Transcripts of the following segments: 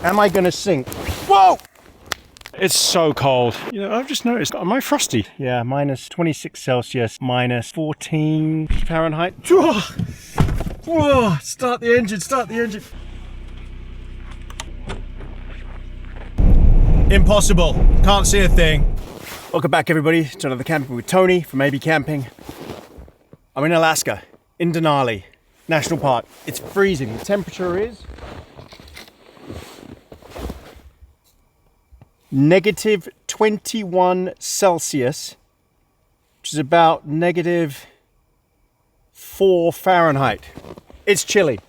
Am I gonna sink? Whoa! It's so cold. You know, I've just noticed, am I frosty? Yeah, minus 26 Celsius, minus 14 Fahrenheit. Whoa! Start the engine, start the engine. Impossible, can't see a thing. Welcome back everybody to another Camping with Tony from AB Camping. I'm in Alaska, in Denali National Park. It's freezing, the temperature is negative 21 Celsius, which is about negative 4 Fahrenheit. It's chilly.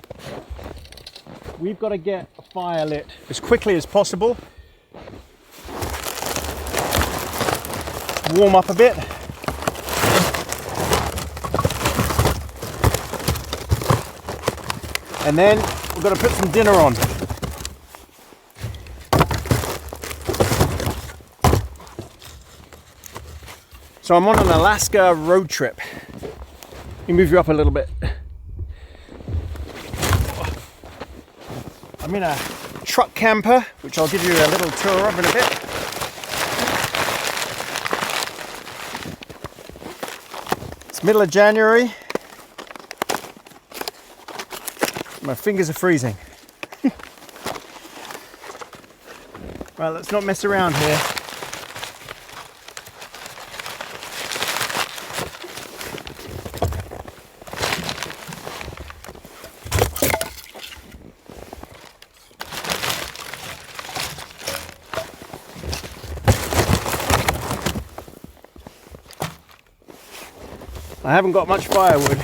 We've got to get a fire lit as quickly as possible. Warm up a bit. And then we've got to put some dinner on. So I'm on an Alaska road trip. Let me move you up a little bit. I'm in a truck camper, which I'll give you a little tour of in a bit. It's middle of January. My fingers are freezing. Right, let's not mess around here. I haven't got much firewood.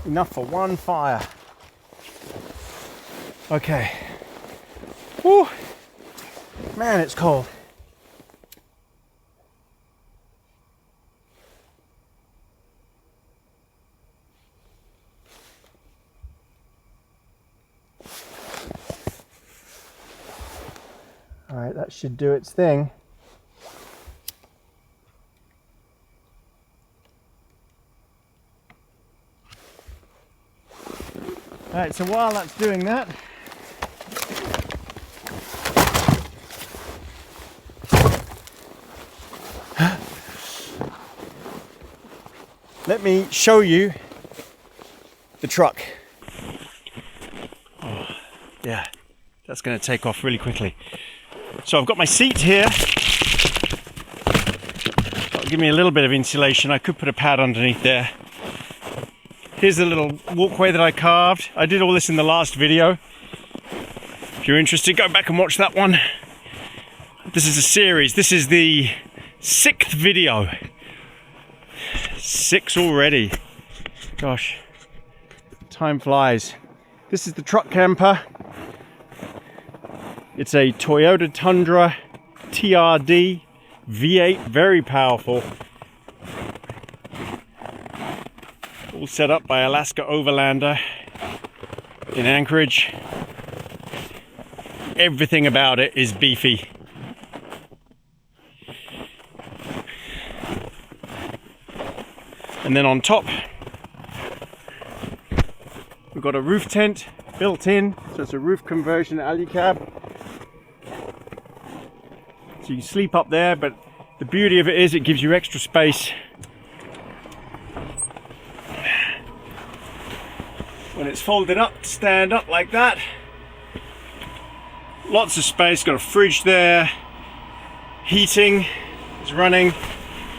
Enough for one fire. Okay. Whew. Man, it's cold. All right, that should do its thing. Alright, so while that's doing that, let me show you the truck. Oh, yeah, that's going to take off really quickly. So I've got my seat here. That'll give me a little bit of insulation. I could put a pad underneath there. Here's a little walkway that I carved. I did all this in the last video. If you're interested, go back and watch that one. This is a series. This is the 6th video. 6 already. Gosh, time flies. This is the truck camper. It's a Toyota Tundra TRD V8, very powerful. All set up by Alaska Overlander in Anchorage. Everything about it is beefy. And then on top, we've got a roof tent built in, so it's a roof conversion alley cab. So you can sleep up there, but the beauty of it is it gives you extra space. When it's folded up, stand up like that. Lots of space, got a fridge there. Heating is running.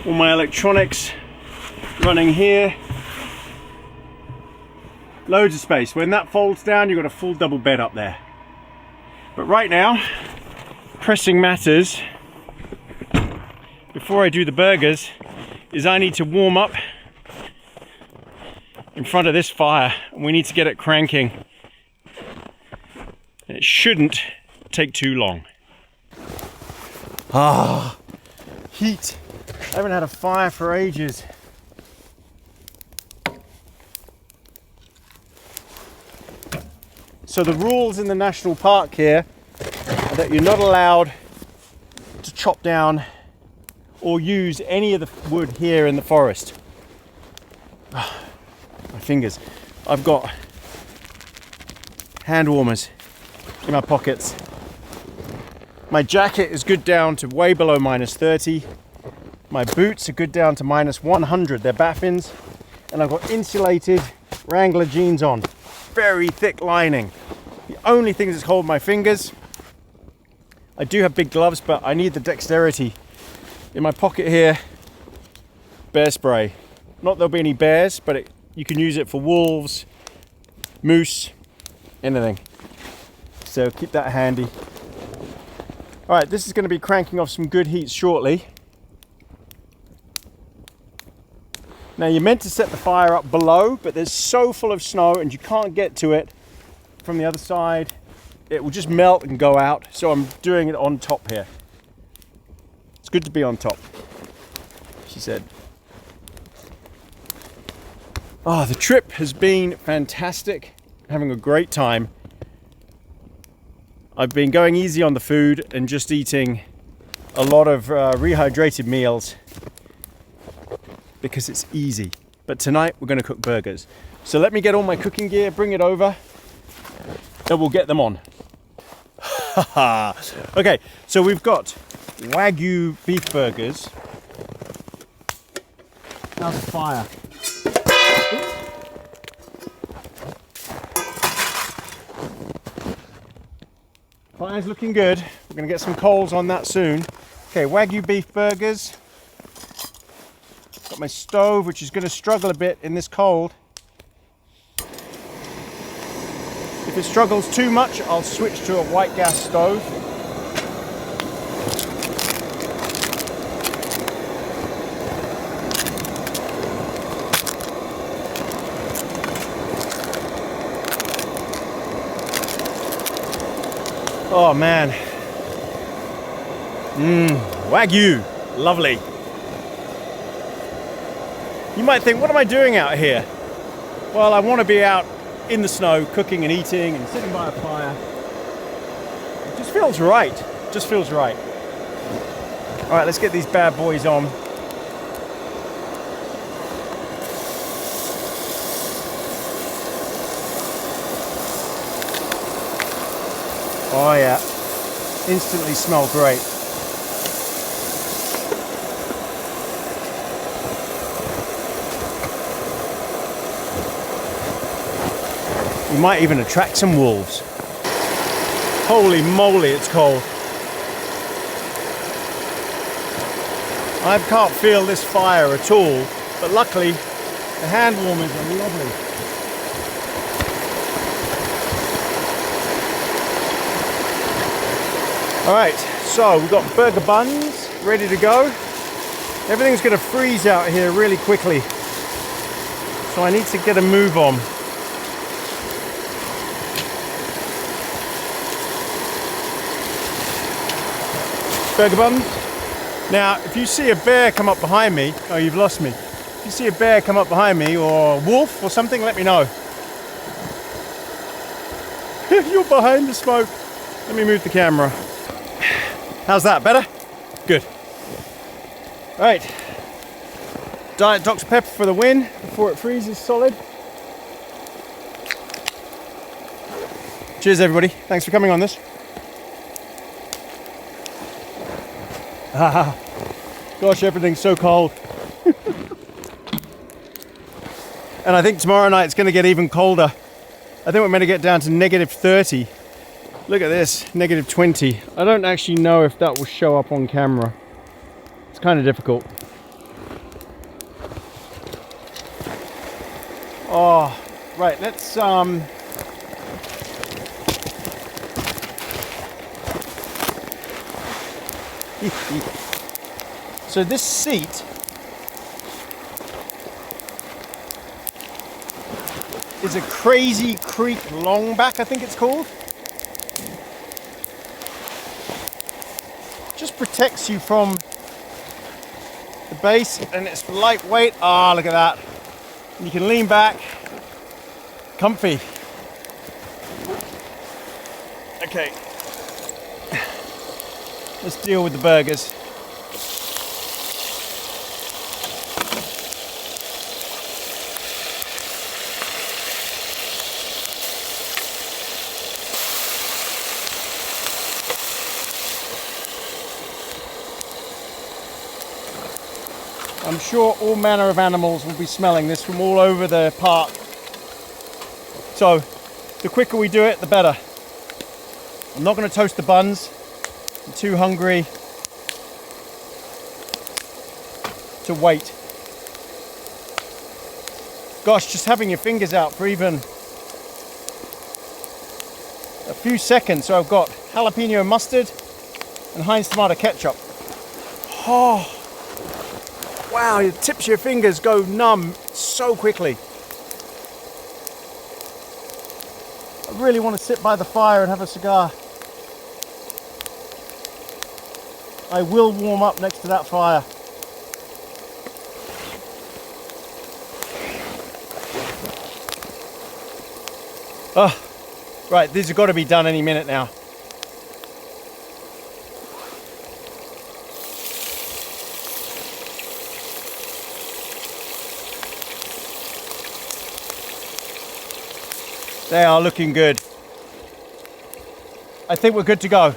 All my electronics running here. Loads of space. When that folds down, you've got a full double bed up there. But right now, pressing matters, before I do the burgers, is I need to warm up in front of this fire, and we need to get it cranking. And it shouldn't take too long. Ah, heat. I haven't had a fire for ages. So the rules in the national park here are that you're not allowed to chop down or use any of the wood here in the forest. My fingers. I've got hand warmers in my pockets. My jacket is good down to way below -30. My boots are good down to -100. They're Baffins. And I've got insulated Wrangler jeans on. Very thick lining. The only thing that's holding my fingers, I do have big gloves, but I need the dexterity. In my pocket here, bear spray. Not there'll be any bears, but you can use it for wolves, moose, anything. So keep that handy. All right, this is going to be cranking off some good heat shortly. Now you're meant to set the fire up below, but there's so full of snow and you can't get to it from the other side. It will just melt and go out. So I'm doing it on top here. It's good to be on top, she said. Oh, the trip has been fantastic. Having a great time. I've been going easy on the food and just eating a lot of rehydrated meals because it's easy. But tonight we're going to cook burgers. So let me get all my cooking gear, bring it over, and we'll get them on. Okay, so we've got Wagyu beef burgers. How's the fire? Fire's looking good. We're going to get some coals on that soon. Okay, Wagyu beef burgers. Got my stove, which is going to struggle a bit in this cold. If it struggles too much, I'll switch to a white gas stove. Oh man, Wagyu, lovely. You might think, what am I doing out here? Well, I want to be out in the snow, cooking and eating and sitting by a fire. It just feels right, just feels right. All right, let's get these bad boys on. Oh yeah, instantly smell great. We might even attract some wolves. Holy moly, it's cold. I can't feel this fire at all, but luckily the hand warmers are lovely. All right, so we've got burger buns ready to go. Everything's going to freeze out here really quickly, so I need to get a move on. Burger buns. Now, if you see a bear come up behind me, oh, you've lost me. If you see a bear come up behind me or a wolf or something, let me know. You're behind the smoke. Let me move the camera. How's that, better? Good. All right. Diet Dr. Pepper for the win before it freezes solid. Cheers, everybody. Thanks for coming on this. Gosh, everything's so cold. And I think tomorrow night it's going to get even colder. I think we're meant to get down to -30. Look at this, -20. I don't actually know if that will show up on camera. It's kind of difficult. Oh, right, let's so this seat is a Crazy Creek Longback, I think it's called. Just protects you from the base, and it's lightweight. Ah, look at that. You can lean back, comfy. Okay, let's deal with the burgers. I'm sure all manner of animals will be smelling this from all over the park. So the quicker we do it, the better. I'm not going to toast the buns. I'm too hungry to wait. Gosh, just having your fingers out for even a few seconds. So I've got jalapeno mustard and Heinz tomato ketchup. Oh, wow, the tips of your fingers go numb so quickly. I really want to sit by the fire and have a cigar. I will warm up next to that fire. Oh, right, these have got to be done any minute now. They are looking good. I think we're good to go.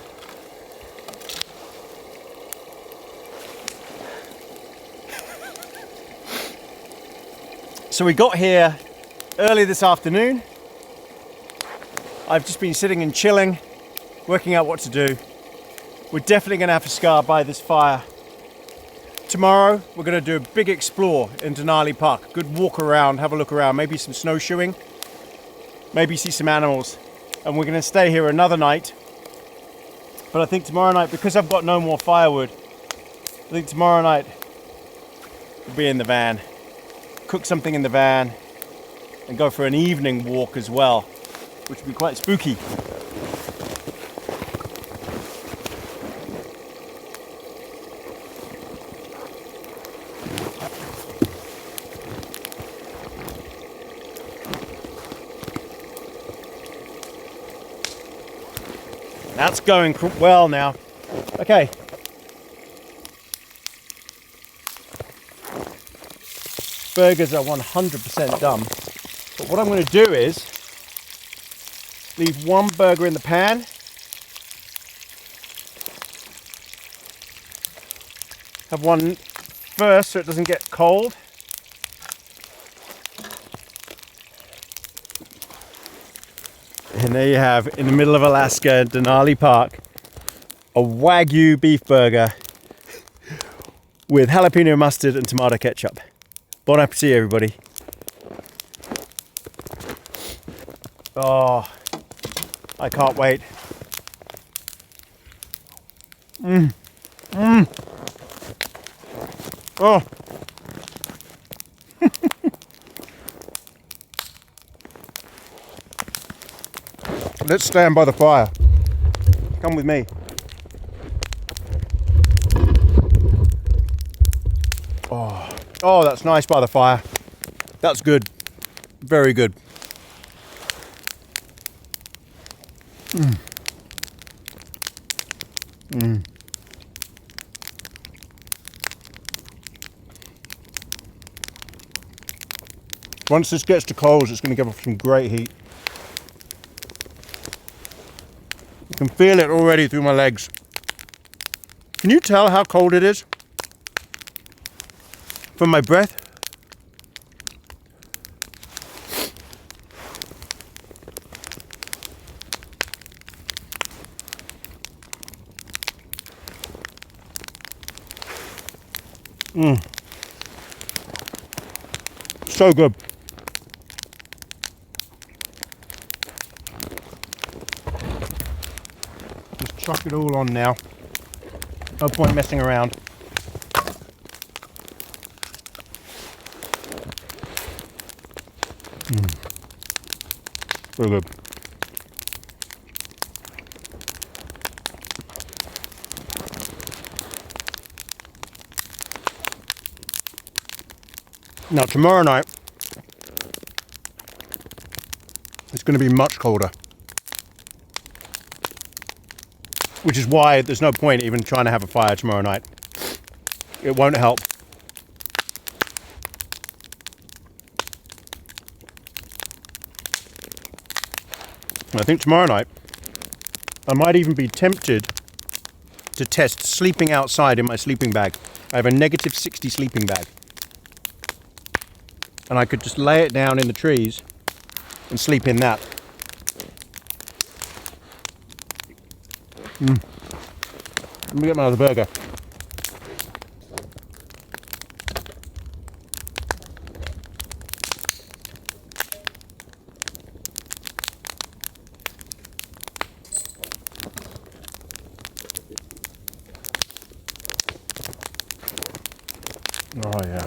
So we got here early this afternoon. I've just been sitting and chilling, working out what to do. We're definitely going to have a cigar by this fire. Tomorrow we're going to do a big explore in Denali Park. Good walk around, have a look around, maybe some snowshoeing, maybe see some animals. And we're going to stay here another night. But I think tomorrow night, because I've got no more firewood, I think tomorrow night we'll be in the van. Cook something in the van and go for an evening walk as well, which would be quite spooky. That's going well now. Okay. Burgers are 100% done. But what I'm going to do is leave one burger in the pan. Have one first so it doesn't get cold. And there you have, in the middle of Alaska, Denali Park, a Wagyu beef burger with jalapeno mustard and tomato ketchup. Bon appetit, everybody. Oh, I can't wait. Oh. Let's stand by the fire. Come with me. Oh, that's nice by the fire. That's good. Very good. Once this gets to coals, it's going to give off some great heat. You can feel it already through my legs. Can you tell how cold it is? From my breath? So good. Just chuck it all on now. No point messing around. So good. Now tomorrow night, it's going to be much colder. Which is why there's no point even trying to have a fire tomorrow night. It won't help. I think tomorrow night, I might even be tempted to test sleeping outside in my sleeping bag. I have a -60 sleeping bag. and I could just lay it down in the trees and sleep in that. Let me get my other burger. Oh yeah.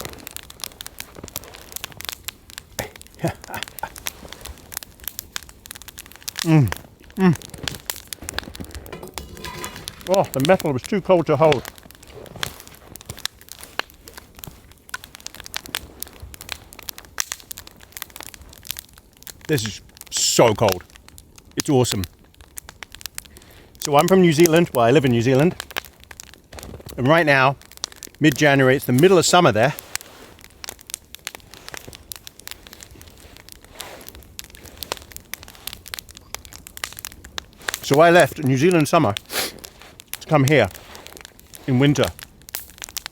Oh, the metal was too cold to hold. This is so cold. It's awesome. So I'm from New Zealand. Well, I live in New Zealand. And right now, mid-January, it's the middle of summer there. So I left New Zealand summer to come here in winter.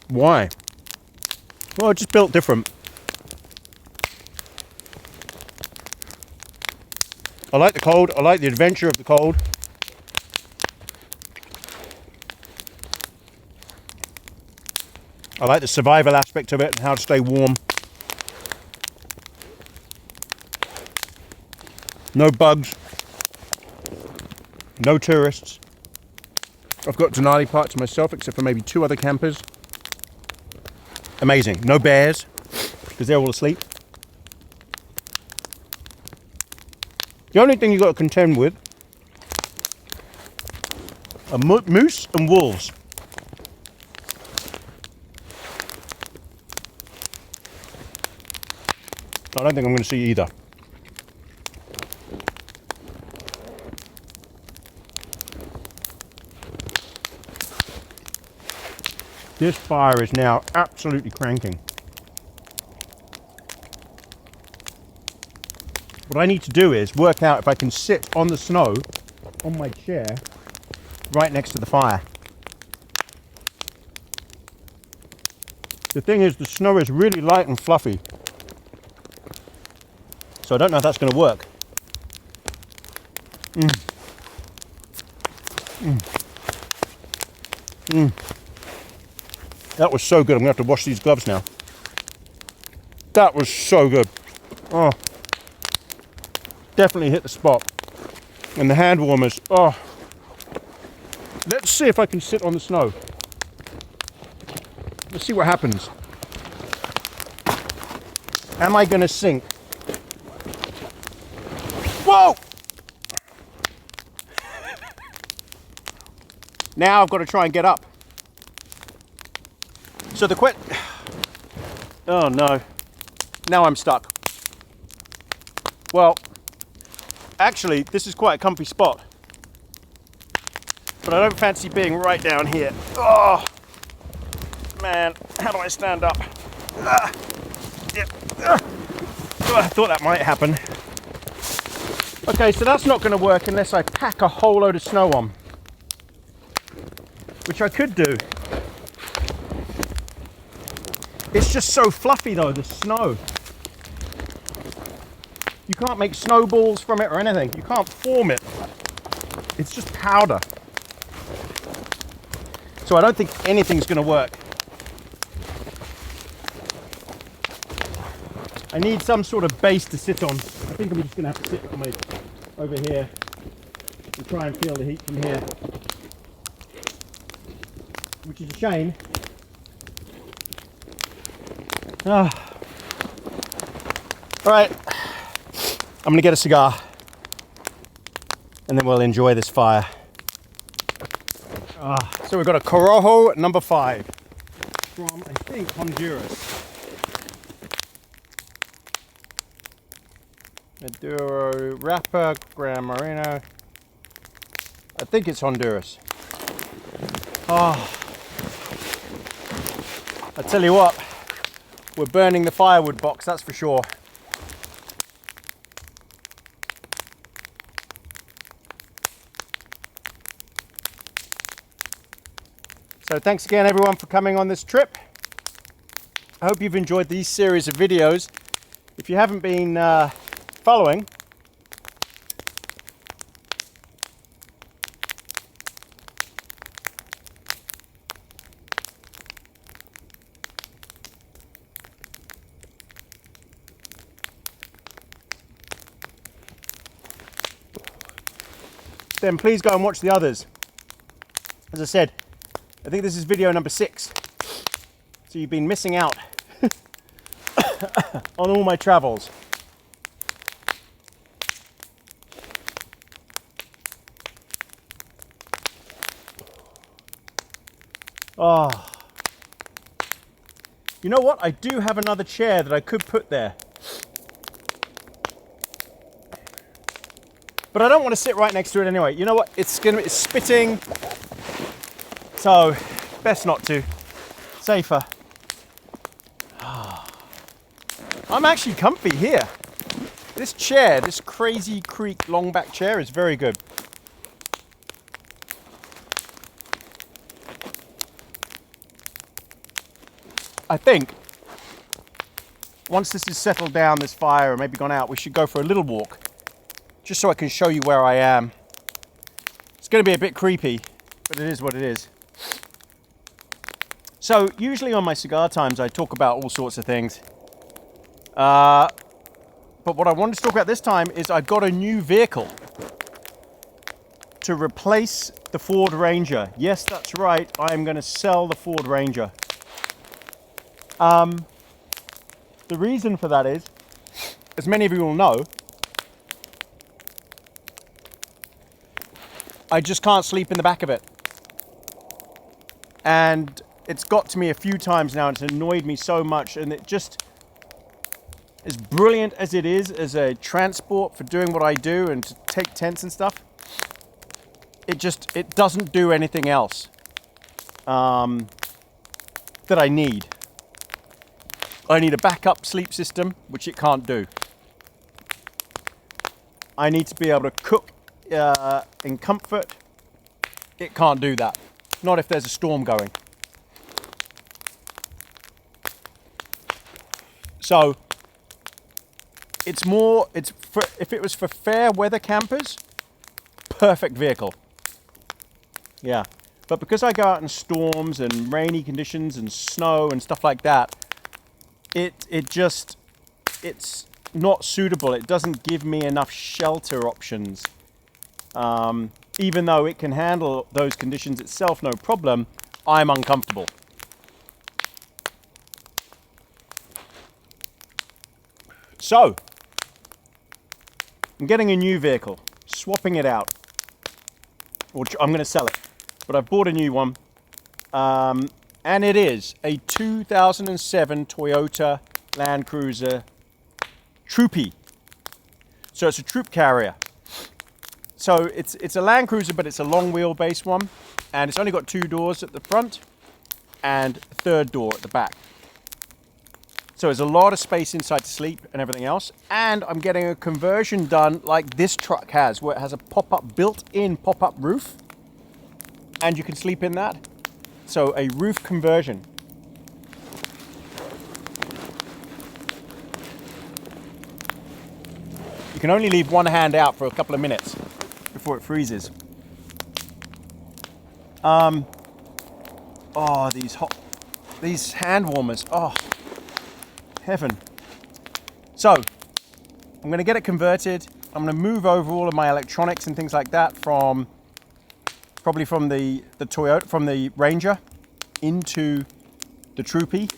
Why? Well, it's just built different. I like the cold. I like the adventure of the cold. I like the survival aspect of it and how to stay warm. No bugs. No tourists. I've got Denali Park to myself except for maybe 2 other campers. Amazing. No bears because they're all asleep. The only thing you've got to contend with are moose and wolves. I don't think I'm going to see either. This fire is now absolutely cranking. What I need to do is work out if I can sit on the snow on my chair right next to the fire. The thing is, the snow is really light and fluffy. So I don't know if that's going to work. That was so good. I'm going to have to wash these gloves now. That was so good. Oh, definitely hit the spot. And the hand warmers. Oh, let's see if I can sit on the snow. Let's see what happens. Am I going to sink? Whoa! Now I've got to try and get up. So the oh no, now I'm stuck. Well, actually this is quite a comfy spot, but I don't fancy being right down here. Oh man, how do I stand up? Yeah. Oh, I thought that might happen. Okay, so that's not going to work unless I pack a whole load of snow on, which I could do. It's just so fluffy though, the snow. You can't make snowballs from it or anything. You can't form it. It's just powder. So I don't think anything's going to work. I need some sort of base to sit on. I think I'm just going to have to sit on my over here and try and feel the heat from here. Which is a shame. All right, I'm gonna get a cigar and then we'll enjoy this fire. So we've got a Corojo number 5 from, I think, Honduras. Maduro, Rapa, Gran Marino. I think it's Honduras. Oh, I tell you what. We're burning the firewood box, that's for sure. So thanks again everyone for coming on this trip. I hope you've enjoyed these series of videos. if you haven't been following, then please go and watch the others. As I said, I think this is video number 6. So you've been missing out on all my travels. Oh. You know what? I do have another chair that I could put there. But I don't want to sit right next to it anyway. You know what? It's spitting. So, best not to. Safer. I'm actually comfy here. This chair, this crazy creak long back chair is very good. I think once this is settled down, this fire, and maybe gone out, we should go for a little walk. Just so I can show you where I am. It's going to be a bit creepy, but it is what it is. So, usually on my cigar times, I talk about all sorts of things. But what I wanted to talk about this time is I've got a new vehicle to replace the Ford Ranger. Yes, that's right. I am going to sell the Ford Ranger. The reason for that is, as many of you will know, I just can't sleep in the back of it. And it's got to me a few times now, and it's annoyed me so much. And it just, as brilliant as it is as a transport for doing what I do and to take tents and stuff, it doesn't do anything else that I need. I need a backup sleep system, which it can't do. I need to be able to cook in comfort. It can't do that. Not if there's a storm going. So if it was for fair weather campers, perfect vehicle. Yeah. But because I go out in storms and rainy conditions and snow and stuff like that, it's not suitable. It doesn't give me enough shelter options. Even though it can handle those conditions itself, no problem, I'm uncomfortable. So, I'm getting a new vehicle, swapping it out. Or I'm going to sell it, but I've bought a new one. And it is a 2007 Toyota Land Cruiser Troopy. So it's a troop carrier. So it's a Land Cruiser, but it's a long wheelbase one, and it's only got 2 doors at the front and a 3rd door at the back. So there's a lot of space inside to sleep and everything else. And I'm getting a conversion done like this truck has, where it has a built-in pop-up roof, and you can sleep in that. So a roof conversion. You can only leave one hand out for a couple of minutes before it freezes. Oh, these hand warmers. Oh, heaven. So, I'm going to get it converted. I'm going to move over all of my electronics and things like that from the Toyota, from the Ranger into the Troopy.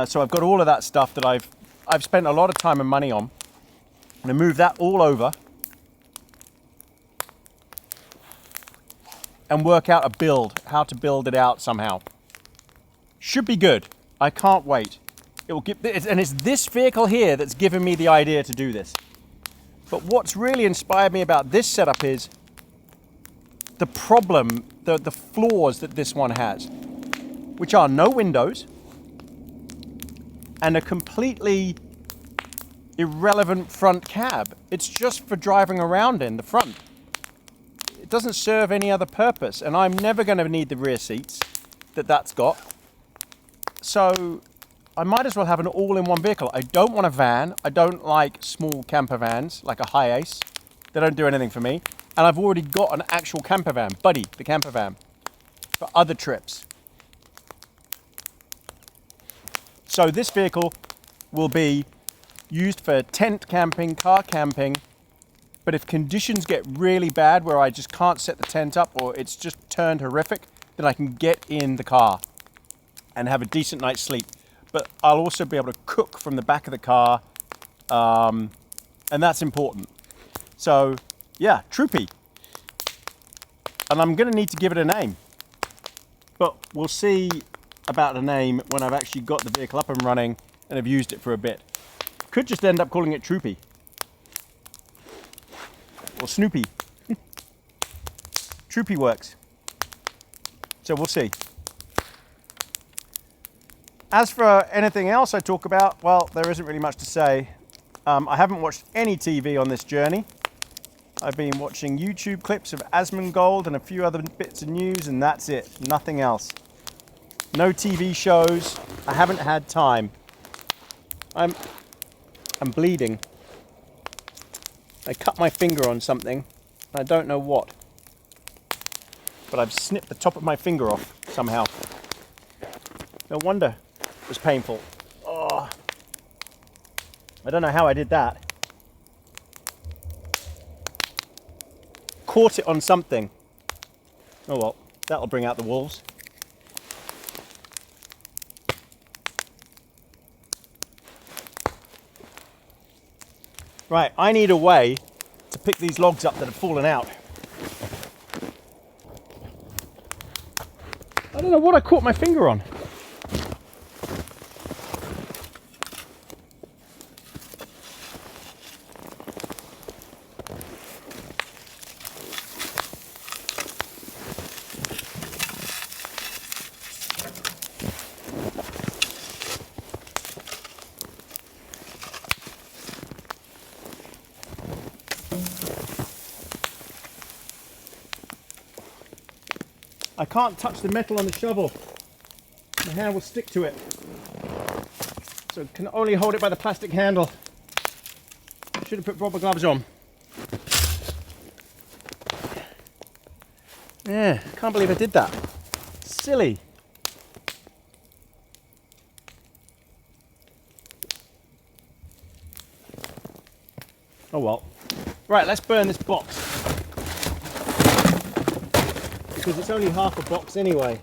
So I've got all of that stuff that I've spent a lot of time and money on. I'm going to move that all over and work out how to build it out somehow. Should be good. I can't wait. And it's this vehicle here that's given me the idea to do this. But what's really inspired me about this setup is the problem, the flaws that this one has, which are no windows and a completely irrelevant front cab. It's just for driving around in the front. It doesn't serve any other purpose, and I'm never going to need the rear seats that's got. So I might as well have an all-in-one vehicle. I don't want a van. I don't like small camper vans, like a High Ace. They don't do anything for me. And I've already got an actual camper van, Buddy, the camper van, for other trips. So this vehicle will be used for tent camping, car camping, but if conditions get really bad where I just can't set the tent up or it's just turned horrific, then I can get in the car and have a decent night's sleep. But I'll also be able to cook from the back of the car, and that's important. So yeah, Troopy. And I'm gonna need to give it a name, but we'll see about a name when I've actually got the vehicle up and running and have used it for a bit. Could just end up calling it Troopy or Snoopy. Troopy works. So we'll see. As for anything else I talk about, well, there isn't really much to say. I haven't watched any TV on this journey. I've been watching YouTube clips of Asmongold and a few other bits of news, and that's it. Nothing else. No TV shows. I haven't had time. I'm bleeding. I cut my finger on something. I don't know what. But I've snipped the top of my finger off somehow. No wonder it was painful. Oh. I don't know how I did that. Caught it on something. Oh well, that'll bring out the wolves. Right, I need a way to pick these logs up that have fallen out. I don't know what I caught my finger on. I can't touch the metal on the shovel. My hand will stick to it. So I can only hold it by the plastic handle. Should have put rubber gloves on. Yeah, can't believe I did that. Silly. Oh well. Right, let's burn this box. Because it's only half a box anyway.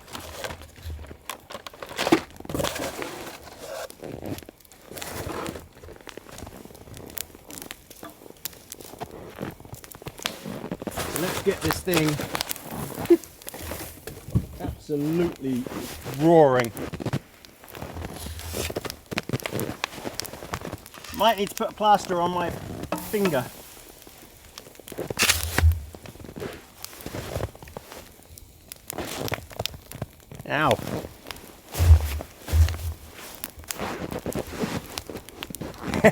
So let's get this thing absolutely roaring. Might need to put a plaster on my finger. Ow.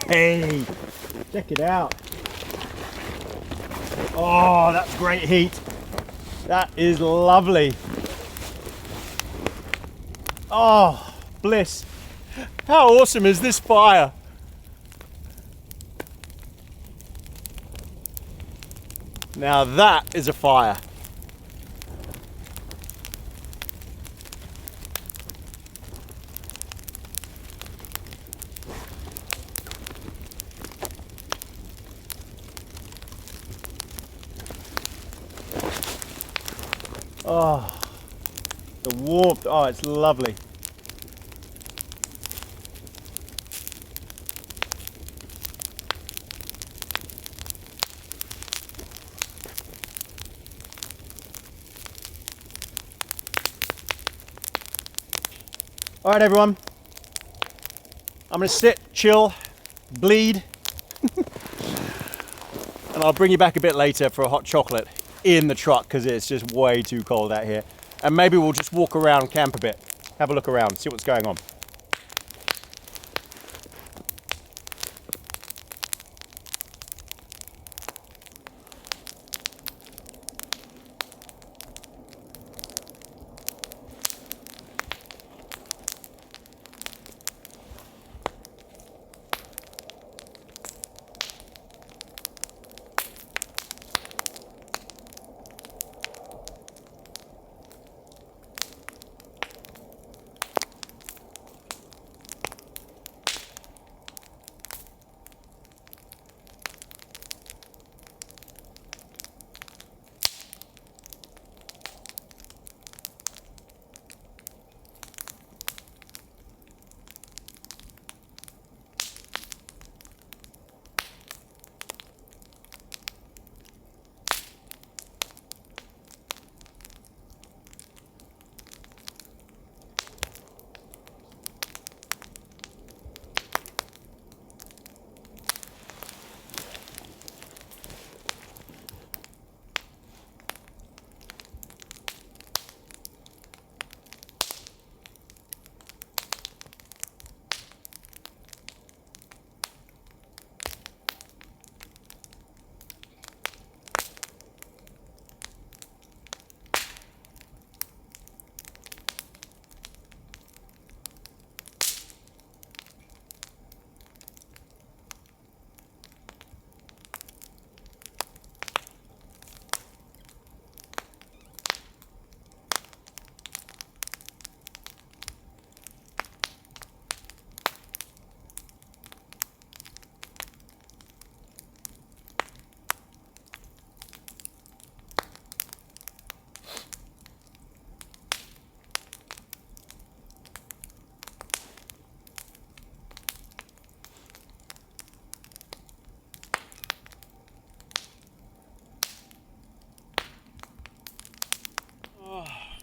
Hey, check it out. Oh, that's great heat. That is lovely. Oh, bliss. How awesome is this fire? Now that is a fire. Oh, the warmth, oh, it's lovely. All right, everyone. I'm gonna sit, chill, bleed, and I'll bring you back a bit later for a hot chocolate in the truck because it's just way too cold out here. And maybe we'll just walk around, camp a bit, have a look around, see what's going on.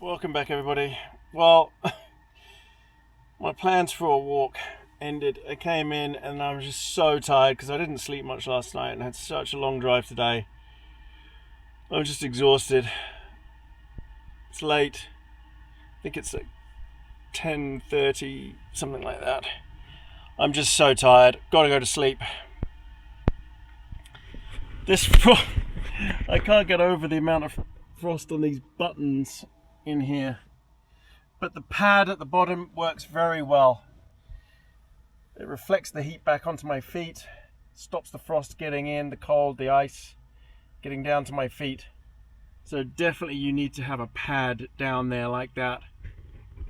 Welcome back, everybody. Well, my plans for a walk ended. I came in and I was just so tired because I didn't sleep much last night and had such a long drive today. I was just exhausted. It's late. I think it's like 10:30, something like that. I'm just so tired. Gotta go to sleep. I can't get over the amount of frost on these buttons in here, but the pad at the bottom works very well. It reflects the heat back onto my feet, stops the frost getting in, the cold, the ice getting down to my feet. So definitely you need to have a pad down there like that.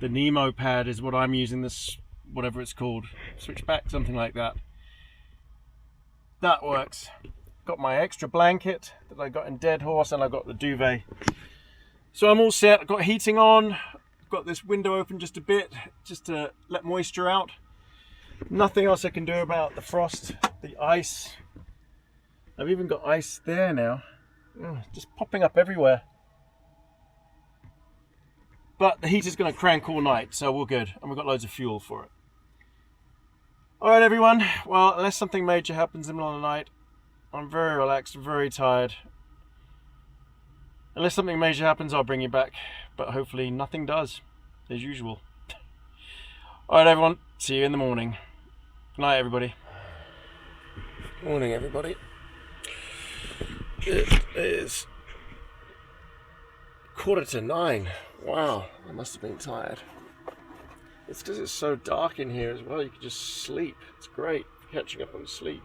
The Nemo pad is what I'm using, this, whatever it's called, switchback, something like that. That works. Got my extra blanket that I got in Dead Horse, and I got the duvet. So I'm all set. I've got heating on. I've got this window open just a bit, just to let moisture out. Nothing else I can do about the frost, the ice. I've even got ice there now. Just popping up everywhere. But the heater's going to crank all night, so we're good. And we've got loads of fuel for it. Alright everyone, well, unless something major happens in the middle of the night, I'm very relaxed, very tired. Unless something major happens, I'll bring you back. But hopefully nothing does, as usual. Alright everyone, see you in the morning. Good night everybody. Morning everybody. It is 9:15. Wow, I must have been tired. It's because it's so dark in here as well. You can just sleep. It's great for catching up on sleep.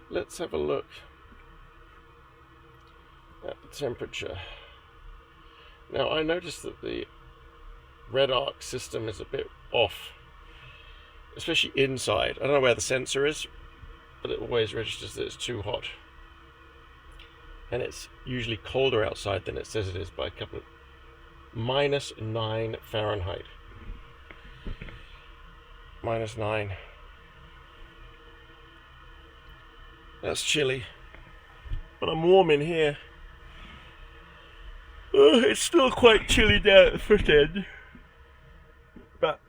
Let's have a look at the temperature. Now I noticed that the red arc system is a bit off, especially inside. I don't know where the sensor is, but it always registers that it's too hot. And it's usually colder outside than it says it is by a couple of -9 Fahrenheit. -9. That's chilly. But I'm warm in here. It's still quite chilly down at the foot end. But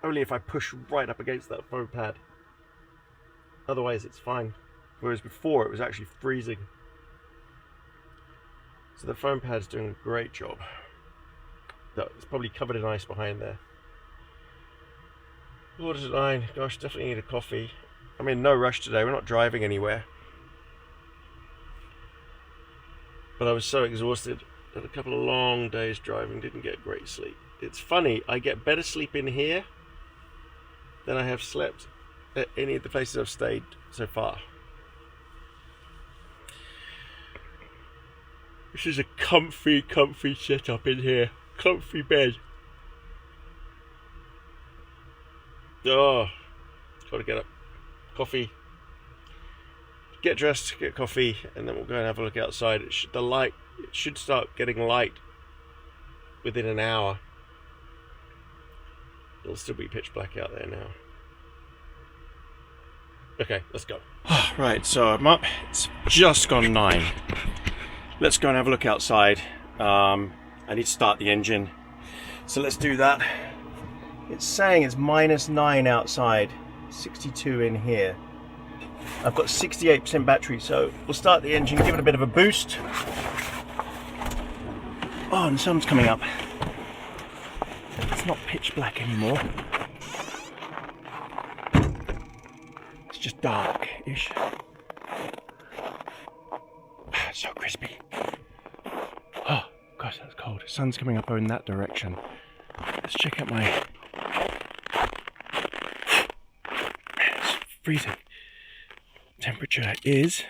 only if I push right up against that foam pad. Otherwise it's fine. Whereas before it was actually freezing. So the foam pad's doing a great job. It's probably covered in ice behind there. 9:15. Gosh, definitely need a coffee. I'm in no rush today. We're not driving anywhere. But I was so exhausted that a couple of long days driving, didn't get great sleep. It's funny, I get better sleep in here than I have slept at any of the places I've stayed so far. This is a comfy setup in here. Comfy bed. Oh, gotta get up. Coffee. Get dressed, get coffee, and then we'll go and have a look outside. It should start getting light within an hour. It'll still be pitch black out there now. Okay, let's go. Right, so I'm up. It's just gone 9. Let's go and have a look outside. I need to start the engine. So let's do that. It's saying it's -9 outside, 62 in here. I've got 68% battery, so we'll start the engine, give it a bit of a boost. Oh, and the sun's coming up. It's not pitch black anymore. It's just dark-ish. It's so crispy. Oh, gosh, that's cold. The sun's coming up in that direction. Let's check out my... It's freezing. Temperature is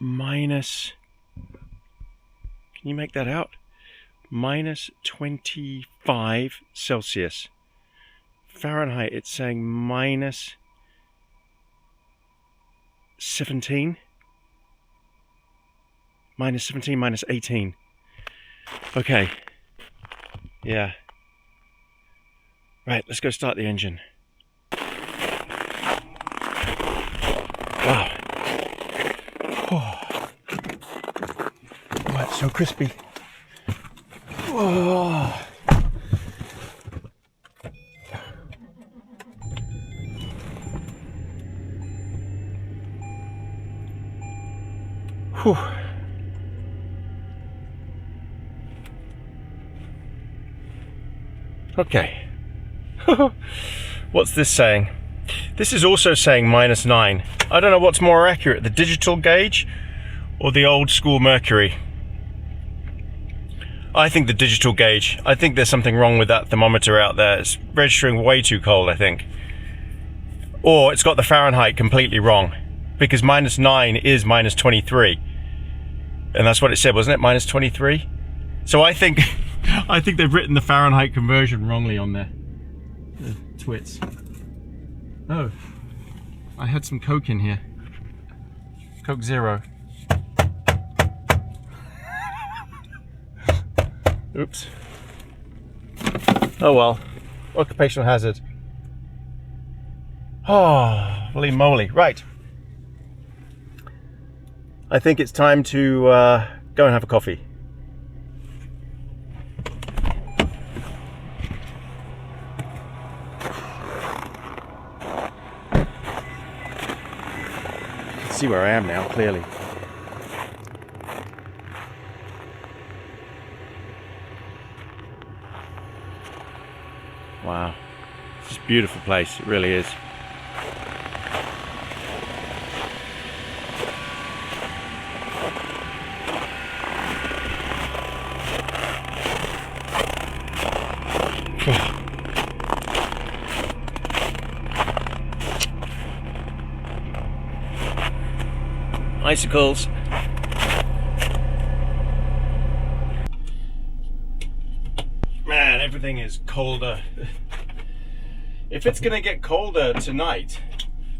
minus... Can you make that out? -25 Celsius. Fahrenheit, it's saying -17. -17, -18. Okay. Yeah. Right, let's go start the engine. Wow. Oh. What? so crispy. Whoa. Whew. Okay. What's this saying? This is also saying -9. I don't know what's more accurate, the digital gauge or the old school mercury. I think the digital gauge. I think there's something wrong with that thermometer out there. It's registering way too cold, I think. Or it's got the Fahrenheit completely wrong, because -9 is -23. And that's what it said, wasn't it? -23? So I think they've written the Fahrenheit conversion wrongly on there. The twits. Oh, I had some Coke in here. Coke Zero. Oops. Oh well. Occupational hazard. Oh, holy moly. Right. I think it's time to go and have a coffee. See where I am now, clearly. Wow, it's a beautiful place, it really is. Icicles. Man, everything is colder. If it's gonna get colder tonight,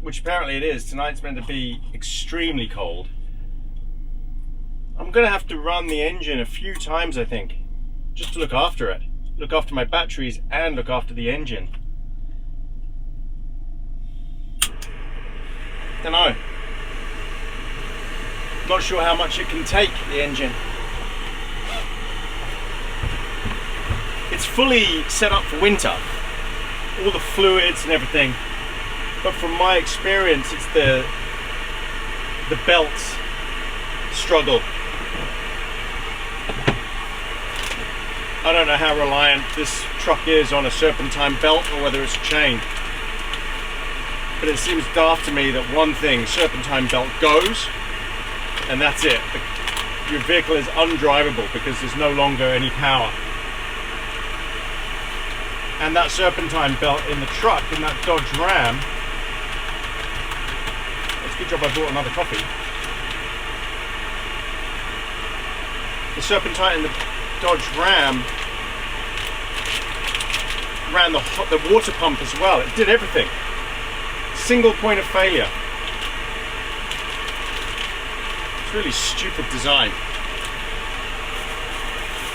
which apparently it is, tonight's meant to be extremely cold, I'm gonna have to run the engine a few times, I think, just to look after it. Look after my batteries and look after the engine. Don't know. Not sure how much it can take, the engine. It's fully set up for winter, all the fluids and everything, but from my experience it's the belts struggle. I don't know how reliant this truck is on a serpentine belt or whether it's a chain, but it seems daft to me that one thing, serpentine belt goes, and that's it. Your vehicle is undrivable because there's no longer any power. And that serpentine belt in the truck, in that Dodge Ram, it's a good job I bought another coffee. The serpentine in the Dodge Ram ran the water pump as well. It did everything. Single point of failure. Really stupid design.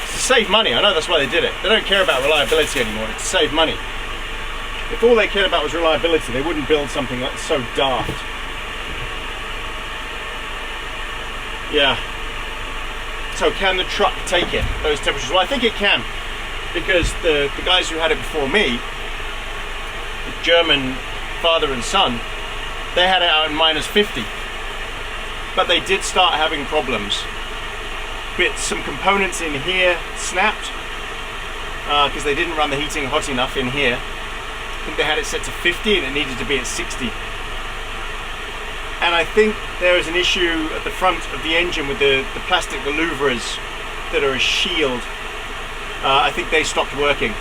It's to save money. I know that's why they did it. They don't care about reliability anymore. It's to save money. If all they cared about was reliability, they wouldn't build something that's so daft. Yeah. So can the truck take it, those temperatures? Well, I think it can, because the guys who had it before me, the German father and son, they had it out in -50. But they did start having problems. Some components in here snapped because they didn't run the heating hot enough in here. I think they had it set to 50 and it needed to be at 60. And I think there is an issue at the front of the engine with the plastic louvres that are a shield. I think they stopped working.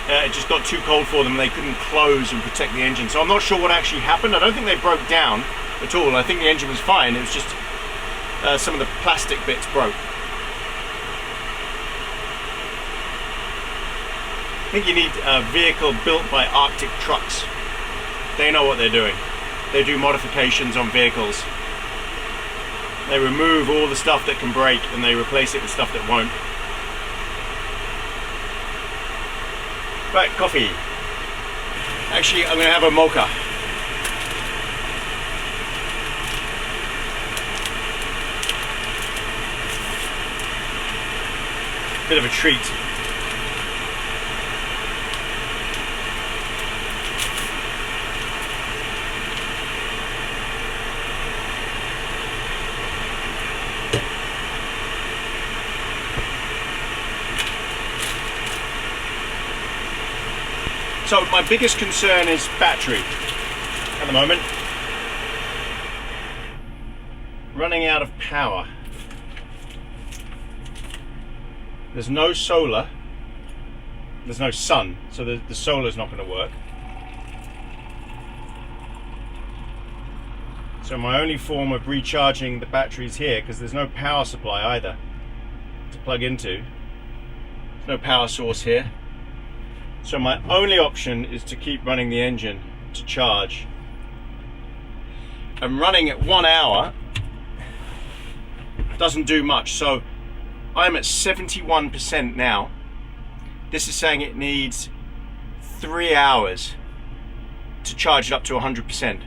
It just got too cold for them and they couldn't close and protect the engine. So I'm not sure what actually happened. I don't think they broke down at all. I think the engine was fine. It was just some of the plastic bits broke. I think you need a vehicle built by Arctic Trucks. They know what they're doing. They do modifications on vehicles. They remove all the stuff that can break and they replace it with stuff that won't. Right, coffee. Actually, I'm going to have a mocha. Bit of a treat. So my biggest concern is battery at the moment. Running out of power. There's no solar, there's no sun, so the solar's not going to work. So my only form of recharging the batteries here, because there's no power supply either to plug into. There's no power source here. So my only option is to keep running the engine to charge. And running at 1 hour doesn't do much. So I'm at 71% now. This is saying it needs 3 hours to charge it up to 100%.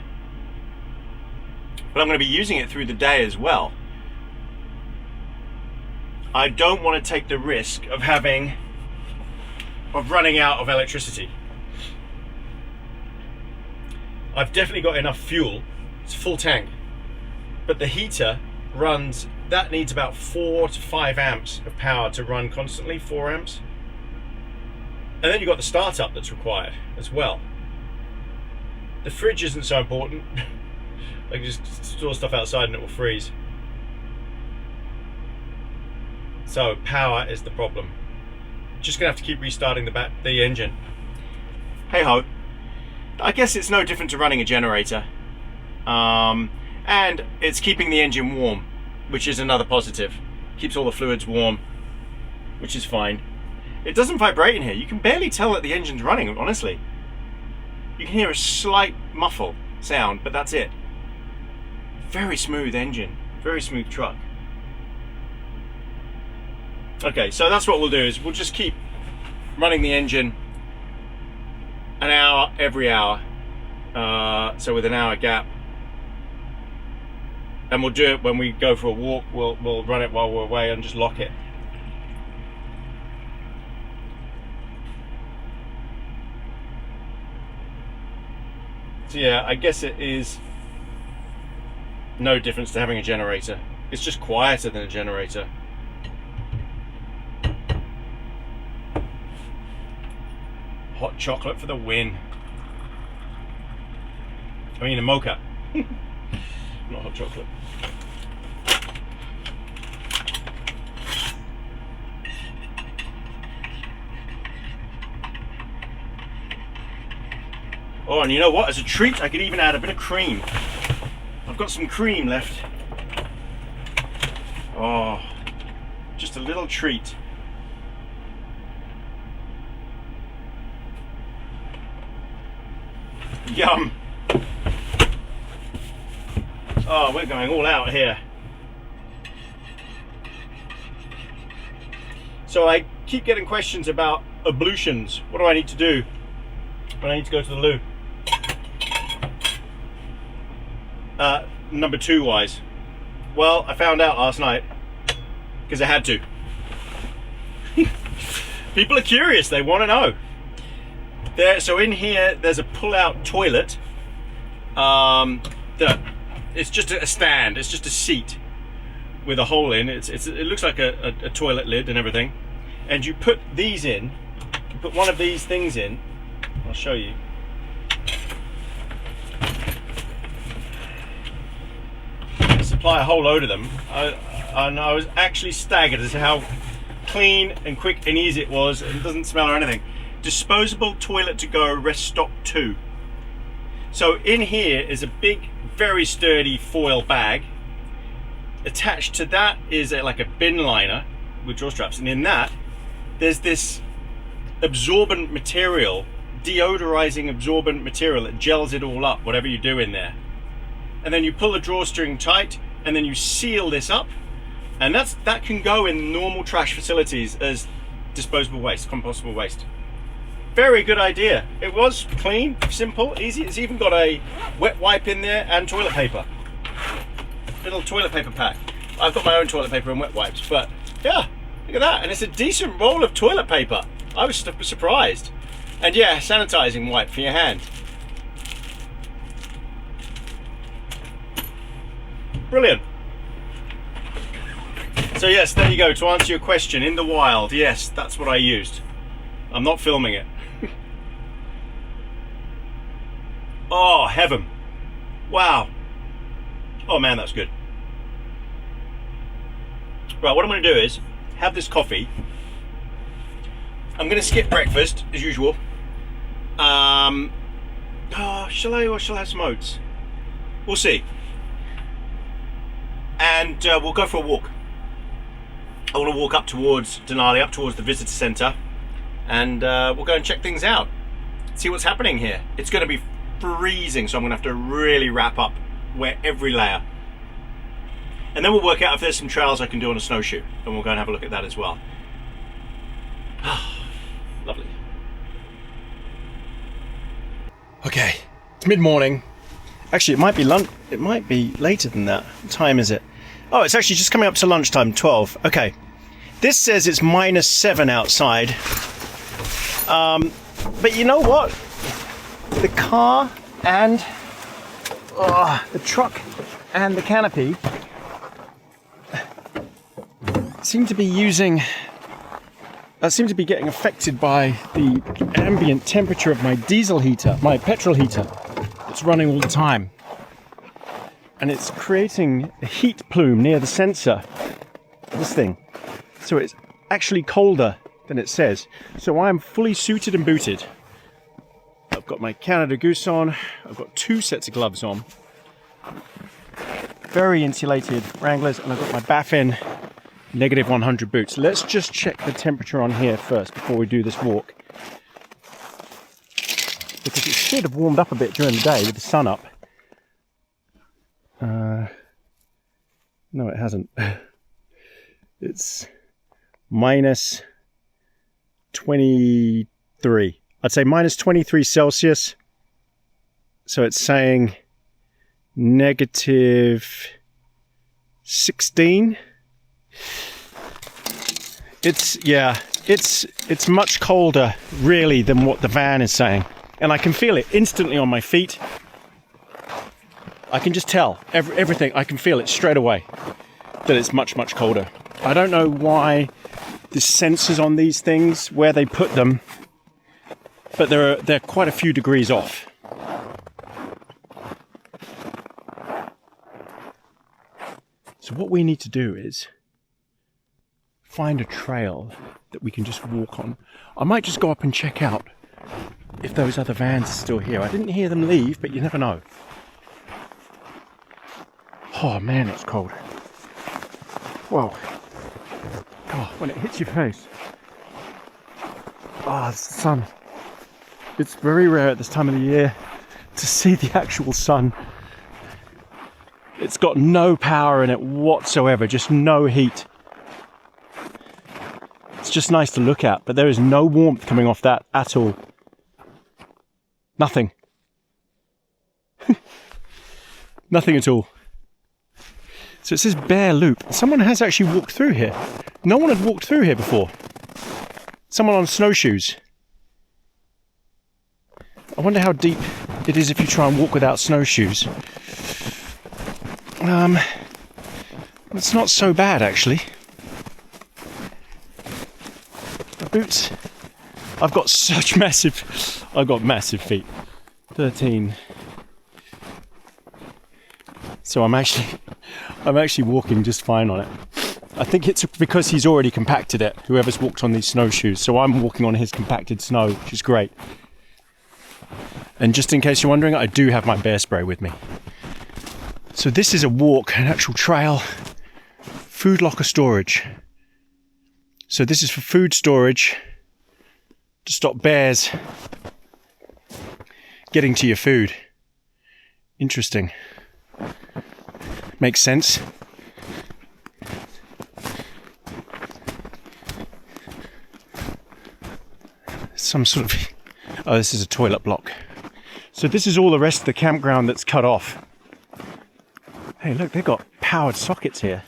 But I'm going to be using it through the day as well. I don't want to take the risk of running out of electricity. I've definitely got enough fuel. It's a full tank. But the heater runs, that needs about 4 to 5 amps of power to run constantly, 4 amps. And then you've got the startup that's required as well. The fridge isn't so important. I can just store stuff outside and it will freeze. So power is the problem. Just gonna have to keep restarting the engine. Hey ho. I guess it's no different to running a generator. And it's keeping the engine warm, which is another positive. Keeps all the fluids warm, which is fine. It doesn't vibrate in here. You can barely tell that the engine's running, honestly. You can hear a slight muffle sound, but that's it. Very smooth engine, very smooth truck. Okay, so that's what we'll do, is we'll just keep running the engine an hour every hour. So with an hour gap. And we'll do it when we go for a walk. We'll run it while we're away and just lock it. So yeah, I guess it is no difference to having a generator. It's just quieter than a generator. Hot chocolate for the win. I mean a mocha. Not hot chocolate. Oh, and you know what? As a treat, I could even add a bit of cream. I've got some cream left. Oh, just a little treat. Yum. Oh, we're going all out here. So I keep getting questions about ablutions. What do I need to do when I need to go to the loo? Number 2 wise. Well, I found out last night because I had to. People are curious, they want to know. So in here, there's a pull-out toilet. It's just a stand. It's just a seat with a hole in. It looks like a toilet lid and everything. And you put these in. You put one of these things in. I'll show you. Supply a whole load of them. I was actually staggered as to how clean and quick and easy it was, and it doesn't smell or anything. Disposable toilet to go rest stop 2. So in here is a big, very sturdy foil bag. Attached to that is like a bin liner with draw straps, and in that there's this absorbent material, deodorizing absorbent material that gels it all up, whatever you do in there. And then you pull the drawstring tight, and then you seal this up, and that can go in normal trash facilities as disposable waste, compostable waste. Very good idea. It was clean, simple, easy. It's even got a wet wipe in there and toilet paper. Little toilet paper pack. I've got my own toilet paper and wet wipes, but yeah, Look at that, and it's a decent roll of toilet paper. I was surprised. And yeah, sanitizing wipe for your hand. Brilliant. So yes, there you go. To answer your question, in the wild, yes, that's what I used. I'm not filming it. Oh, heaven. Wow. Oh man, that's good. Right, what I'm going to do is have this coffee. I'm going to skip breakfast, as usual. Shall I, or shall I have some oats? We'll see. And we'll go for a walk. I want to walk up towards Denali, up towards the visitor centre, and we'll go and check things out. See what's happening here. It's going to be freezing, so I'm going to have to really wrap up, wear every layer. And then we'll work out if there's some trails I can do on a snowshoe, and we'll go and have a look at that as well. Lovely. Okay, it's mid-morning. Actually, it might be lunch. It might be later than that. What time is it? Oh, it's actually just coming up to lunchtime, 12. Okay. This says it's -7 outside. But you know what? The car and the truck and the canopy seem to be getting affected by the ambient temperature of my diesel heater, my petrol heater. It's running all the time. And it's creating a heat plume near the sensor, this thing. So it's actually colder than it says. So I'm fully suited and booted. I've got my Canada Goose on. I've got 2 sets of gloves on. Very insulated Wranglers, and I've got my Baffin -100 boots. Let's just check the temperature on here first before we do this walk. Because it should have warmed up a bit during the day with the sun up. No, it hasn't. It's -23. I'd say -23 Celsius. So it's saying -16. It's much colder really than what the van is saying. And I can feel it instantly on my feet. I can just tell everything. I can feel it straight away that it's much, much colder. I don't know why the sensors on these things, where they put them, but they're quite a few degrees off. So what we need to do is find a trail that we can just walk on. I might just go up and check out if those other vans are still here. I didn't hear them leave, but you never know. Oh man, it's cold. Whoa. Oh, when it hits your face. Oh, it's the sun. It's very rare at this time of the year to see the actual sun. It's got no power in it whatsoever, just no heat. It's just nice to look at, but there is no warmth coming off that at all. Nothing. Nothing at all. So it says bare loop. Someone has actually walked through here. No one had walked through here before. Someone on snowshoes. I wonder how deep it is if you try and walk without snowshoes. It's not so bad actually. The boots. I've got massive feet. 13. So I'm actually walking just fine on it. I think it's because he's already compacted it, whoever's walked on these snowshoes. So I'm walking on his compacted snow, which is great. And just in case you're wondering, I do have my bear spray with me. So this is a walk, an actual trail, food locker storage. So this is for food storage to stop bears getting to your food. Interesting. Makes sense. Some sort of... Oh, this is a toilet block. So this is all the rest of the campground that's cut off. Hey, look, they've got powered sockets here.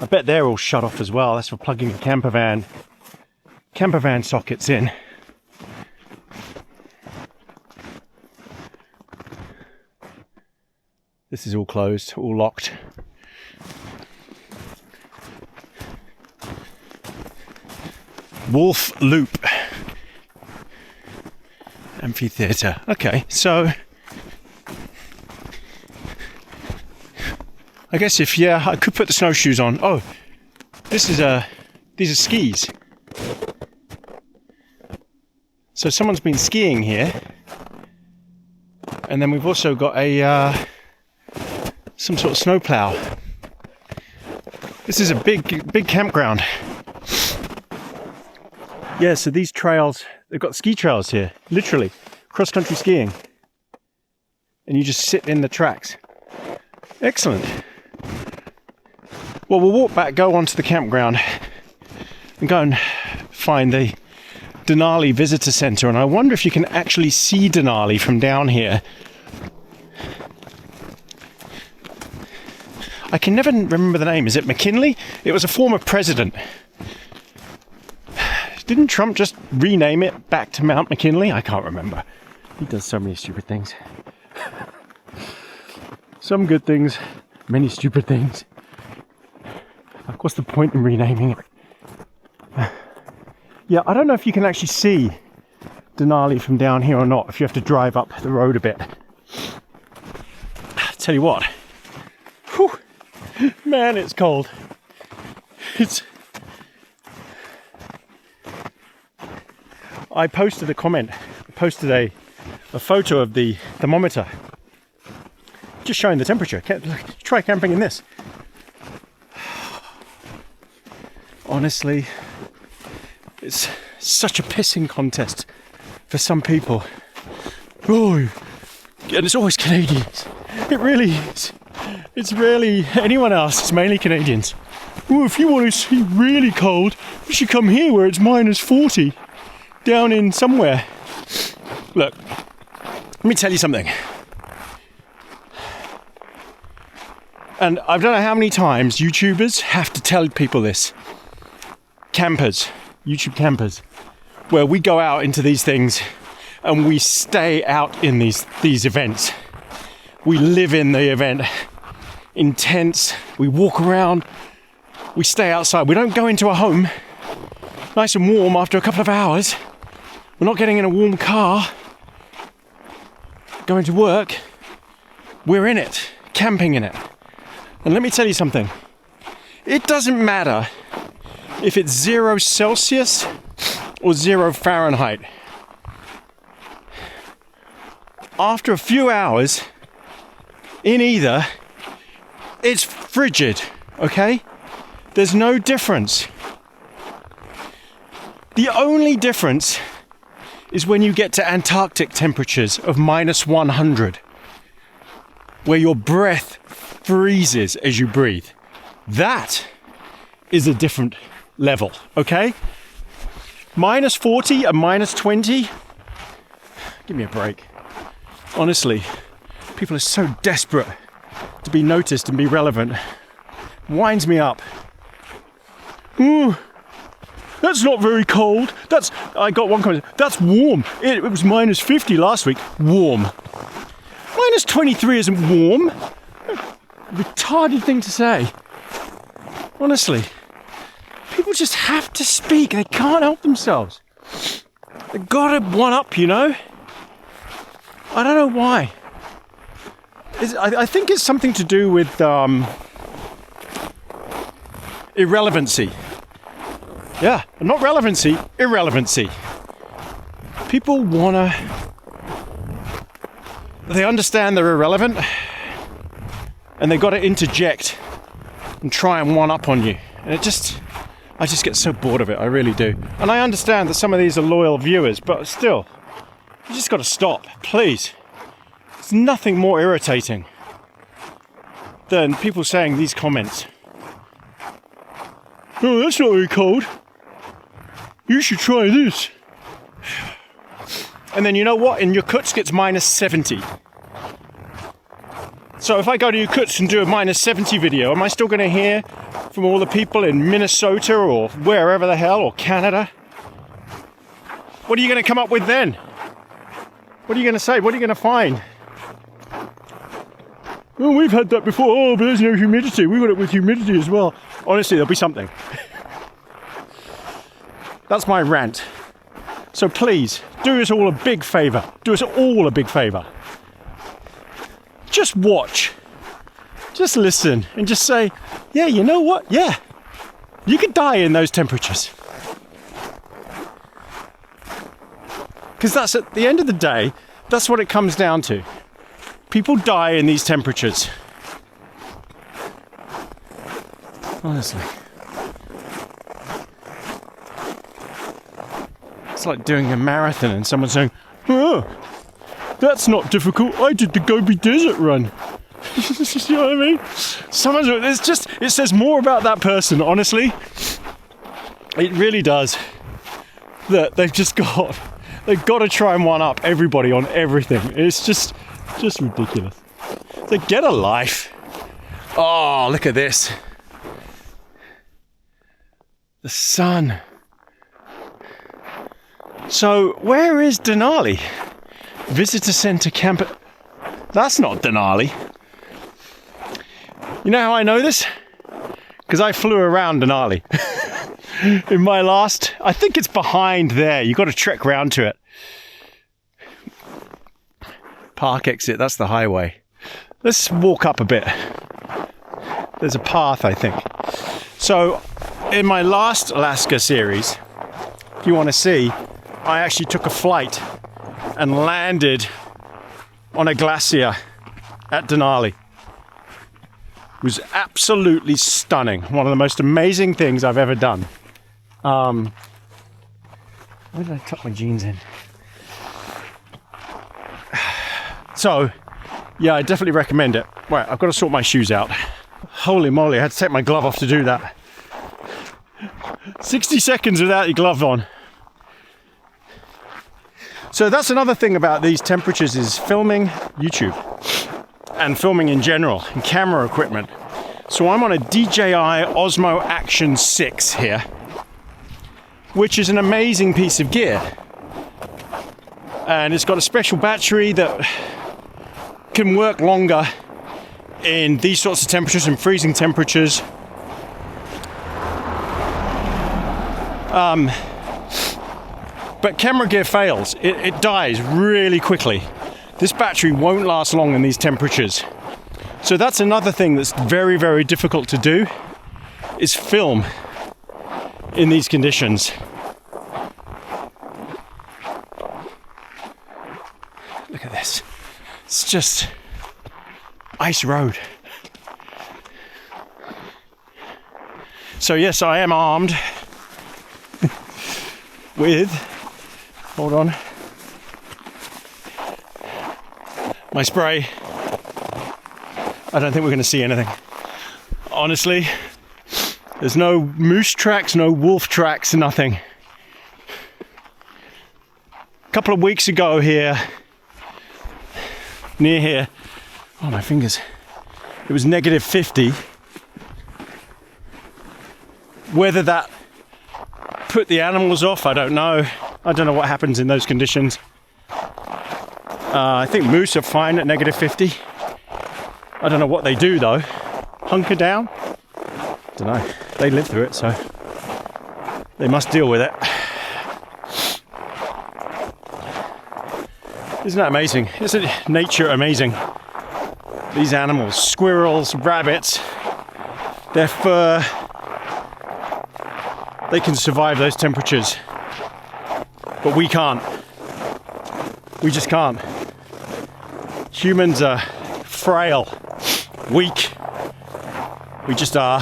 I bet they're all shut off as well. That's for plugging a camper van sockets in. This is all closed, all locked. Wolf Loop Amphitheatre. Okay, so I guess I could put the snowshoes on. Oh, these are skis. So someone's been skiing here, and then we've also got some sort of snowplow. This is a big campground. Yeah, so these trails, they've got ski trails here, literally, cross-country skiing. And you just sit in the tracks. Excellent. Well, we'll walk back, go onto the campground, and go and find the Denali Visitor Centre. And I wonder if you can actually see Denali from down here. I can never remember the name. Is it McKinley? It was a former president. Didn't Trump just rename it back to Mount McKinley? I can't remember. He does so many stupid things. Some good things, many stupid things. Of course, the point in renaming it. Yeah, I don't know if you can actually see Denali from down here or not, if you have to drive up the road a bit. Tell you what. Whew, man, it's cold. I posted a comment, a photo of the thermometer, just showing the temperature. Try camping in this. Honestly, it's such a pissing contest for some people. Oh, and it's always Canadians. It really is. It's rarely anyone else. It's mainly Canadians. Oh, if you want to see really cold, you should come here where it's -40. Down in somewhere. Look, let me tell you something. And I don't know how many times YouTubers have to tell people this. Campers, YouTube campers, where we go out into these things and we stay out in these events. We live in the event. Intense. We walk around. We stay outside. We don't go into a home nice and warm after a couple of hours. We're not getting in a warm car, going to work. We're in it, camping in it. And let me tell you something. It doesn't matter if it's 0 Celsius or 0 Fahrenheit. After a few hours in either, it's frigid, okay? There's no difference. The only difference is when you get to Antarctic temperatures of -100, where your breath freezes as you breathe. That is a different level, okay? -40 and -20, give me a break. Honestly, people are so desperate to be noticed and be relevant. Winds me up. Ooh. That's not very cold. I got one comment. That's warm. It was -50 last week. Warm. -23 isn't warm. Retarded thing to say. Honestly. People just have to speak. They can't help themselves. They've got to one up, you know? I don't know why. I think it's something to do with irrelevancy. Yeah, not relevancy, irrelevancy. People they understand they're irrelevant, and they've got to interject and try and one up on you. And I just get so bored of it, I really do. And I understand that some of these are loyal viewers, but still, you just got to stop, please. There's nothing more irritating than people saying these comments. Oh, that's not very cold. You should try this. And then you know what? In Yakutsk it's -70. So if I go to Yakutsk and do a -70 video, am I still going to hear from all the people in Minnesota or wherever the hell, or Canada? What are you going to come up with then? What are you going to say? What are you going to find? Oh, we've had that before. Oh, but there's no humidity. We got it with humidity as well. Honestly, there'll be something. That's my rant. So please, do us all a big favour. Do us all a big favour. Just watch. Just listen and just say, yeah, you know what? Yeah, you could die in those temperatures. Because that's, at the end of the day, that's what it comes down to. People die in these temperatures. Honestly. It's like doing a marathon and someone saying, oh, that's not difficult. I did the Gobi Desert Run. You know what I mean? It says more about that person, honestly. It really does. That they've got to try and one up everybody on everything. It's just ridiculous. So get a life. Oh, look at this. The sun. So, where is Denali? Visitor Centre Camp. That's not Denali. You know how I know this? Because I flew around Denali. In my last, I think it's behind there. You've got to trek round to it. Park exit, that's the highway. Let's walk up a bit. There's a path, I think. So, in my last Alaska series, if you want to see, I actually took a flight and landed on a glacier at Denali. It was absolutely stunning. One of the most amazing things I've ever done. Where did I tuck my jeans in? So, yeah, I definitely recommend it. Right, I've got to sort my shoes out. Holy moly, I had to take my glove off to do that. 60 seconds without your glove on. So that's another thing about these temperatures is filming YouTube and filming in general and camera equipment. So I'm on a DJI Osmo Action 6 here, which is an amazing piece of gear. And it's got a special battery that can work longer in these sorts of temperatures and freezing temperatures. But camera gear fails. It dies really quickly. This battery won't last long in these temperatures. So that's another thing that's very, very difficult to do, is film in these conditions. Look at this. It's just ice road. So yes, I am armed with, hold on, my spray. I don't think we're going to see anything. Honestly, there's no moose tracks, no wolf tracks, nothing. A couple of weeks ago here, near here, oh my fingers, it was -50. Whether that put the animals off, I don't know. I don't know what happens in those conditions. I think moose are fine at -50. I don't know what they do though. Hunker down? Don't know. They live through it, so they must deal with it. Isn't that amazing? Isn't nature amazing? These animals, squirrels, rabbits, their fur, they can survive those temperatures. But we can't. We just can't. Humans are frail, weak. We just are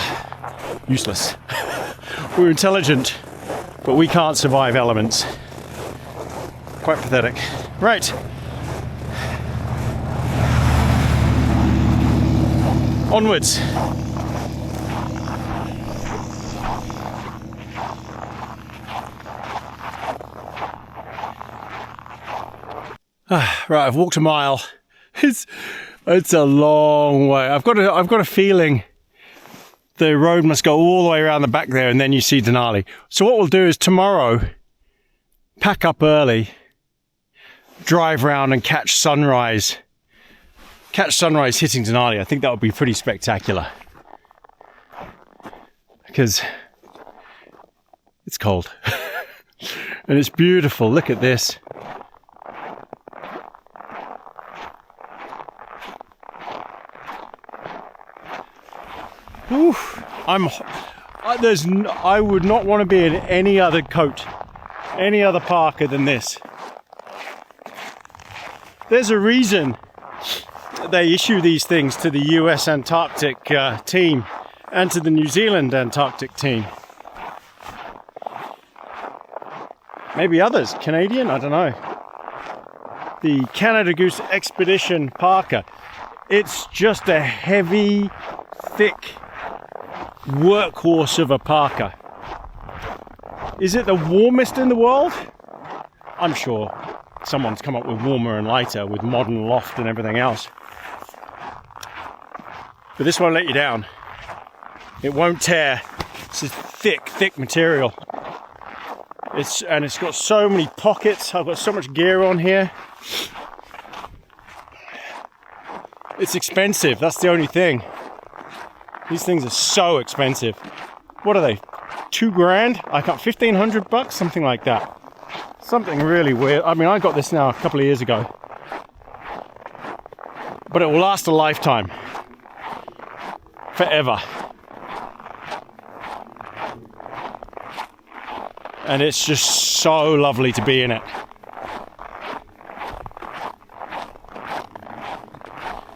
useless. We're intelligent, but we can't survive elements. Quite pathetic. Right. Onwards. Right, I've walked a mile. It's a long way. I've got a feeling the road must go all the way around the back there, and then you see Denali. So what we'll do is tomorrow, pack up early, drive around and catch sunrise. Catch sunrise hitting Denali. I think that would be pretty spectacular. Because it's cold. And it's beautiful. Look at this. Whew. I would not want to be in any other coat, any other parka than this. There's a reason they issue these things to the US Antarctic team and to the New Zealand Antarctic team. Maybe others, Canadian, I don't know. The Canada Goose Expedition parka. It's just a heavy, thick workhorse of a parka. Is it the warmest in the world? I'm sure someone's come up with warmer and lighter with modern loft and everything else. But this won't let you down. It won't tear. It's a thick, thick material. It's got so many pockets. I've got so much gear on here. It's expensive, that's the only thing. These things are so expensive. What are they? $2,000? I got $1,500, something like that. Something really weird. I mean, I got this now a couple of years ago, but it will last a lifetime, forever. And it's just so lovely to be in it.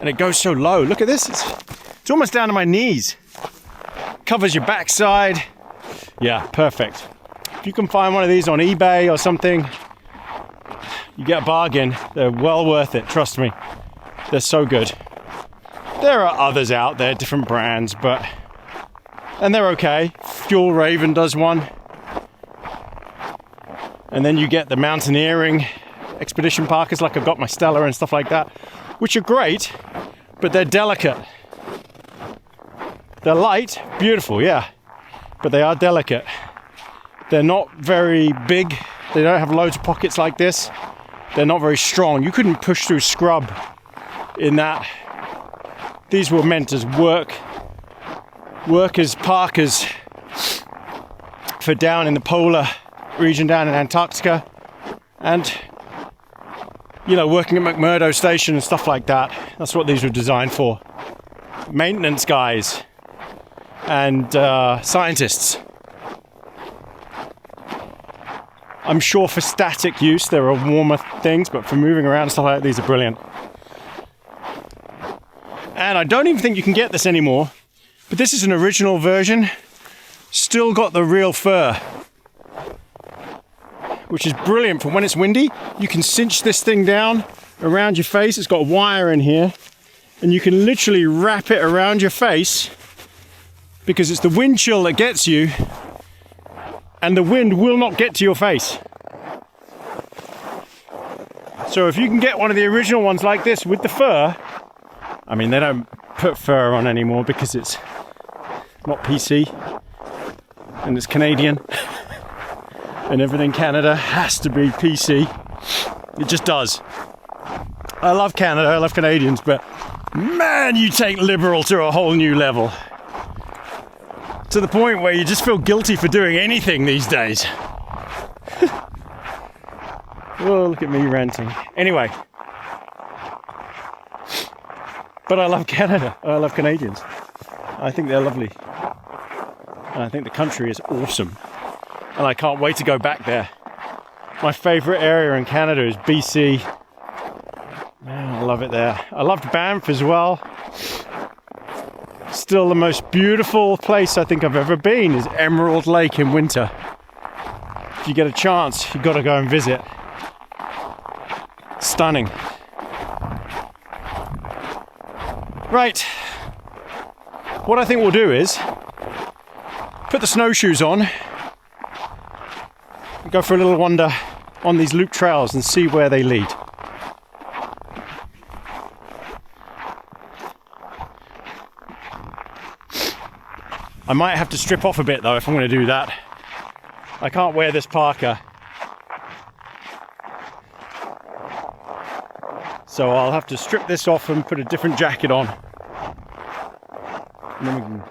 And it goes so low. Look at this. It's almost down to my knees. Covers your backside. Yeah, perfect. If you can find one of these on eBay or something, you get a bargain. They're well worth it, trust me. They're so good. There are others out there, different brands, and they're okay. Fuel Raven does one. And then you get the mountaineering expedition parkas, like I've got my Stella and stuff like that, which are great, but they're delicate. They're light, beautiful, yeah, but they are delicate. They're not very big. They don't have loads of pockets like this. They're not very strong. You couldn't push through scrub in that. These were meant as workers' parkas for down in the polar region, down in Antarctica, and working at McMurdo Station and stuff like that. That's what these were designed for. Maintenance guys and scientists. I'm sure for static use there are warmer things, but for moving around and stuff like that, these are brilliant. And I don't even think you can get this anymore, but this is an original version. Still got the real fur, which is brilliant for when it's windy. You can cinch this thing down around your face. It's got a wire in here, and you can literally wrap it around your face, because it's the wind chill that gets you, and the wind will not get to your face. So if you can get one of the original ones like this with the fur, I mean, they don't put fur on anymore because it's not PC and it's Canadian. And everything Canada has to be PC. It just does. I love Canada, I love Canadians, but man, you take liberal to a whole new level. To the point where you just feel guilty for doing anything these days. Oh, look at me ranting. Anyway. But I love Canada, I love Canadians. I think they're lovely. And I think the country is awesome. And I can't wait to go back there. My favourite area in Canada is BC. Man, I love it there. I loved Banff as well. Still the most beautiful place I think I've ever been is Emerald Lake in winter. If you get a chance, you've got to go and visit. Stunning. Right. What I think we'll do is put the snowshoes on, go for a little wander on these loop trails and see where they lead. I might have to strip off a bit though if I'm going to do that. I can't wear this parka. So I'll have to strip this off and put a different jacket on. And then we can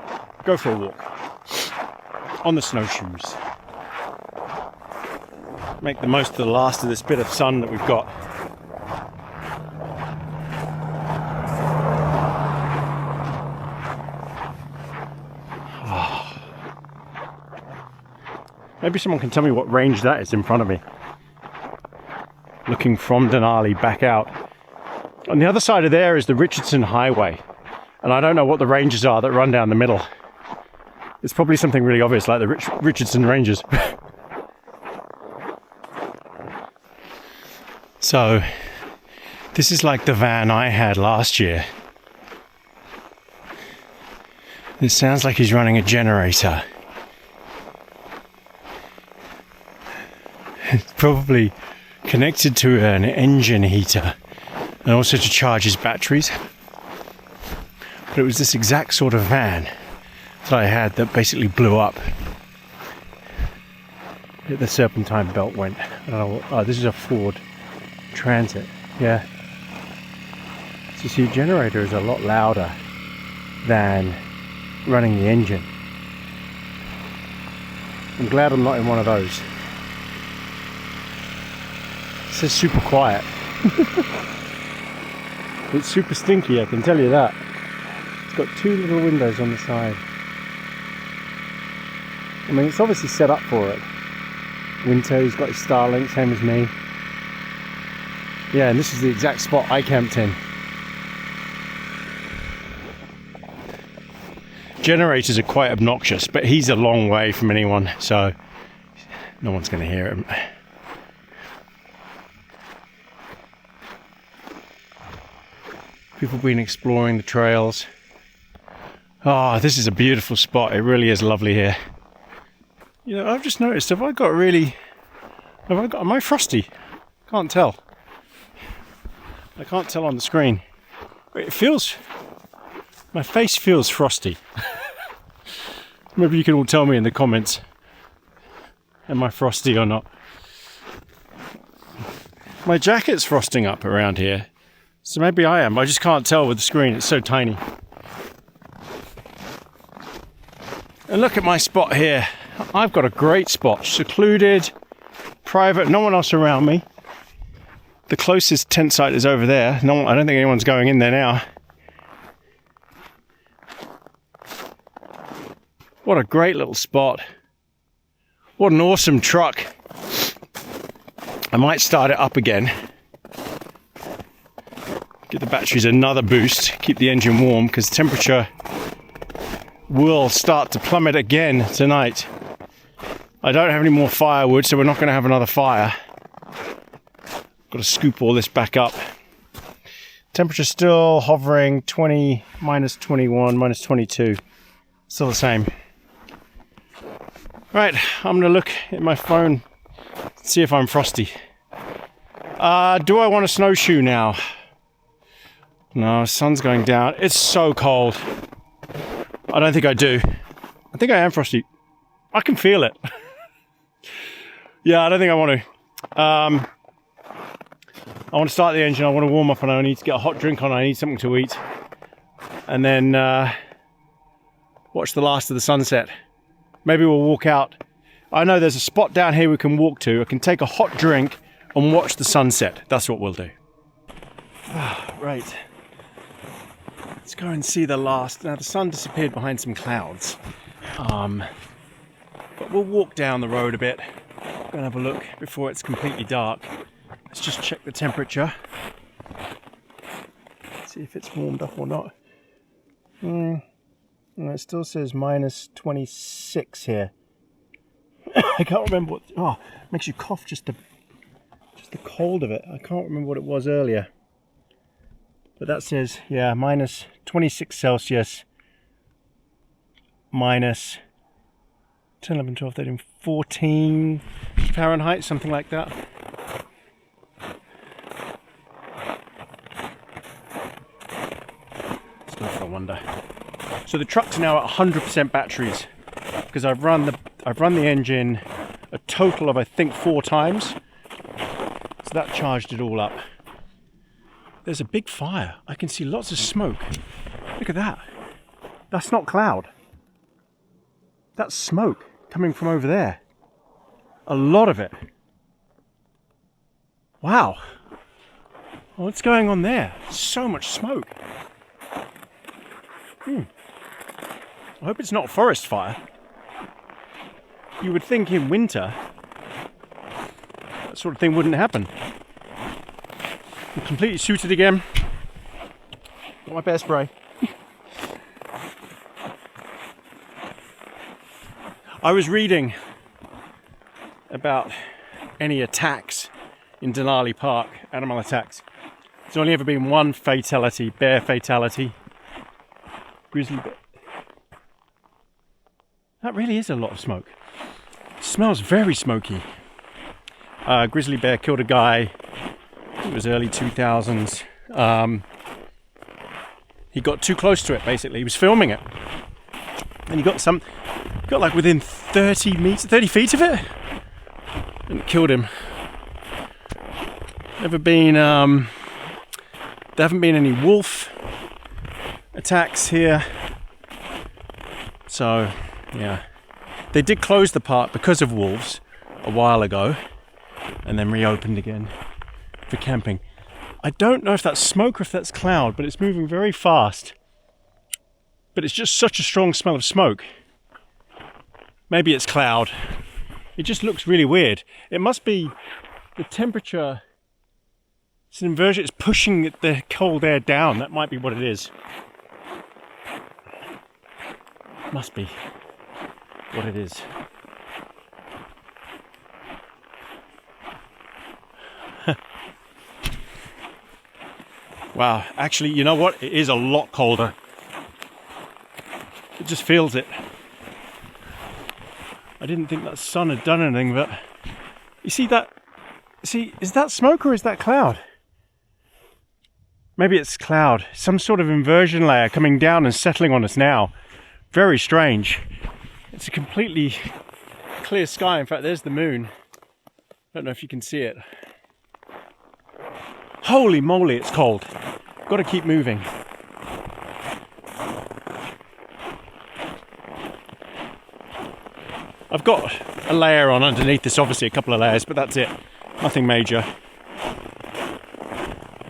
go for a walk on the snowshoes. Make the most of the last of this bit of sun that we've got. Maybe someone can tell me what range that is in front of me. Looking from Denali back out. On the other side of there is the Richardson Highway. And I don't know what the ranges are that run down the middle. It's probably something really obvious like the Richardson Ranges. So, this is like the van I had last year. It sounds like he's running a generator. It's probably connected to an engine heater and also to charge his batteries. But it was this exact sort of van that I had that basically blew up. The serpentine belt went. I don't know. Oh, this is a Ford Transit. Yeah. So you see, a generator is a lot louder than running the engine. I'm glad I'm not in one of those. It says super quiet. It's super stinky, I can tell you that. It's got 2 little windows on the side. I mean, it's obviously set up for it. Winter, he's got his Starlink, same as me. Yeah, and this is the exact spot I camped in. Generators are quite obnoxious, but he's a long way from anyone, so no one's going to hear him. People have been exploring the trails. Oh, this is a beautiful spot. It really is lovely here. You know, I've just noticed, am I frosty? Can't tell. I can't tell on the screen. My face feels frosty. Maybe you can all tell me in the comments. Am I frosty or not? My jacket's frosting up around here. So maybe I am. I just can't tell with the screen. It's so tiny. And look at my spot here. I've got a great spot. Secluded, private, no one else around me. The closest tent site is over there. I don't think anyone's going in there now. What a great little spot. What an awesome truck. I might start it up again. Give the batteries another boost. Keep the engine warm because temperature will start to plummet again tonight. I don't have any more firewood, so we're not going to have another fire. Got to scoop all this back up. Temperature still hovering 20, minus 21, minus 22. Still the same. Right, I'm going to look at my phone, see if I'm frosty. Do I want a snowshoe now? No, sun's going down. It's so cold. I don't think I do. I think I am frosty. I can feel it. Yeah, I don't think I want to. I want to start the engine, I want to warm up, and I need to get a hot drink on, I need something to eat. And then watch the last of the sunset. Maybe we'll walk out. I know there's a spot down here we can walk to. I can take a hot drink and watch the sunset. That's what we'll do. Right. Let's go and see the last. Now the sun disappeared behind some clouds. But we'll walk down the road a bit. Go and have a look before it's completely dark. Let's just check the temperature. See if it's warmed up or not. No, it still says minus 26 here. I can't remember what. Oh, it makes you cough just the cold of it. I can't remember what it was earlier. But that says, yeah, minus 26 Celsius, minus 10, 11, 12, 13, 14 Fahrenheit, something like that. Let's go for a wander. So the truck's now at 100% batteries because I've run the engine a total of I think 4 times. So that charged it all up. There's a big fire. I can see lots of smoke. Look at that. That's not cloud. That's smoke coming from over there. A lot of it. Wow. What's going on there? So much smoke. I hope it's not a forest fire. You would think in winter that sort of thing wouldn't happen. I'm completely suited again. Got my bear spray. I was reading about any attacks in Denali Park, animal attacks. There's only ever been one fatality, bear fatality. Grizzly bear. That really is a lot of smoke. It smells very smoky. Grizzly bear killed a guy. It was early 2000s. He got too close to it, basically. He was filming it. And he got like within 30 feet of it. And it killed him. There haven't been any wolf attacks here. So, yeah. They did close the park because of wolves a while ago. And then reopened again for camping. I don't know if that's smoke or if that's cloud, but it's moving very fast. But it's just such a strong smell of smoke. Maybe it's cloud. It just looks really weird. It must be the temperature. It's an inversion. It's pushing the cold air down. That might be what it is. Must be what it is. Wow, actually, you know what? It is a lot colder. It just feels it. I didn't think that sun had done anything, but you see that? See, is that smoke or is that cloud? Maybe it's cloud. Some sort of inversion layer coming down and settling on us now. Very strange. It's a completely clear sky. In fact, there's the moon. I don't know if you can see it. Holy moly, it's cold. Got to keep moving. I've got a layer on underneath this, obviously a couple of layers, but that's it. Nothing major.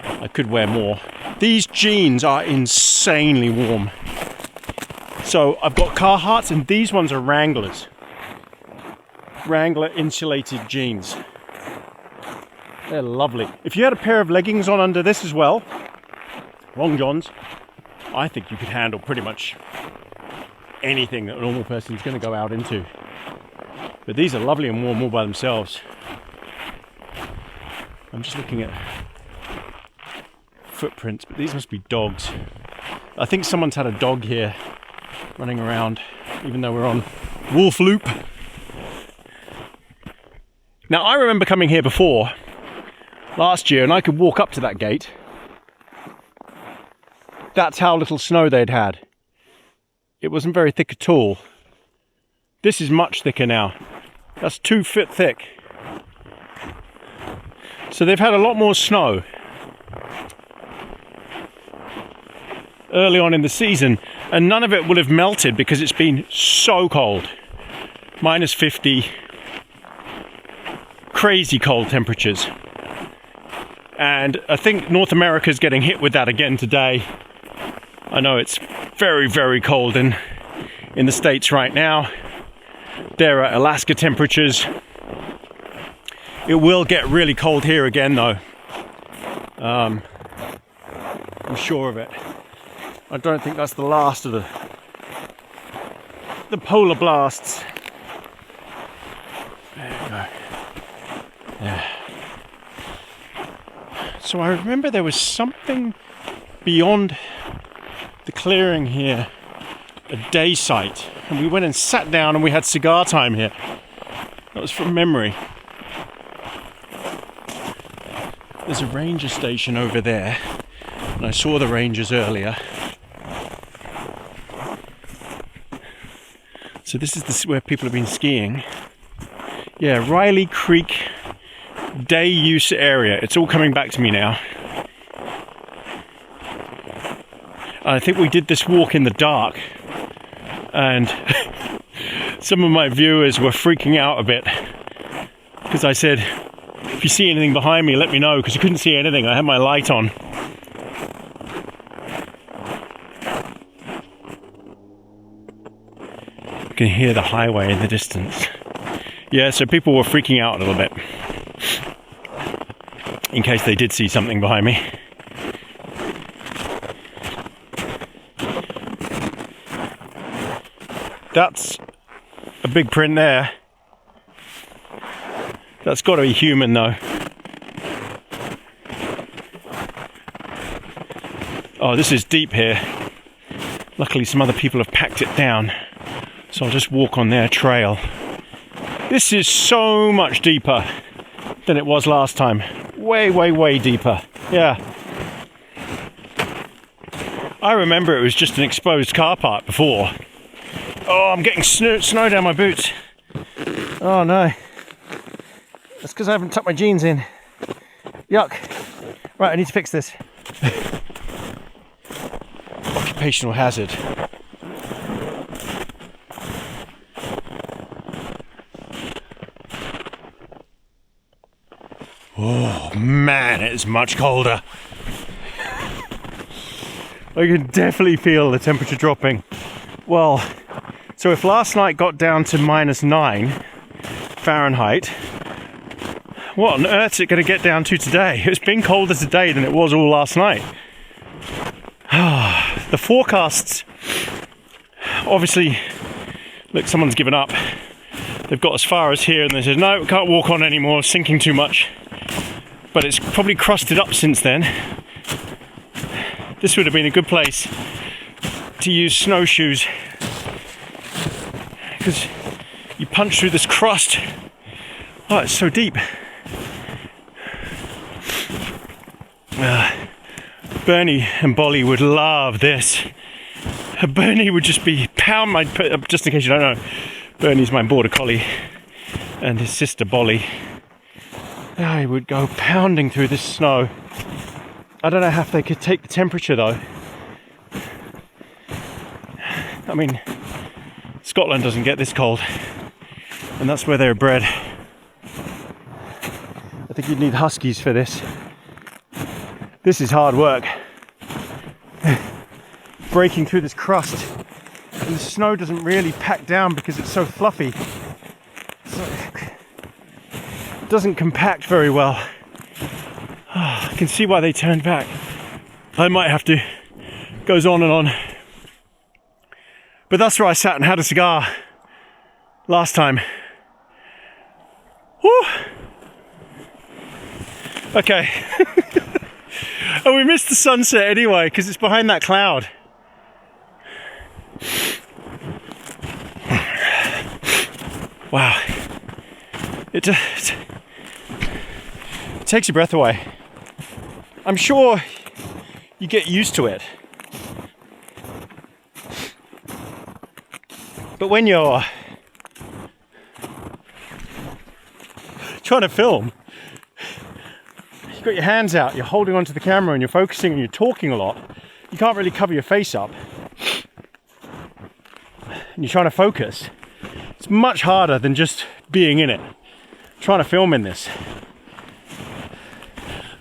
I could wear more. These jeans are insanely warm. So I've got Carhartts and these ones are Wranglers. Wrangler insulated jeans. They're lovely. If you had a pair of leggings on under this as well, long johns, I think you could handle pretty much anything that a normal person's going to go out into. But these are lovely and warm all by themselves. I'm just looking at footprints, but these must be dogs. I think someone's had a dog here running around, even though we're on Wolf Loop. Now, I remember coming here before, last year, and I could walk up to that gate. That's how little snow they'd had. It wasn't very thick at all. This is much thicker now. That's 2 feet thick. So they've had a lot more snow early on in the season, and none of it will have melted because it's been so cold. Minus 50. Crazy cold temperatures. And I think North America's getting hit with that again today. I know it's very, very cold in the States right now. There are Alaska temperatures. It will get really cold here again though. I'm sure of it. I don't think that's the last of the polar blasts. There you go. Yeah. So I remember there was something beyond the clearing here, a day site, and we went and sat down and we had cigar time here. That was from memory. There's a ranger station over there, and I saw the rangers earlier. So this is where people have been skiing. Yeah, Riley Creek day use area. It's all coming back to me now. I think we did this walk in the dark, and some of my viewers were freaking out a bit because I said, if you see anything behind me, let me know, because you couldn't see anything. I had my light on. You can hear the highway in the distance. Yeah, so people were freaking out a little bit in case they did see something behind me. That's a big print there. That's got to be human though. Oh, this is deep here. Luckily some other people have packed it down, so I'll just walk on their trail. This is so much deeper than it was last time. Way, way, way deeper. Yeah. I remember it was just an exposed car park before. Oh, I'm getting snow down my boots. Oh no. That's because I haven't tucked my jeans in. Yuck. Right, I need to fix this. Occupational hazard. Oh man, it's much colder. I can definitely feel the temperature dropping. Well, so if last night got down to -9 Fahrenheit, what on earth's it going to get down to today? It's been colder today than it was all last night. The forecasts, obviously, look, someone's given up. They've got as far as here and they said, no, we can't walk on anymore, it's sinking too much. But it's probably crusted up since then. This would have been a good place to use snowshoes, because you punch through this crust. Oh, it's so deep. Bernie and Bolly would love this. Bernie would just be just in case you don't know, Bernie's my border collie, and his sister Bolly. They would go pounding through this snow. I don't know how they could take the temperature though. I mean, Scotland doesn't get this cold, and that's where they're bred. I think you'd need huskies for this. This is hard work. Breaking through this crust, and the snow doesn't really pack down because it's so fluffy. So it doesn't compact very well. I can see why they turned back. I might have to. Goes on and on. But that's where I sat and had a cigar last time. Woo! Okay. And we missed the sunset anyway because it's behind that cloud. Wow. It takes your breath away. I'm sure you get used to it. But when you're trying to film, you've got your hands out, you're holding onto the camera and you're focusing and you're talking a lot, you can't really cover your face up. And you're trying to focus. It's much harder than just being in it, trying to film in this.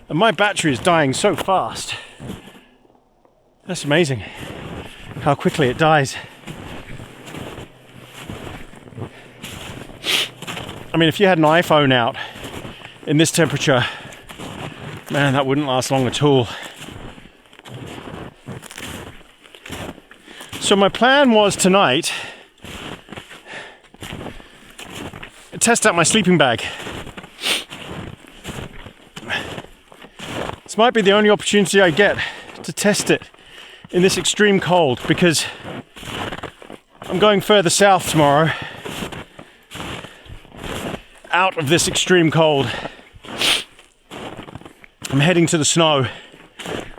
And my battery is dying so fast. That's amazing how quickly it dies. I mean, if you had an iPhone out in this temperature, man, that wouldn't last long at all. So my plan was tonight to test out my sleeping bag. This might be the only opportunity I get to test it in this extreme cold, because I'm going further south tomorrow, out of this extreme cold. I'm heading to the snow,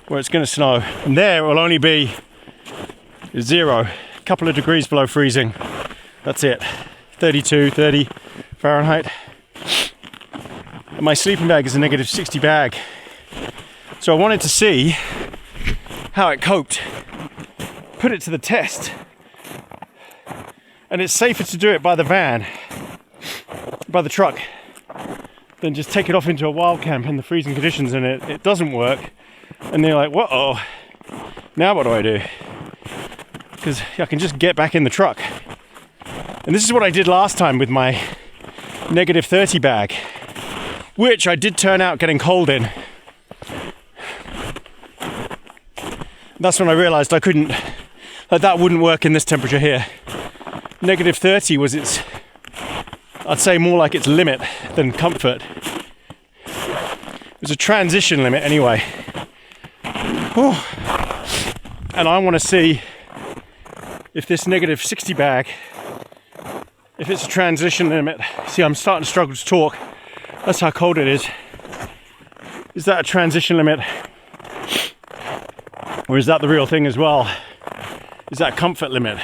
where it's going to snow, and there it will only be 0, a couple of degrees below freezing. That's it. 32, 30 Fahrenheit. And my sleeping bag is a negative 60 bag. So I wanted to see how it coped. Put it to the test. And it's safer to do it by the van, by the truck, than just take it off into a wild camp in the freezing conditions and it doesn't work. And they're like, whoa, now what do I do? Because I can just get back in the truck. And this is what I did last time with my negative 30 bag, which I did turn out getting cold in. That's when I realized I couldn't, like that wouldn't work in this temperature here. Negative 30 was its, I'd say more like its limit than comfort. It was a transition limit anyway. Whew. And I want to see if this negative 60 bag, if it's a transition limit. See, I'm starting to struggle to talk. That's how cold it is. Is that a transition limit? Or is that the real thing as well? Is that comfort limit?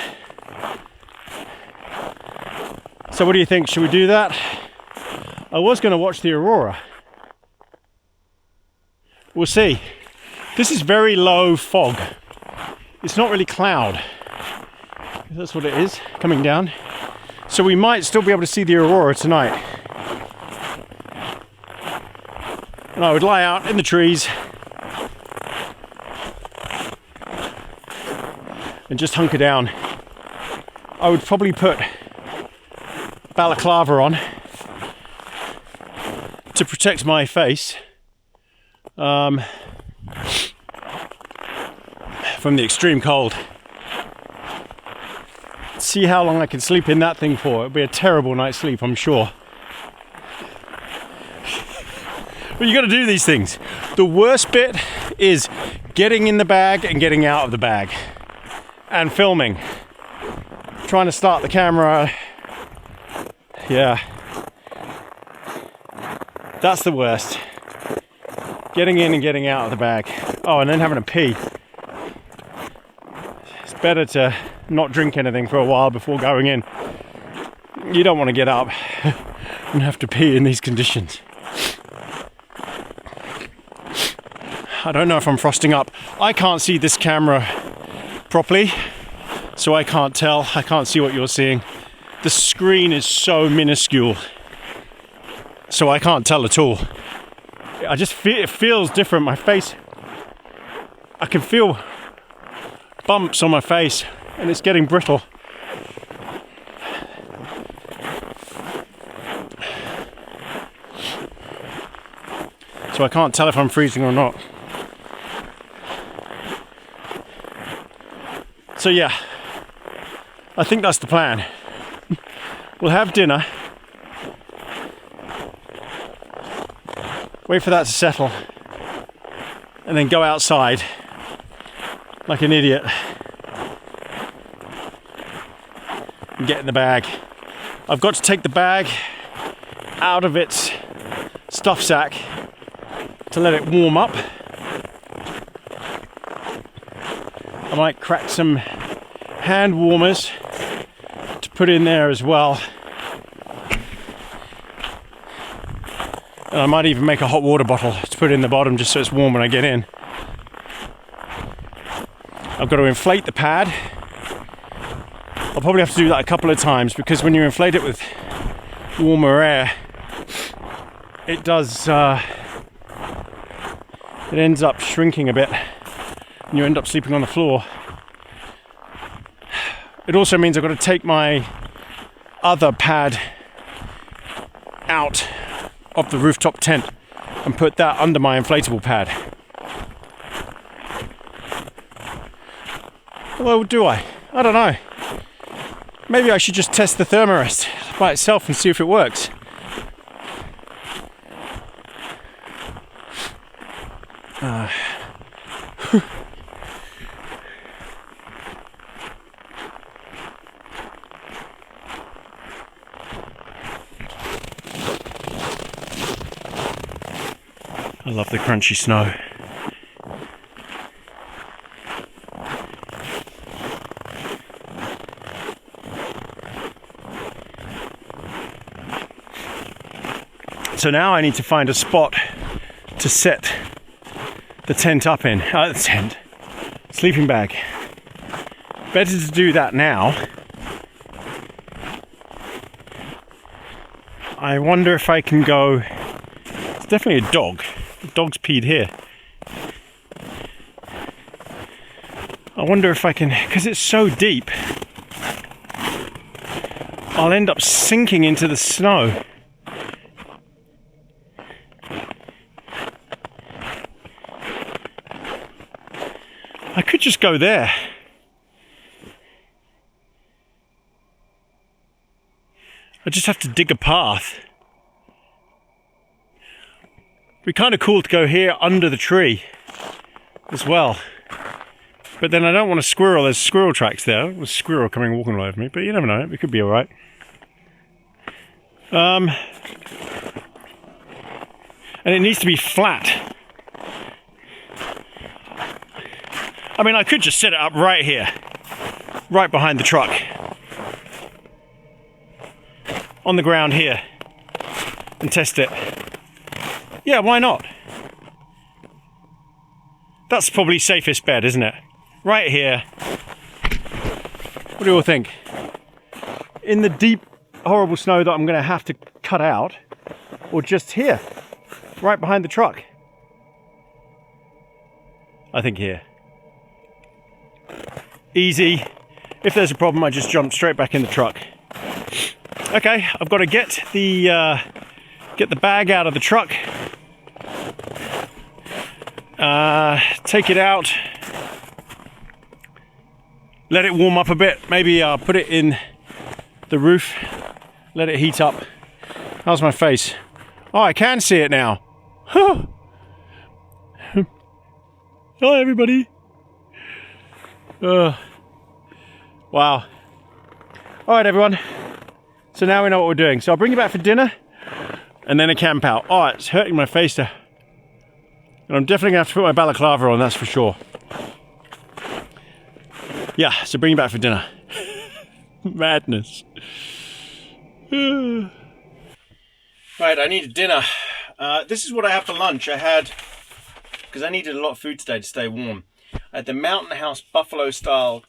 So what do you think? Should we do that? I was going to watch the aurora. We'll see. This is very low fog. It's not really cloud. That's what it is, coming down. So we might still be able to see the aurora tonight. And I would lie out in the trees and just hunker down. I would probably put balaclava on to protect my face from the extreme cold. See how long I can sleep in that thing for. It'll be a terrible night's sleep, I'm sure. But you got to do these things. The worst bit is getting in the bag and getting out of the bag and filming. Trying to start the camera. Yeah. That's the worst. Getting in and getting out of the bag. Oh, and then having a pee. It's better to not drink anything for a while before going in. You don't want to get up and have to pee in these conditions. I don't know if I'm frosting up. I can't see this camera properly, so I can't tell. I can't see what you're seeing. The screen is so minuscule, so I can't tell at all. I just feel it feels different. My face, I can feel bumps on my face, and it's getting brittle. So I can't tell if I'm freezing or not. So yeah, I think that's the plan. We'll have dinner, wait for that to settle, and then go outside like an idiot and get in the bag. I've got to take the bag out of its stuff sack to let it warm up. I might crack some hand warmers to put in there as well. And I might even make a hot water bottle to put in the bottom just so it's warm when I get in. I've got to inflate the pad. I'll probably have to do that a couple of times because when you inflate it with warmer air, it does, it ends up shrinking a bit and you end up sleeping on the floor. It also means I've got to take my other pad out of the rooftop tent and put that under my inflatable pad. Well, do I? I don't know. Maybe I should just test the thermarest by itself and see if it works. I love the crunchy snow. So now I need to find a spot to set the tent up in. Sleeping bag. Better to do that now. I wonder if I can go. It's definitely a dog. The dog's peed here. I wonder if I can, because it's so deep, I'll end up sinking into the snow. I could just go there. I just have to dig a path. It'd be kind of cool to go here under the tree as well. But then I don't want a squirrel. There's squirrel tracks there. There's a squirrel coming walking all over me, but you never know. It could be all right. And it needs to be flat. I mean, I could just set it up right here, right behind the truck, on the ground here, and test it. Yeah, why not? That's probably safest bet, isn't it? Right here. What do you all think? In the deep, horrible snow that I'm going to have to cut out, or just here, right behind the truck? I think here. Easy. If there's a problem, I just jump straight back in the truck. Okay, I've got to get the bag out of the truck. Take it out. Let it warm up a bit. Maybe I'll put it in the roof. Let it heat up. How's my face? Oh, I can see it now. Hi, everybody. Wow. All right, everyone. So now we know what we're doing. So I'll bring you back for dinner and then a camp out. Oh, it's hurting my face to... And I'm definitely going to have to put my balaclava on, that's for sure. Yeah, so bring you back for dinner. Madness. Right, I needed dinner. This is what I had for lunch. I had... Because I needed a lot of food today to stay warm. I had the Mountain House Buffalo style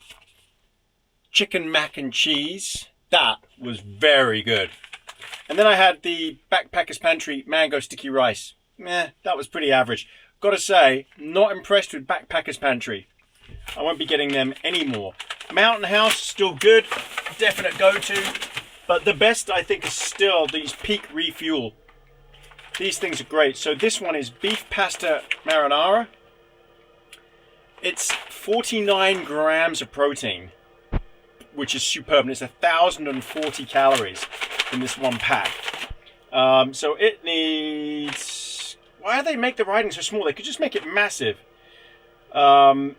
chicken mac and cheese. That was very good. And then I had the Backpackers Pantry mango sticky rice. That was pretty average. Gotta say, not impressed with Backpackers Pantry. I won't be getting them anymore. Mountain House, still good. Definite go-to. But the best, I think, is still these Peak Refuel. These things are great. So this one is beef pasta marinara. It's 49 grams of protein, which is superb. And it's 1,040 calories in this one pack. So it needs... Why do they make the writing so small? They could just make it massive. 8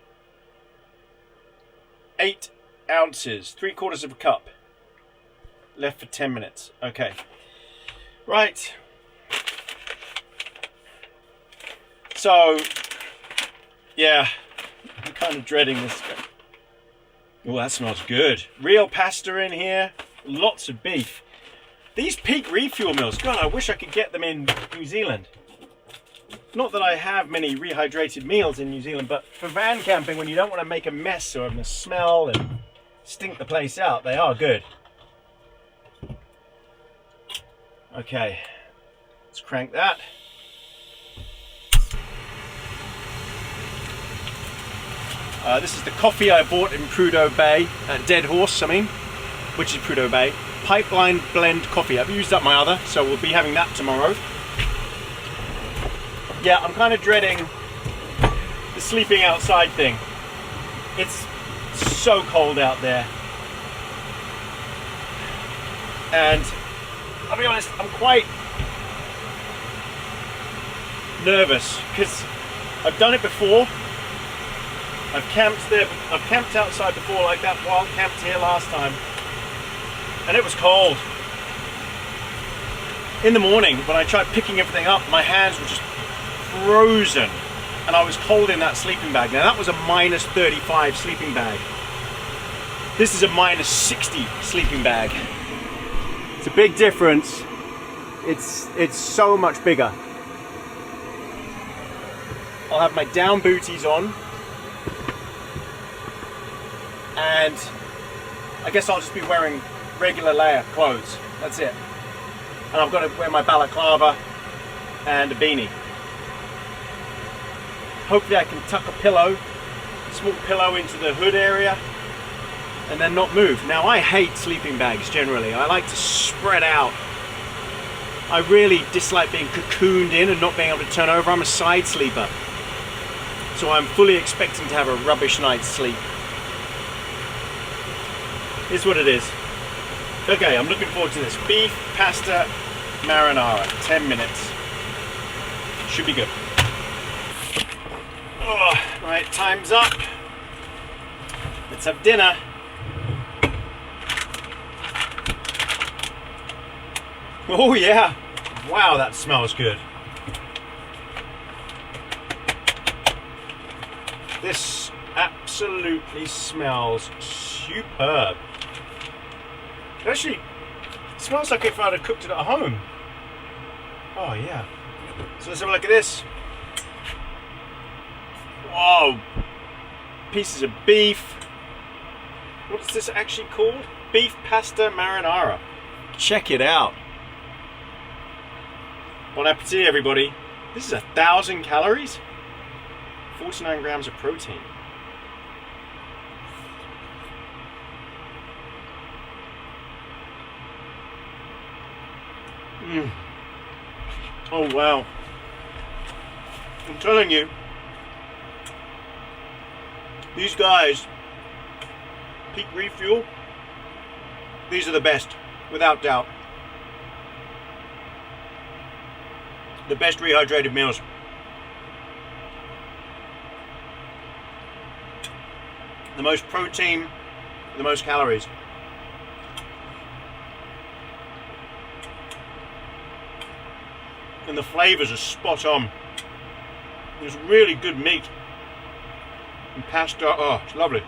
ounces, 3/4 of a cup. Left for 10 minutes. Okay. Right. So, yeah, I'm kind of dreading this. Oh, that smells good. Real pasta in here. Lots of beef. These Peak Refuel meals, God, I wish I could get them in New Zealand. Not that I have many rehydrated meals in New Zealand, but for van camping, when you don't want to make a mess or smell and stink the place out, they are good. Okay, let's crank that. This is the coffee I bought in Prudhoe Bay, Dead Horse, which is Prudhoe Bay. Pipeline blend coffee. I've used up my other, so we'll be having that tomorrow. Yeah, I'm kind of dreading the sleeping outside thing. It's so cold out there. And I'll be honest, I'm quite nervous because I've done it before. I've camped there, I've camped outside before, like that wild camped here last time. And it was cold. In the morning, when I tried picking everything up, my hands were just frozen, and I was cold in that sleeping bag. Now that was a -35 sleeping bag. This is a -60 sleeping bag. It's a big difference. It's so much bigger. I'll have my down booties on, and I guess I'll just be wearing regular layer clothes. That's it. And I've got to wear my balaclava and a beanie. Hopefully I can tuck a pillow, small pillow into the hood area, and then not move. Now, I hate sleeping bags generally. I like to spread out. I really dislike being cocooned in and not being able to turn over. I'm a side sleeper. So I'm fully expecting to have a rubbish night's sleep. Here's what it is. Okay, I'm looking forward to this. Beef pasta marinara, 10 minutes. Should be good. Oh, right, time's up. Let's have dinner. Oh yeah, wow, that smells good. This absolutely smells superb. It actually smells like if I'd have cooked it at home. Oh yeah. So let's have a look at this. Whoa, pieces of beef. What is this actually called? Beef pasta marinara. Check it out. Bon appetit, everybody. This is 1,000 calories, 49 grams of protein. Oh wow. I'm telling you, these guys, Peak Refuel, these are the best, without doubt. The best rehydrated meals. The most protein, the most calories. And the flavors are spot on. There's really good meat. And pasta, oh, it's lovely.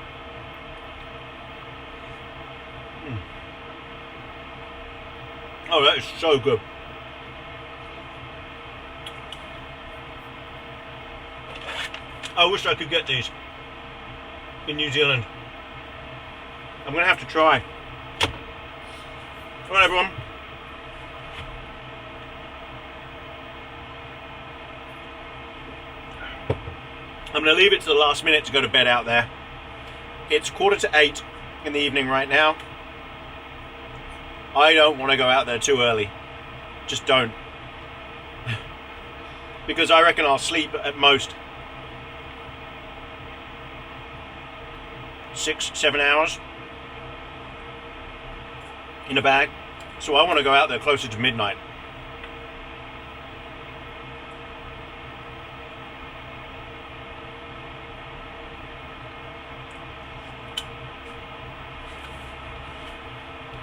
Oh, that is so good. I wish I could get these in New Zealand. I'm going to have to try. All right, everyone. I'm going to leave it to the last minute to go to bed out there. It's 7:45 in the evening right now. I don't want to go out there too early. Just don't. Because I reckon I'll sleep at most 6-7 hours in a bag. So I want to go out there closer to midnight.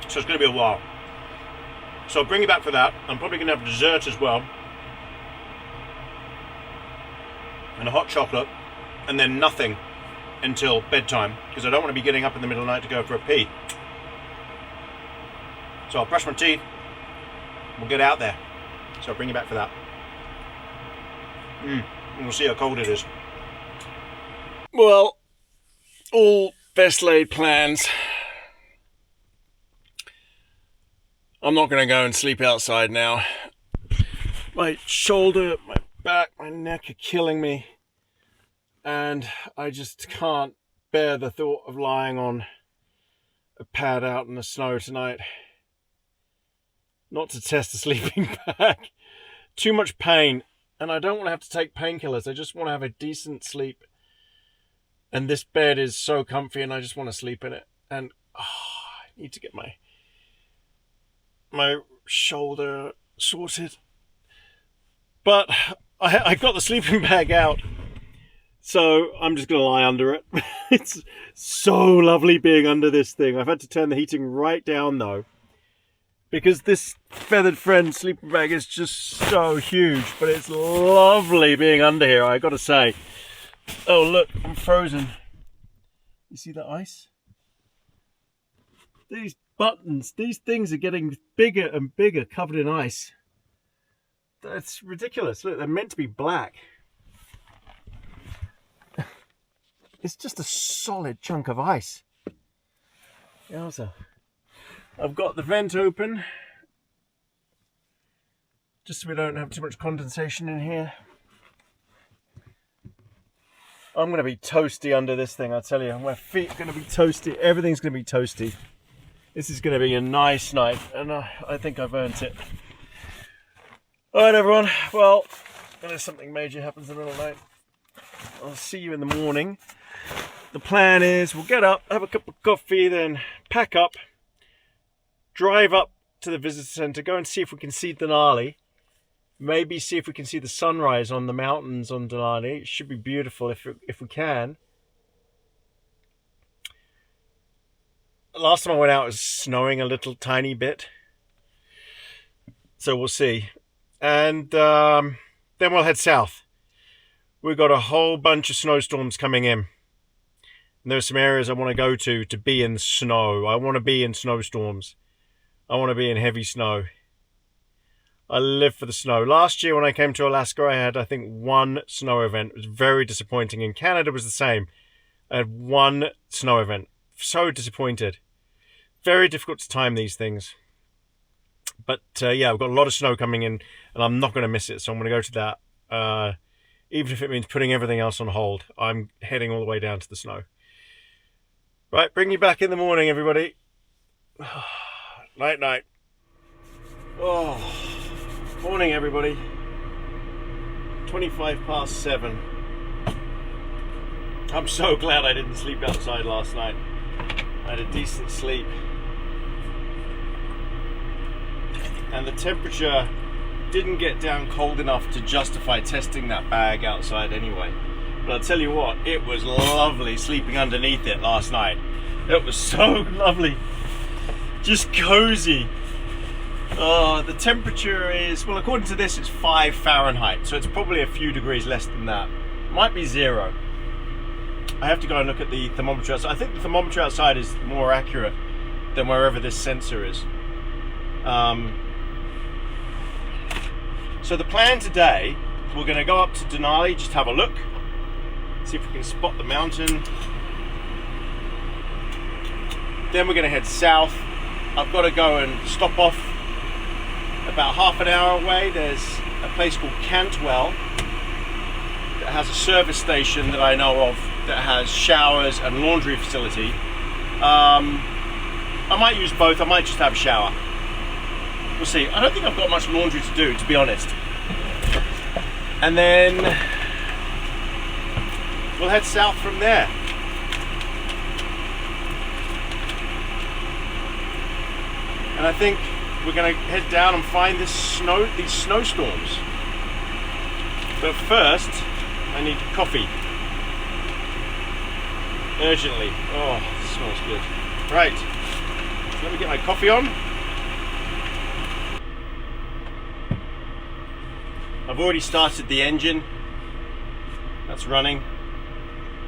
So it's going to be a while. So I'll bring you back for that. I'm probably going to have dessert as well. And a hot chocolate. And then nothing until bedtime, because I don't want to be getting up in the middle of the night to go for a pee. So I'll brush my teeth. We'll get out there. So I'll bring you back for that. And we'll see how cold it is. Well, all best laid plans. I'm not going to go and sleep outside now. My shoulder, my back, my neck are killing me. And I just can't bear the thought of lying on a pad out in the snow tonight. Not to test a sleeping bag. Too much pain. And I don't want to have to take painkillers. I just want to have a decent sleep. And this bed is so comfy and I just want to sleep in it. And I need to get my shoulder sorted. But I got the sleeping bag out. So I'm just going to lie under it. It's so lovely being under this thing. I've had to turn the heating right down though, because this Feathered Friend sleeping bag is just so huge. But it's lovely being under here, I got to say. Oh look, I'm frozen. You see the ice? These buttons, these things are getting bigger and bigger, covered in ice. That's ridiculous. Look, they're meant to be black. It's just a solid chunk of ice. Yowza. I've got the vent open, just so we don't have too much condensation in here. I'm going to be toasty under this thing, I tell you. My feet are going to be toasty. Everything's going to be toasty. This is going to be a nice night, and I think I've earned it. All right, everyone. Well, unless something major happens in the middle of the night, I'll see you in the morning. The plan is we'll get up, have a cup of coffee, then pack up, drive up to the visitor centre, go and see if we can see Denali. Maybe see if we can see the sunrise on the mountains on Denali. It should be beautiful if we can. Last time I went out it was snowing a little tiny bit. So we'll see. And then we'll head south. We've got a whole bunch of snowstorms coming in. And there's some areas I want to go to be in snow. I want to be in snowstorms. I want to be in heavy snow. I live for the snow. Last year when I came to Alaska, I had, I think, one snow event. It was very disappointing. In Canada, it was the same. I had one snow event. So disappointed. Very difficult to time these things. But yeah, I've got a lot of snow coming in, and I'm not going to miss it. So I'm going to go to that. Even if it means putting everything else on hold, I'm heading all the way down to the snow. Right, bring you back in the morning, everybody. Night, night. Oh, morning, everybody. 7:25. I'm so glad I didn't sleep outside last night. I had a decent sleep. And the temperature didn't get down cold enough to justify testing that bag outside anyway. But I'll tell you what, it was lovely sleeping underneath it last night. It was so lovely. Just cozy. The temperature is, well, according to this, it's 5 Fahrenheit. So it's probably a few degrees less than that. Might be 0. I have to go and look at the thermometer outside. I think the thermometer outside is more accurate than wherever this sensor is. So the plan today, we're going to go up to Denali, just have a look, see if we can spot the mountain. Then we're going to head south. I've got to go and stop off about half an hour away. There's a place called Cantwell that has a service station that I know of that has showers and laundry facility. I might use both. I might just have a shower. We'll see. I don't think I've got much laundry to do, to be honest. And then we'll head south from there. And I think we're going to head down and find these snowstorms. But first, I need coffee. Urgently. Oh, this smells good. Right. Let me get my coffee on. I've already started the engine. That's running.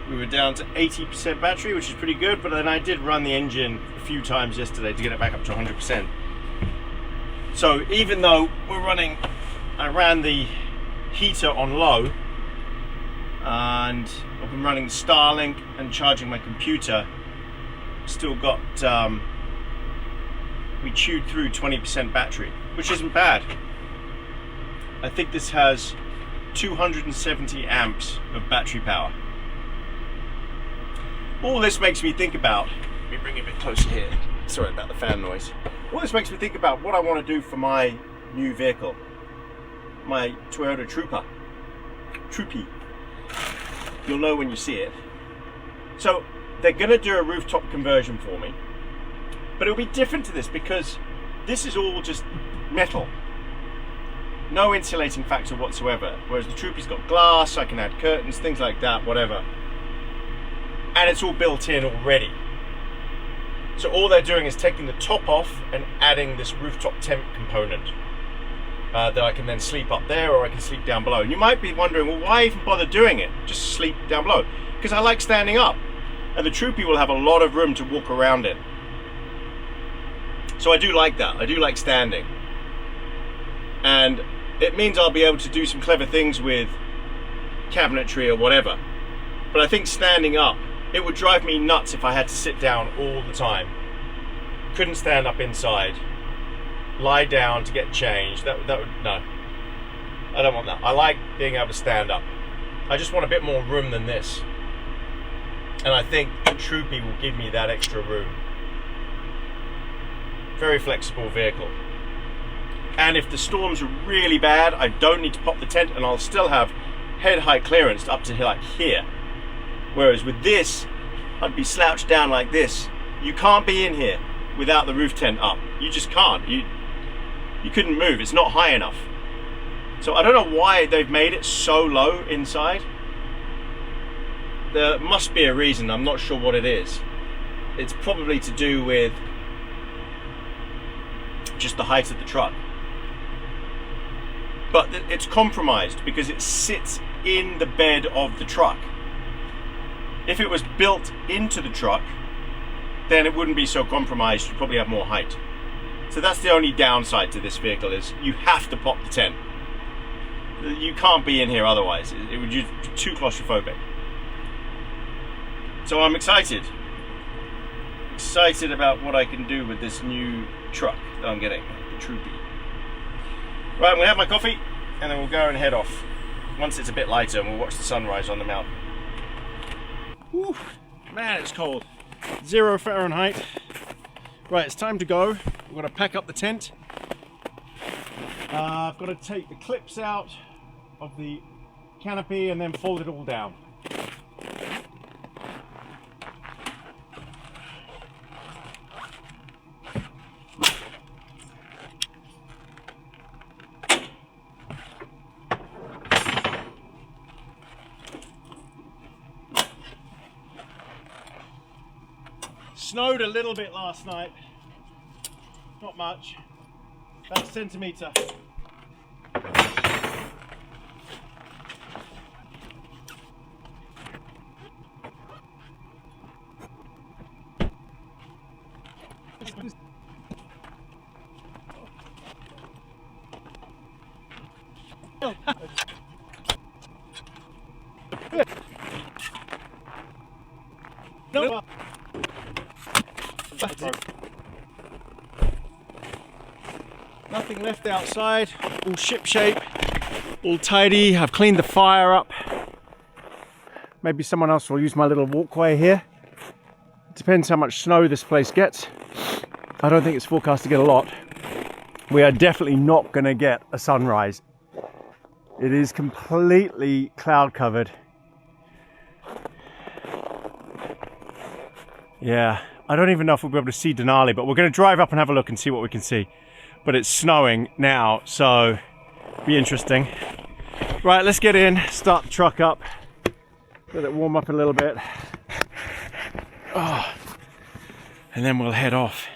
We were down to 80% battery, which is pretty good, but then I did run the engine a few times yesterday to get it back up to 100%. So even though we're running, I ran the heater on low, and I've been running Starlink and charging my computer, still got, we chewed through 20% battery, which isn't bad. I think this has 270 amps of battery power. All this makes me think about, let me bring it a bit closer here, sorry about the fan noise. All this makes me think about what I want to do for my new vehicle, my Toyota Troopy. You'll know when you see it. So they're going to do a rooftop conversion for me, but it'll be different to this because this is all just metal. No insulating factor whatsoever, whereas the Troopy's got glass, I can add curtains, things like that, whatever. And it's all built in already. So all they're doing is taking the top off and adding this rooftop temp component that I can then sleep up there or I can sleep down below. And you might be wondering, well, why even bother doing it? Just sleep down below. Because I like standing up. And the Troopy will have a lot of room to walk around in. So I do like that. I do like standing. And it means I'll be able to do some clever things with cabinetry or whatever. But I think standing up, it would drive me nuts if I had to sit down all the time. Couldn't stand up inside, lie down to get changed. That would, no, I don't want that. I like being able to stand up. I just want a bit more room than this. And I think the Troopy will give me that extra room. Very flexible vehicle. And if the storms are really bad, I don't need to pop the tent and I'll still have head height clearance up to like here. Whereas with this, I'd be slouched down like this. You can't be in here without the roof tent up. You just can't. You couldn't move. It's not high enough. So I don't know why they've made it so low inside. There must be a reason. I'm not sure what it is. It's probably to do with just the height of the truck. But it's compromised because it sits in the bed of the truck. If it was built into the truck, then it wouldn't be so compromised. You'd probably have more height. So that's the only downside to this vehicle, is you have to pop the tent. You can't be in here otherwise. It would be too claustrophobic. So I'm excited. Excited about what I can do with this new truck that I'm getting, the Troopy. Right, I'm gonna have my coffee and then we'll go and head off. Once it's a bit lighter and we'll watch the sunrise on the mountain. Whew, man, it's cold. 0 Fahrenheit. Right, it's time to go. We're gonna pack up the tent. I've got to take the clips out of the canopy and then fold it all down. Snowed a little bit last night, not much, about a centimetre. No. Nothing left outside, all ship shape, all tidy. I've cleaned the fire up. Maybe someone else will use my little walkway here. It depends how much snow this place gets. I don't think it's forecast to get a lot. We are definitely not going to get a sunrise. It is completely cloud covered. Yeah, I don't even know if we'll be able to see Denali, but we're going to drive up and have a look and see what we can see. But it's snowing now, so it'll be interesting. Right, let's get in, start the truck up, let it warm up a little bit. Oh, and then we'll head off.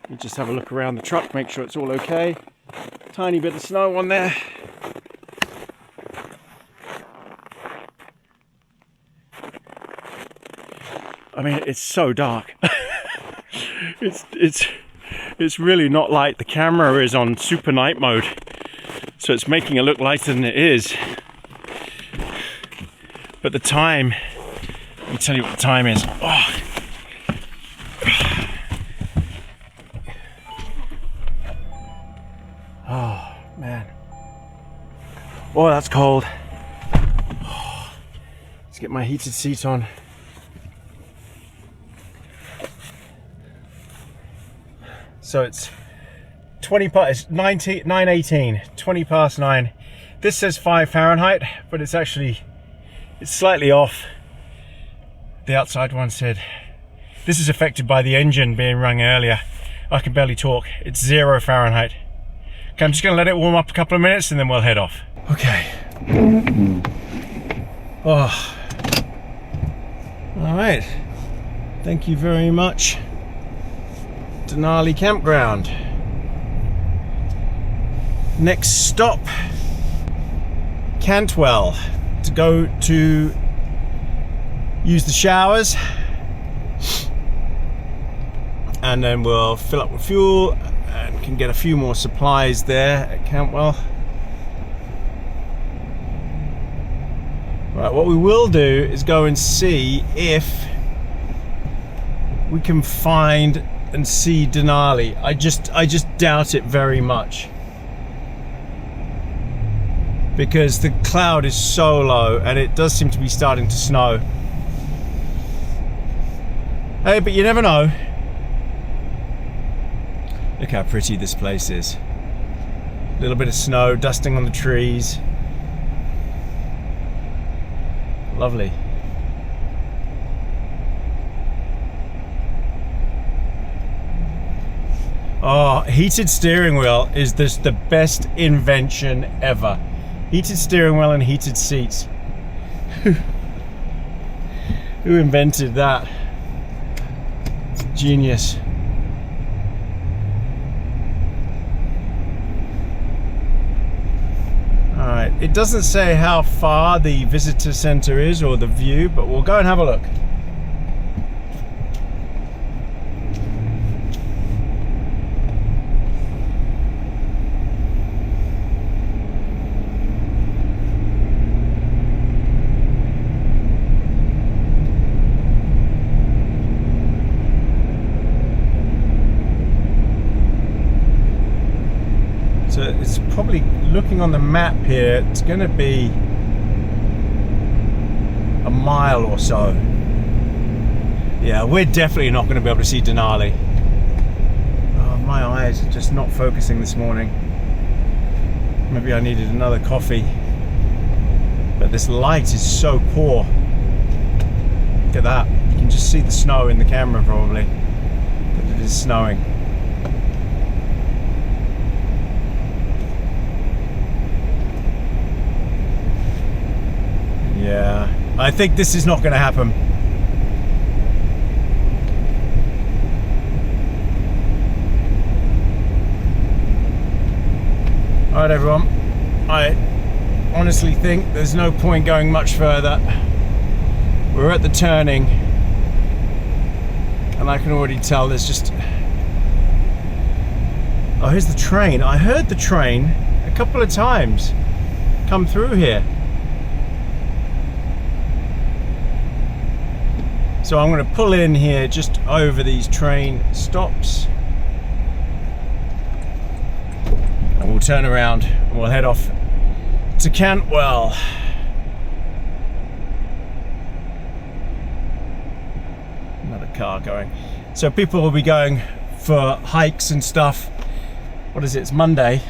We'll just have a look around the truck, make sure it's all okay. Tiny bit of snow on there. I mean, it's so dark. It's really not light. The camera is on super night mode, so it's making it look lighter than it is. But the time, let me tell you what the time is. Oh. Oh man. Oh, that's cold. Oh. Let's get my heated seat on. So it's 9:18, 20 past 9. This says 5 Fahrenheit, but it's slightly off. The outside one said, this is affected by the engine being rung earlier. I can barely talk. It's 0 Fahrenheit. Okay, I'm just gonna let it warm up a couple of minutes and then we'll head off. Okay. Oh. All right. Thank you very much. Denali campground. Next stop, Cantwell, to go to use the showers, and then we'll fill up with fuel and can get a few more supplies there at Cantwell. Right, what we will do is go and see if we can find and see Denali. I just doubt it very much, because the cloud is so low and it does seem to be starting to snow. Hey, but you never know. Look how pretty this place is. A little bit of snow dusting on the trees. Lovely. Oh, heated steering wheel is the best invention ever. Heated steering wheel and heated seats. Who invented that? Genius. Alright, it doesn't say how far the visitor center is or the view, but we'll go and have a look. So it's probably, looking on the map here, it's going to be a mile or so. Yeah, we're definitely not going to be able to see Denali. Oh, my eyes are just not focusing this morning. Maybe I needed another coffee. But this light is so poor. Look at that. You can just see the snow in the camera probably. But it is snowing. Yeah, I think this is not going to happen. Alright everyone, I honestly think there's no point going much further. We're at the turning and I can already tell there's just... Oh, here's the train. I heard the train a couple of times come through here. So I'm going to pull in here just over these train stops. And we'll turn around and we'll head off to Cantwell. Another car going. So people will be going for hikes and stuff. What is it? It's Monday.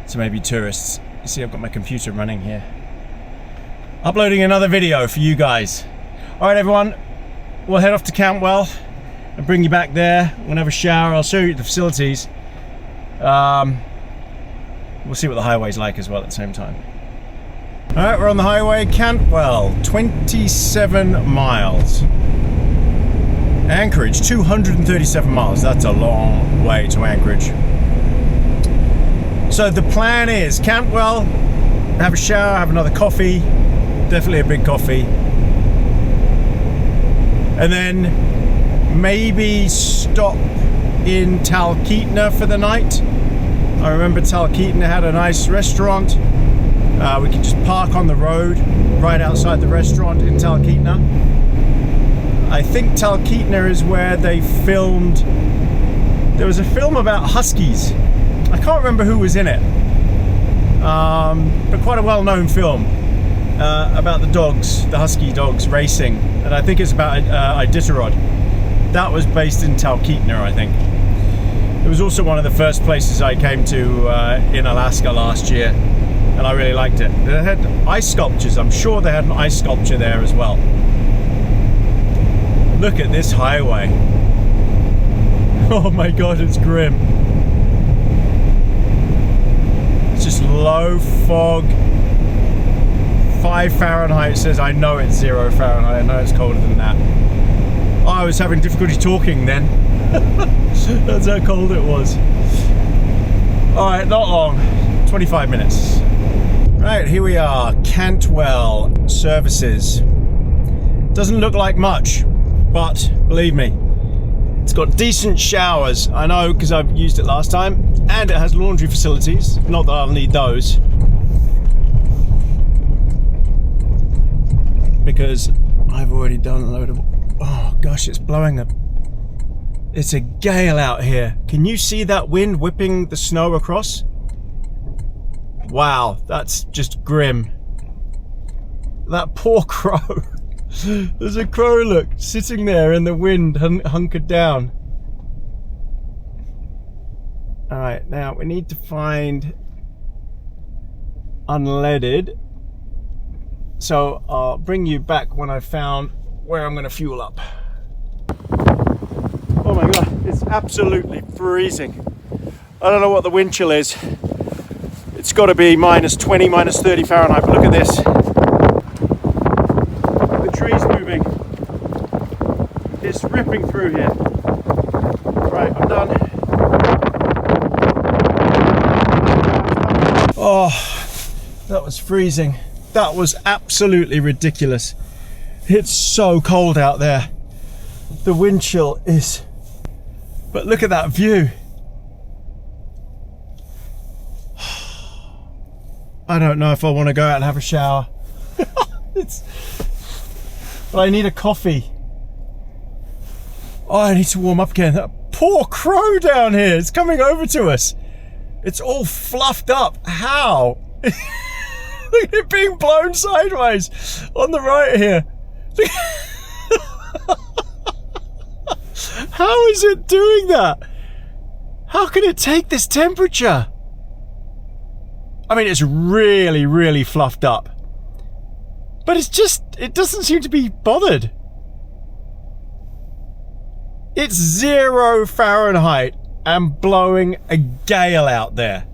So maybe tourists. You see, I've got my computer running here, uploading another video for you guys. Alright everyone, we'll head off to Cantwell and bring you back there. We'll have a shower, I'll show you the facilities. We'll see what the highway's like as well at the same time. Alright, we're on the highway, Cantwell, 27 miles. Anchorage, 237 miles. That's a long way to Anchorage. So the plan is Cantwell, have a shower, have another coffee. Definitely a big coffee. And then maybe stop in Talkeetna for the night. I remember Talkeetna had a nice restaurant. We can just park on the road right outside the restaurant in Talkeetna. I think Talkeetna is where they filmed... There was a film about huskies. I can't remember who was in it. But quite a well-known film. About the dogs, the husky dogs racing, and I think it's about Iditarod. That was based in Talkeetna, I think. It was also one of the first places I came to in Alaska last year, and I really liked it. They had ice sculptures. I'm sure they had an ice sculpture there as well. Look at this highway. Oh my god, it's grim. It's just low fog. 5 Fahrenheit says, I know it's 0 Fahrenheit, I know it's colder than that. Oh, I was having difficulty talking then. That's how cold it was. Alright, not long, 25 minutes. Right, here we are, Cantwell Services. Doesn't look like much, but believe me, it's It's got decent showers, I know, because I've used it last time, and it has laundry facilities. Not that I'll need those, because I've already done a load of... Oh gosh, it's blowing a... It's a gale out here. Can you see that wind whipping the snow across? Wow, that's just grim. That poor crow. There's a crow, look, sitting there in the wind, hunkered down. Alright, now we need to find unleaded. So I'll bring you back when I've found where I'm going to fuel up. Oh my god, it's absolutely freezing. I don't know what the wind chill is. It's got to be minus 20, minus 30 Fahrenheit, but look at this. The tree's moving. It's ripping through here. Right, I'm done. Oh, that was freezing. That was absolutely ridiculous. It's so cold out there. The wind chill is... But look at that view. I don't know if I want to go out and have a shower. But I need a coffee. Oh, I need to warm up again. That poor crow down here, it's coming over to us. It's all fluffed up. How? Look at it being blown sideways on the right here. How is it doing that? How can it take this temperature? I mean, it's really, really fluffed up. But it's just, it doesn't seem to be bothered. It's 0 Fahrenheit and blowing a gale out there.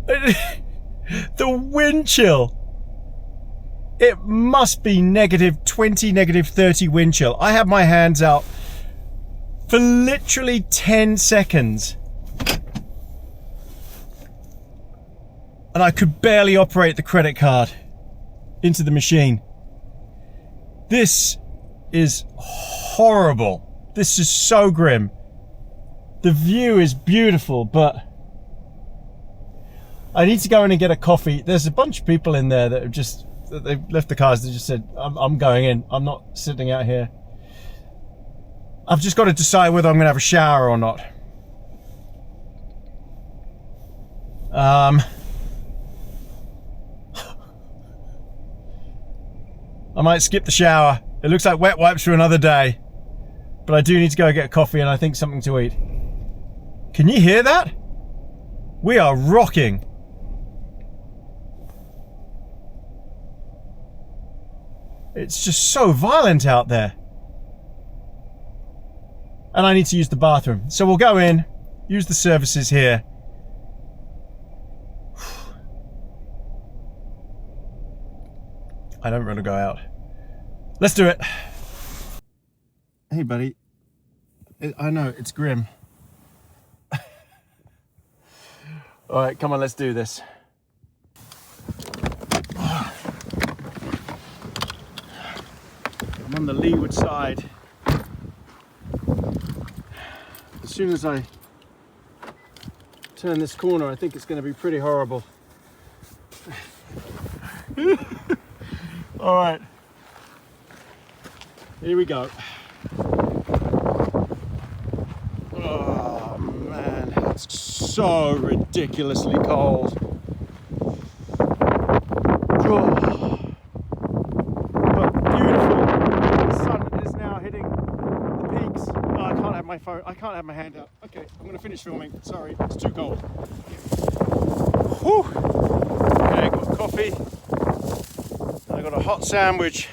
The wind chill. It must be negative 20, negative 30 wind chill. I had my hands out for literally 10 seconds. And I could barely operate the credit card into the machine. This is horrible. This is so grim. The view is beautiful, but I need to go in and get a coffee. There's a bunch of people in there that have just, they've left the cars. They just said, I'm going in. I'm not sitting out here. I've just got to decide whether I'm going to have a shower or not. I might skip the shower. It looks like wet wipes for another day. But I do need to go get a coffee and I think something to eat. Can you hear that? We are rocking. It's just so violent out there. And I need to use the bathroom. So we'll go in, use the services here. I don't want to go out. Let's do it. Hey, buddy. I know, it's grim. All right, come on, let's do this. I'm on the leeward side. As soon as I turn this corner, I think it's going to be pretty horrible. All right, here we go. Oh man, it's so ridiculously cold. Oh. But beautiful. The sun is now hitting the peaks. Oh, I can't have my phone. I can't have my hand out. Okay, I'm going to finish filming. Sorry, it's too cold. Whew. Okay, I got coffee. I got a hot sandwich.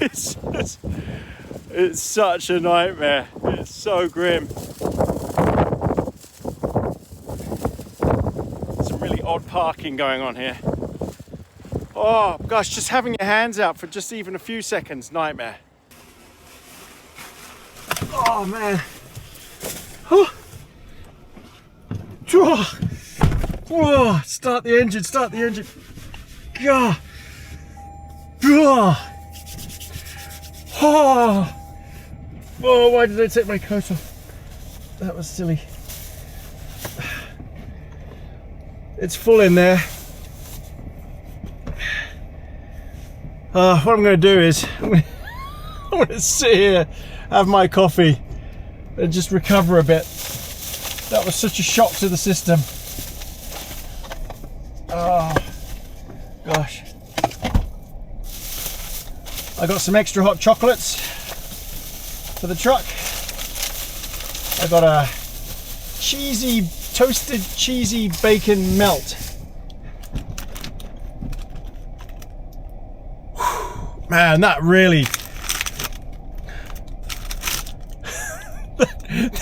It's such a nightmare. It's so grim. Some really odd parking going on here. Oh gosh, just having your hands out for just even a few seconds, nightmare. Oh man. Oh. Oh. Start the engine, start the engine. God. Oh. Oh, oh, why did I take my coat off? That was silly. It's full in there. What I'm going to do is I'm going to sit here, have my coffee, and just recover a bit. That was such a shock to the system. Oh, gosh. I got some extra hot chocolates for the truck. I got a toasted cheesy bacon melt. Whew, man, that really...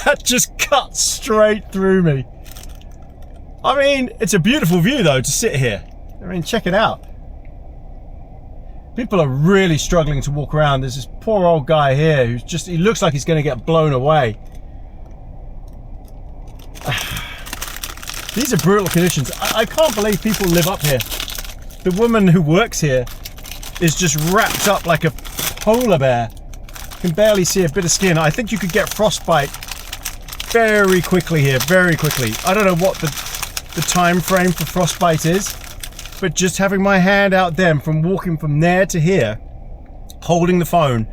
that just cut straight through me. I mean, it's a beautiful view though to sit here. I mean, check it out. People are really struggling to walk around. There's this poor old guy here who's just, he looks like he's going to get blown away. These are brutal conditions. I can't believe people live up here. The woman who works here is just wrapped up like a polar bear. Can barely see a bit of skin. I think you could get frostbite very quickly here, very quickly. I don't know what the time frame for frostbite is, but just having my hand out them from walking from there to here, holding the phone,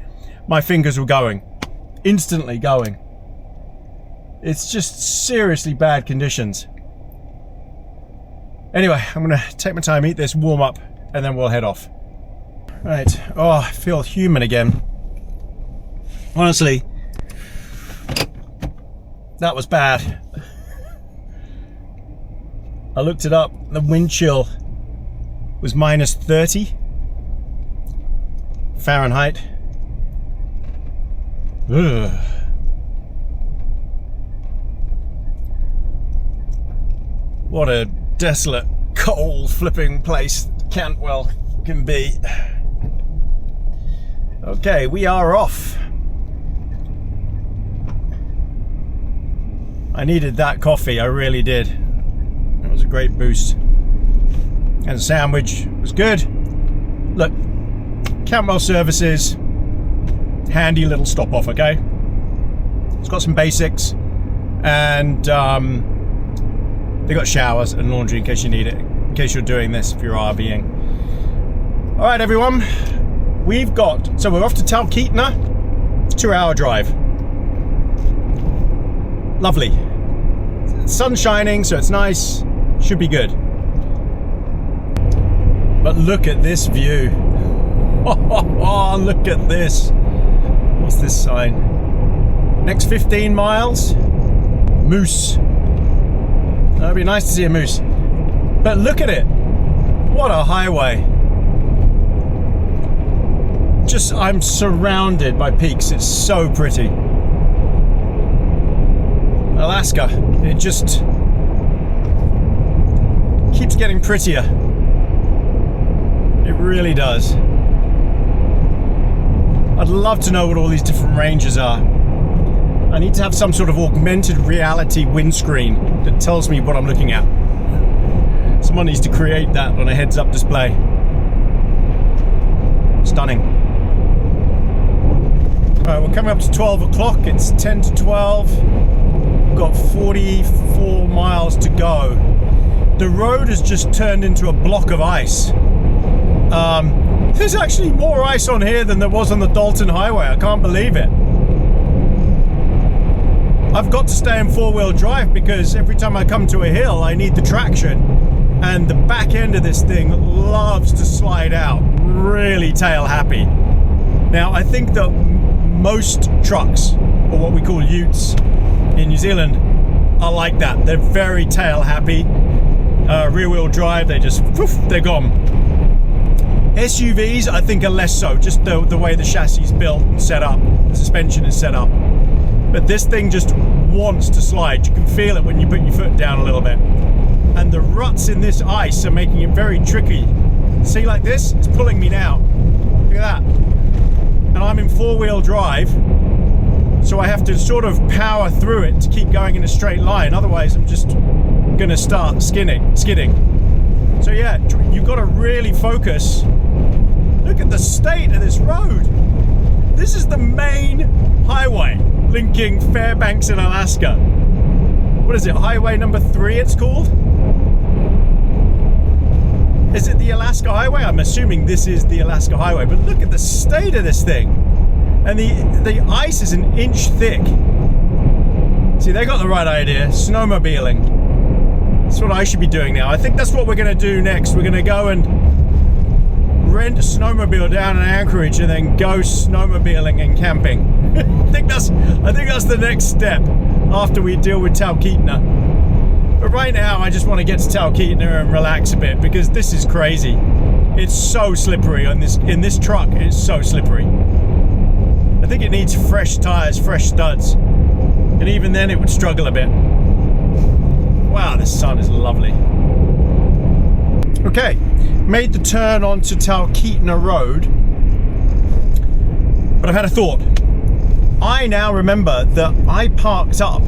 my fingers were going, instantly going. It's just seriously bad conditions. Anyway, I'm gonna take my time, eat this, warm up, and then we'll head off. Right, oh, I feel human again. Honestly, that was bad. I looked it up, the wind chill was minus 30 Fahrenheit. Ugh. What a desolate, cold, flipping place Cantwell can be. Okay, we are off. I needed that coffee, I really did. It was a great boost. And the sandwich was good. Look, Cantwell Services, handy little stop off, okay? It's got some basics, and they got showers and laundry in case you need it, in case you're doing this if you're RVing. All right, everyone, so we're off to Talkeetna. It's a 2-hour drive. Lovely. Sun's shining, so it's nice. Should be good. But look at this view. Oh, look at this. What's this sign? Next 15 miles, moose. That'd be nice to see a moose. But look at it. What a highway. Just, I'm surrounded by peaks. It's so pretty. Alaska, it just keeps getting prettier. It really does. I'd love to know what all these different ranges are. I need to have some sort of augmented reality windscreen that tells me what I'm looking at. Someone needs to create that on a heads-up display. Stunning. Alright, we're coming up to 12 o'clock. It's 10 to 12. Got 44 miles to go. The road has just turned into a block of ice. There's actually more ice on here than there was on the Dalton Highway. I can't believe it. I've got to stay in 4-wheel drive because every time I come to a hill I need the traction, and the back end of this thing loves to slide out. Really tail happy. Now I think that most trucks, or what we call utes in New Zealand, are like that. They're very tail happy. Rear wheel drive, they just, poof, they're gone. SUVs I think are less so, just the way the chassis is built and set up, the suspension is set up. But this thing just wants to slide. You can feel it when you put your foot down a little bit. And the ruts in this ice are making it very tricky. See, like this? It's pulling me now. Look at that. And I'm in 4-wheel drive, so I have to sort of power through it to keep going in a straight line. Otherwise, I'm just gonna start skidding. So yeah, you've got to really focus. Look at the state of this road. This is the main highway linking Fairbanks and Alaska. What is it? Highway number 3 it's called? Is it the Alaska Highway? I'm assuming this is the Alaska Highway, but look at the state of this thing. And the ice is an inch thick. See, they got the right idea. Snowmobiling. That's what I should be doing now. I think that's what we're going to do next. We're going to go and rent a snowmobile down in Anchorage and then go snowmobiling and camping. I think that's the next step after we deal with Talkeetna. But right now I just want to get to Talkeetna and relax a bit because this is crazy. It's so slippery on in this truck. It's so slippery. I think it needs fresh tires, fresh studs. And even then it would struggle a bit. Wow, this sun is lovely. Okay, made the turn onto Talkeetna Road, but I've had a thought. I now remember that I parked up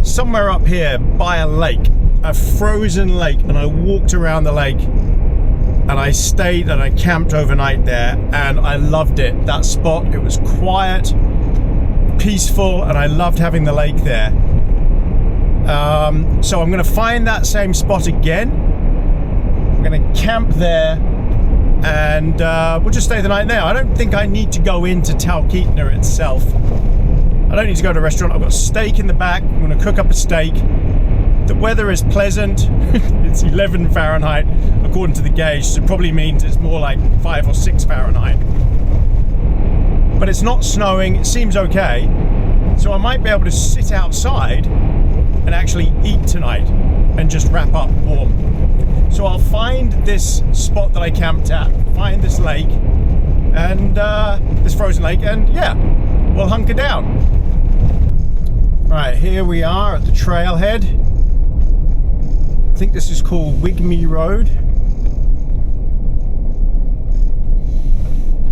somewhere up here by a lake, a frozen lake, and I walked around the lake and I stayed and I camped overnight there and I loved it. That spot, it was quiet, peaceful, and I loved having the lake there. So I'm going to find that same spot again. I'm going to camp there and we'll just stay the night there. I don't think I need to go into Talkeetna itself. I don't need to go to a restaurant. I've got steak in the back. I'm going to cook up a steak. The weather is pleasant. It's 11 Fahrenheit according to the gauge, so it probably means it's more like 5 or 6 Fahrenheit. But it's not snowing. It seems okay. So I might be able to sit outside and actually eat tonight and just wrap up warm. So I'll find this spot that I camped at, find this lake and this frozen lake, and yeah, we'll hunker down. Right, here we are at the trailhead. I think this is called Wigmy Road.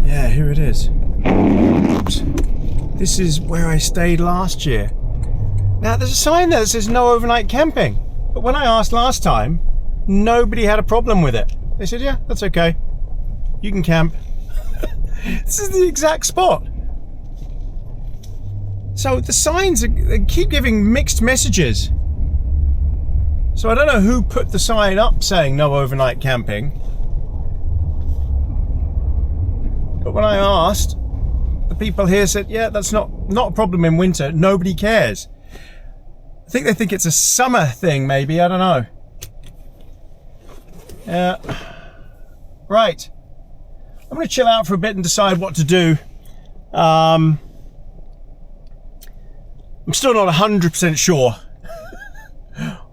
Yeah, here it is. Oops. This is where I stayed last year. Now there's a sign there that says no overnight camping, but when I asked last time, nobody had a problem with it. They said, yeah, that's okay. You can camp. This is the exact spot. So the signs they keep giving mixed messages. So I don't know who put the sign up saying no overnight camping. But when I asked, the people here said, yeah, that's not a problem in winter. Nobody cares. I think they think it's a summer thing, maybe. I don't know. Right. I'm going to chill out for a bit and decide what to do. I'm still not 100% sure.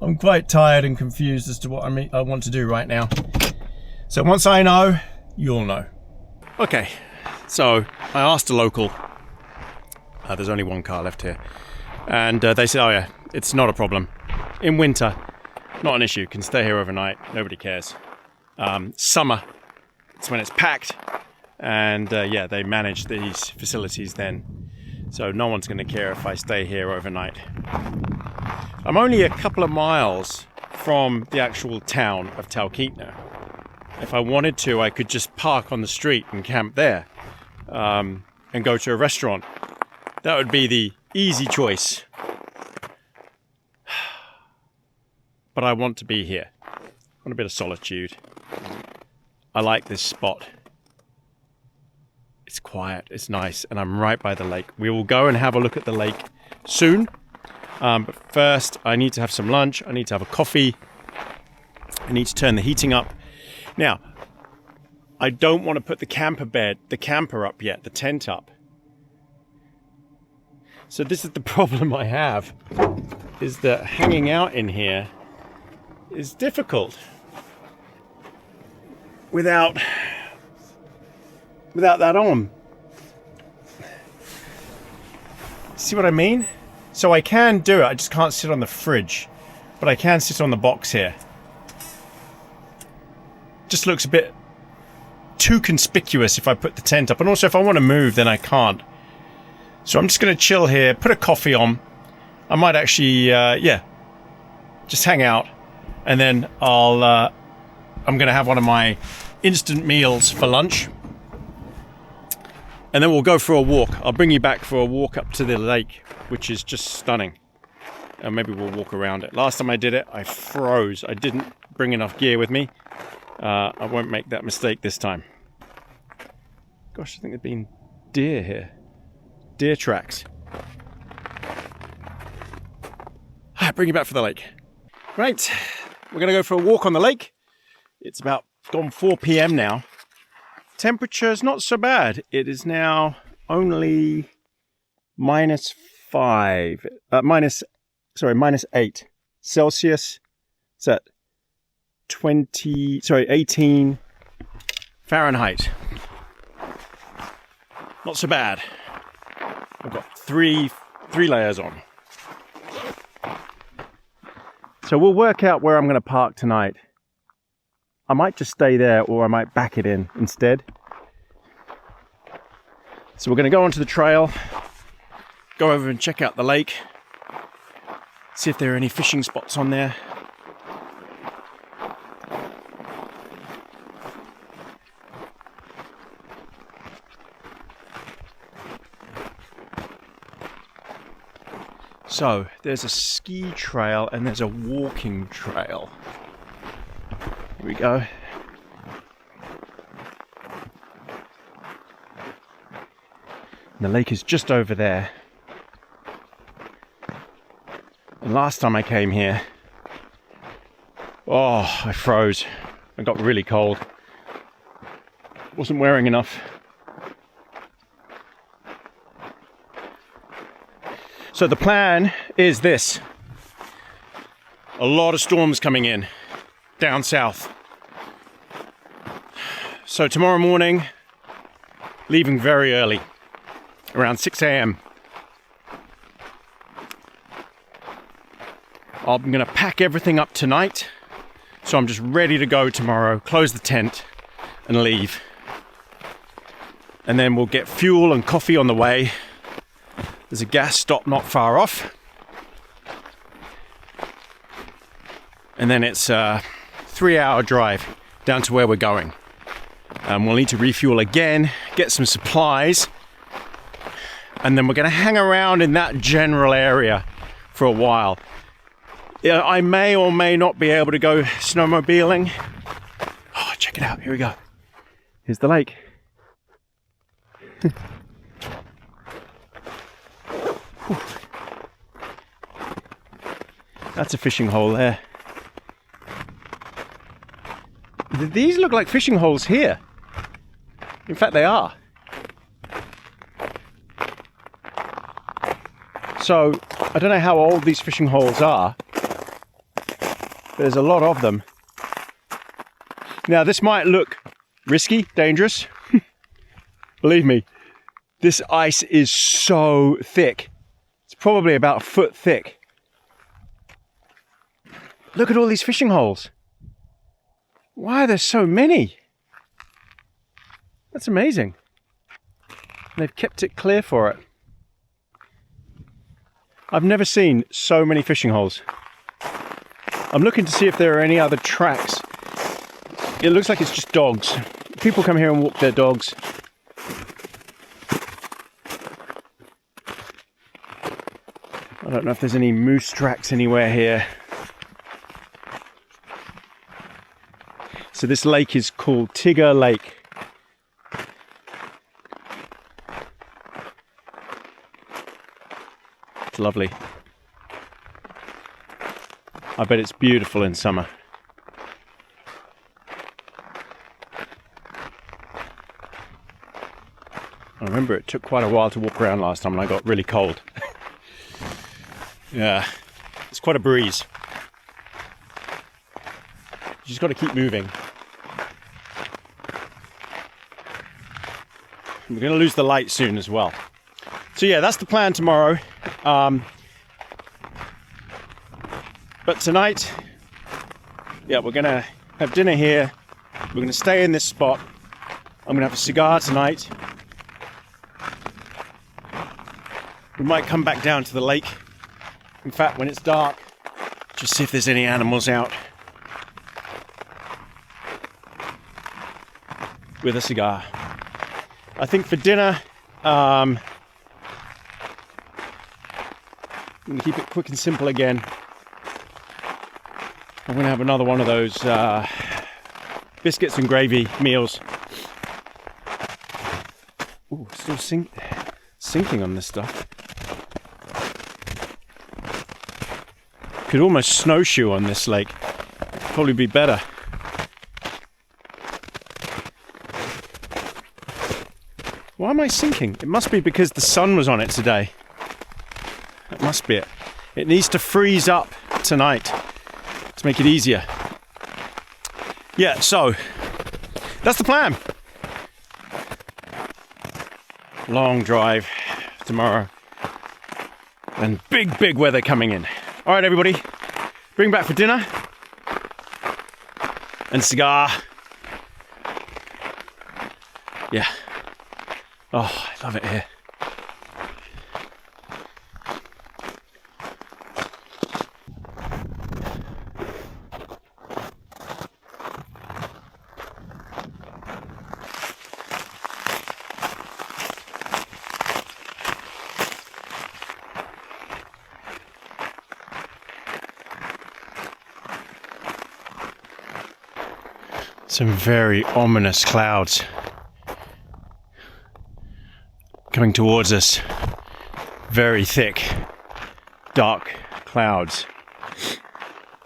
I'm quite tired and confused as to what I want to do right now. So once I know, you'll know. Okay, so I asked a local. There's only one car left here. And they said, oh yeah, it's not a problem. In winter, not an issue. Can stay here overnight. Nobody cares. Summer, it's when it's packed. And yeah, they manage these facilities then. So no one's going to care if I stay here overnight. I'm only a couple of miles from the actual town of Talkeetna. If I wanted to, I could just park on the street and camp there and go to a restaurant. That would be the easy choice. But I want to be here. I want a bit of solitude. I like this spot. It's quiet, it's nice, and I'm right by the lake. We will go and have a look at the lake soon. But first, I need to have some lunch. I need to have a coffee. I need to turn the heating up. Now, I don't want to put the camper up yet, the tent up. So this is the problem I have, is that hanging out in here is difficult without that on. See what I mean? So I can do it, I just can't sit on the fridge, but I can sit on the box here. Just looks a bit too conspicuous if I put the tent up, and also if I want to move then I can't. So I'm just going to chill here, put a coffee on. I might actually, yeah, just hang out, and then I'm going to have one of my instant meals for lunch. And then we'll go for a walk. I'll bring you back for a walk up to the lake, which is just stunning. And maybe we'll walk around it. Last time I did it, I froze. I didn't bring enough gear with me. I won't make that mistake this time. Gosh, I think there've been deer here. Deer tracks. Bring you back for the lake. Right, we're gonna go for a walk on the lake. It's about gone 4 p.m. now. Temperature's not so bad. It is now only minus 8 Celsius. It's at 18 Fahrenheit. Not so bad. I've got three layers on. So we'll work out where I'm going to park tonight. I might just stay there, or I might back it in instead. So we're going to go onto the trail, go over and check out the lake, see if there are any fishing spots on there. So there's a ski trail and there's a walking trail. Here we go. And the lake is just over there. And last time I came here, oh, I froze. I got really cold. Wasn't wearing enough. So the plan is this. A lot of storms coming in down south. So tomorrow morning, leaving very early, around 6 a.m. I'm gonna pack everything up tonight, so I'm just ready to go tomorrow, close the tent and leave. And then we'll get fuel and coffee on the way. There's a gas stop not far off. And then it's a 3-hour drive down to where we're going. We'll need to refuel again, get some supplies, and then we're going to hang around in that general area for a while. Yeah, I may or may not be able to go snowmobiling. Oh, check it out. Here we go. Here's the lake. That's a fishing hole there. These look like fishing holes here. In fact, they are. So, I don't know how old these fishing holes are. There's a lot of them. Now, this might look risky, dangerous. Believe me, this ice is so thick. It's probably about a foot thick. Look at all these fishing holes. Why are there so many? That's amazing. They've kept it clear for it. I've never seen so many fishing holes. I'm looking to see if there are any other tracks. It looks like it's just dogs. People come here and walk their dogs. I don't know if there's any moose tracks anywhere here. So this lake is called Tigger Lake. It's lovely. I bet it's beautiful in summer. I remember it took quite a while to walk around last time and I got really cold. Yeah, it's quite a breeze. You just got to keep moving. We're going to lose the light soon as well. So yeah, that's the plan tomorrow. But tonight, yeah, we're going to have dinner here. We're going to stay in this spot. I'm going to have a cigar tonight. We might come back down to the lake. In fact, when it's dark, just see if there's any animals out. With a cigar. I think for dinner, I'm going to keep it quick and simple again. I'm going to have another one of those biscuits and gravy meals. Ooh, still sinking on this stuff. Could almost snowshoe on this lake. Probably be better. Why am I sinking? It must be because the sun was on it today. That must be it. It needs to freeze up tonight to make it easier. Yeah, so that's the plan. Long drive tomorrow. And big weather coming in. All right, everybody, bring back for dinner and cigar. Yeah. Oh, I love it here. Some very ominous clouds coming towards us. Very thick, dark clouds.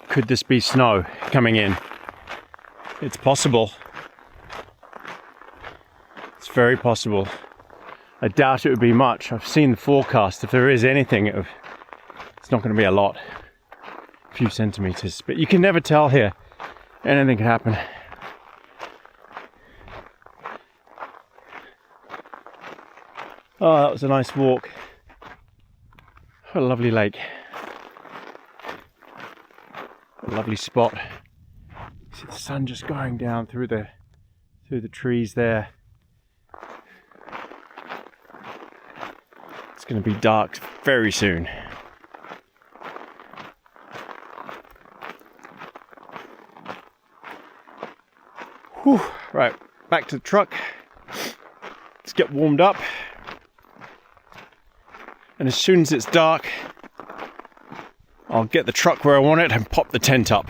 Could this be snow coming in? It's possible. It's very possible. I doubt it would be much. I've seen the forecast. If there is anything, it's not going to be a lot. A few centimeters. But you can never tell here. Anything can happen. Oh, that was a nice walk. What a lovely lake. A lovely spot. See the sun just going down through the trees there. It's going to be dark very soon. Whew. Right, back to the truck. Let's get warmed up. And as soon as it's dark, I'll get the truck where I want it and pop the tent up.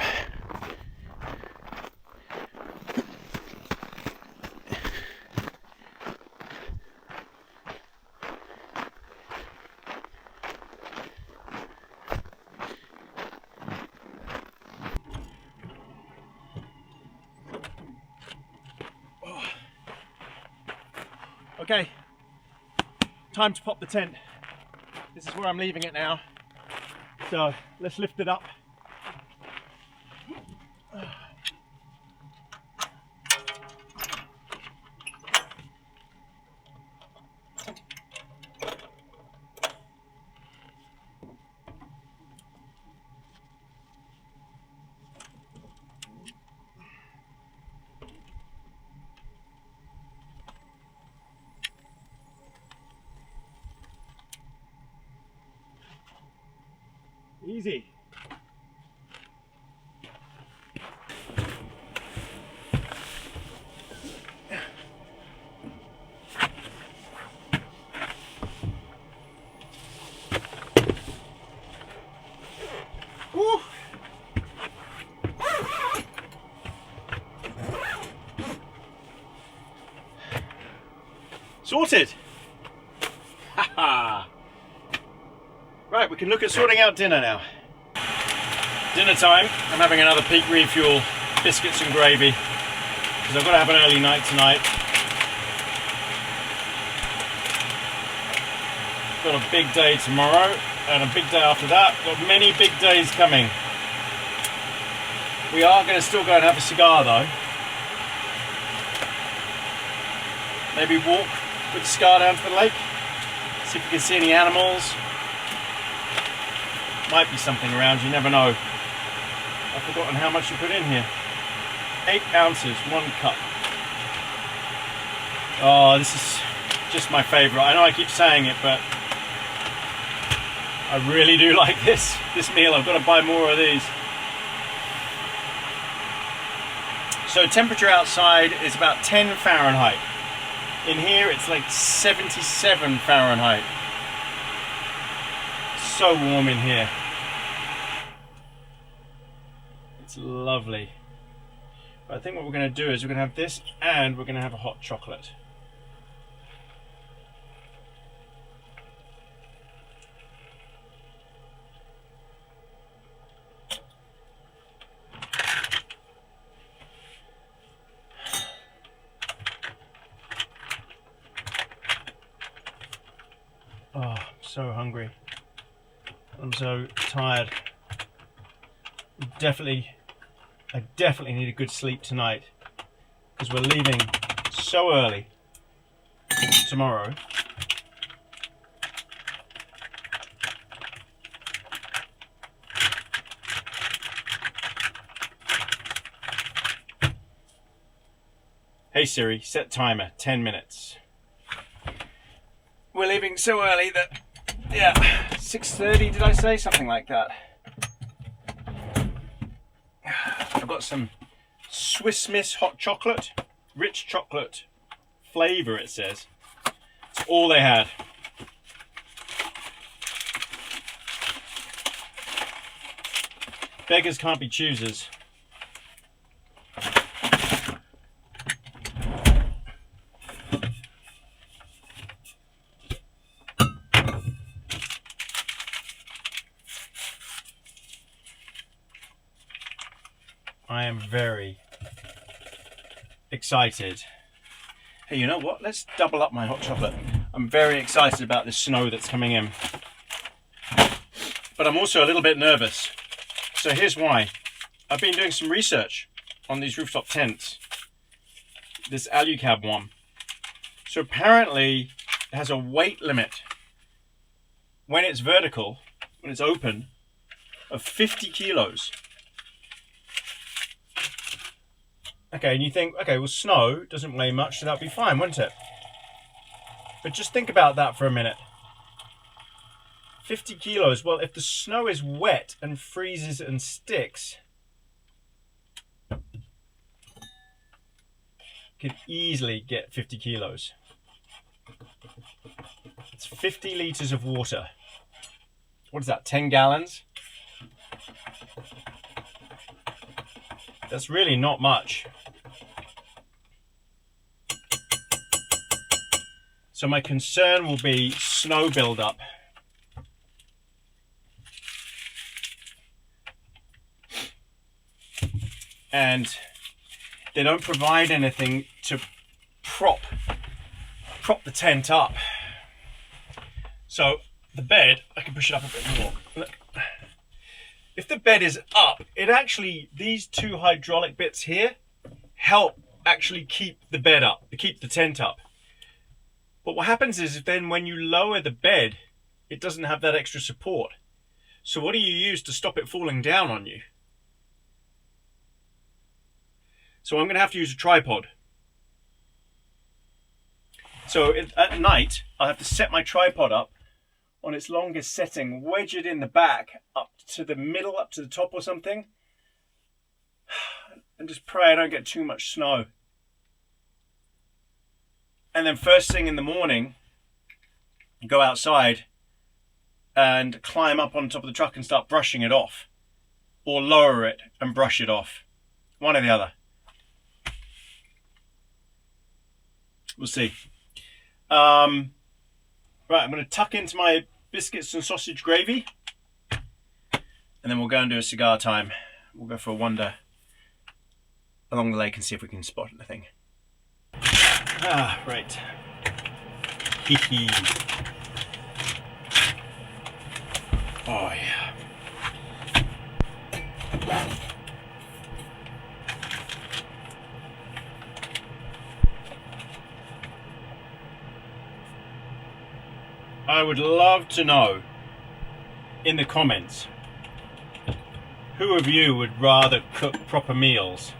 Okay, time to pop the tent. This is where I'm leaving it now. So let's lift it up. Easy. Woo. Sorted. Haha. Right, we can look at sorting out dinner now. Dinner time. I'm having another peak refuel, biscuits and gravy, because I've got to have an early night tonight. Got a big day tomorrow and a big day after that. Got many big days coming. We are going to still go and have a cigar though. Maybe walk with the cigar down to the lake. See if we can see any animals. Might be something around, you never know. I've forgotten how much you put in here. 8 ounces, 1 cup. Oh, this is just my favourite. I know I keep saying it, but I really do like this meal. I've got to buy more of these. So temperature outside is about 10 Fahrenheit. In here it's like 77 Fahrenheit. So warm in here. It's lovely. But I think what we're going to do is we're going to have this and we're going to have a hot chocolate. Oh, I'm so hungry. I'm so tired. I definitely need a good sleep tonight because we're leaving so early tomorrow. Hey Siri, set timer, 10 minutes. We're leaving so early that, yeah, 6:30 did I say? Something like that. I've got some Swiss Miss hot chocolate, rich chocolate flavour it says. It's all they had. Beggars can't be choosers. I am very excited. Hey, you know what? Let's double up my hot chocolate. I'm very excited about this snow that's coming in. But I'm also a little bit nervous. So here's why. I've been doing some research on these rooftop tents. This Alucab one. So apparently it has a weight limit when it's vertical, when it's open, of 50 kilos. Okay, and you think, okay, well, snow doesn't weigh much, so that'll be fine, wouldn't it? But just think about that for a minute. 50 kilos, well, if the snow is wet and freezes and sticks, it could easily get 50 kilos. It's 50 litres of water. What is that, 10 gallons? That's really not much. So my concern will be snow buildup. And they don't provide anything to prop the tent up. So the bed, I can push it up a bit more. Look. If the bed is up, it actually, these two hydraulic bits here help actually keep the bed up, keep the tent up. But what happens is then when you lower the bed, it doesn't have that extra support. So what do you use to stop it falling down on you? So I'm going to have to use a tripod. So at night, I'll have to set my tripod up on its longest setting, wedge it in the back, up to the middle, up to the top or something, and just pray I don't get too much snow. And then first thing in the morning, go outside and climb up on top of the truck and start brushing it off. Or lower it and brush it off. One or the other. We'll see. Right, I'm going to tuck into my biscuits and sausage gravy. And then we'll go and do a cigar time. We'll go for a wander along the lake and see if we can spot anything. Ah, right. Hee hee. Oh, yeah. I would love to know in the comments who of you would rather cook proper meals,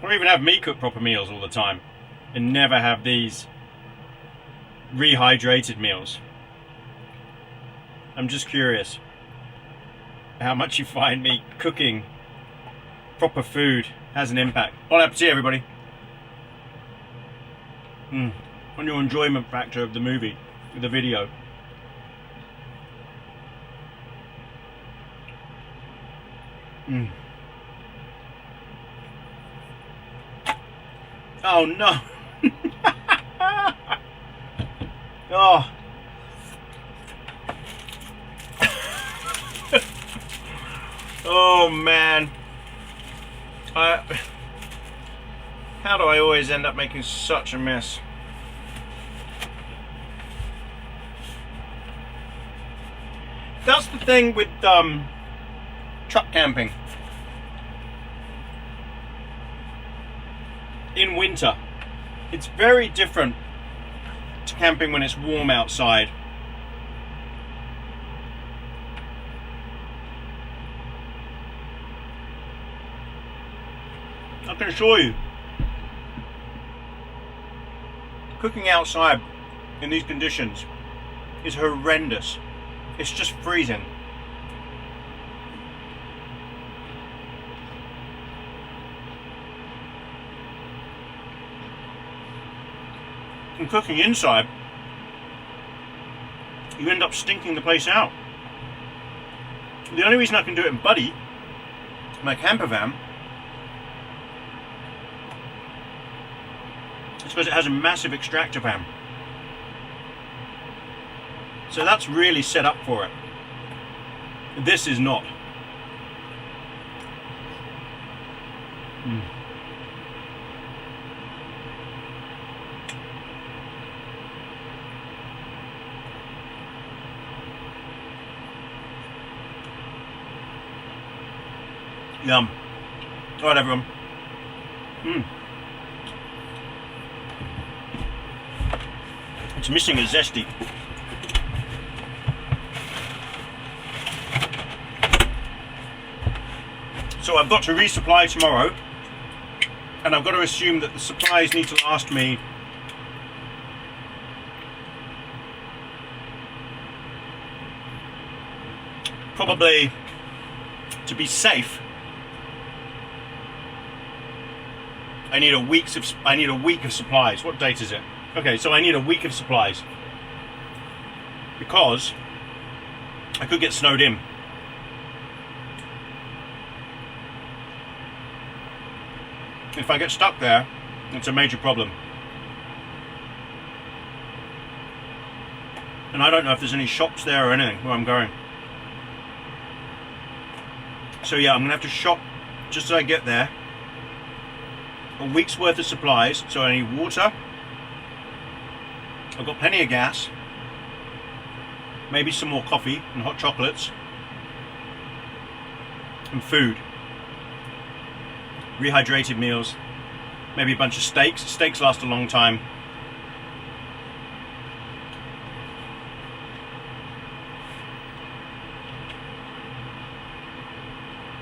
or even have me cook proper meals all the time and never have these rehydrated meals. I'm just curious how much you find me cooking proper food has an impact. Bon appetit, everybody. on your enjoyment factor of the movie, the video. Oh no! Oh. Oh man. How do I always end up making such a mess? That's the thing with truck camping. In winter, it's very different to camping when it's warm outside. I can assure you, cooking outside in these conditions is horrendous. It's just freezing. And cooking inside, you end up stinking the place out. The only reason I can do it in Buddy, my camper van, is because it has a massive extractor fan. So that's really set up for it. This is not. Yum. Alright everyone. It's missing a zesty. So I've got to resupply tomorrow, and I've got to assume that the supplies need to last me probably, to be safe, I need a week of supplies. What date is it? Okay, so I need a week of supplies because I could get snowed in. If I get stuck there, it's a major problem. And I don't know if there's any shops there or anything where I'm going. So yeah, I'm gonna have to shop just as I get there. A week's worth of supplies, so I need water. I've got plenty of gas. Maybe some more coffee and hot chocolates. And food. Rehydrated meals. Maybe a bunch of steaks. Steaks last a long time.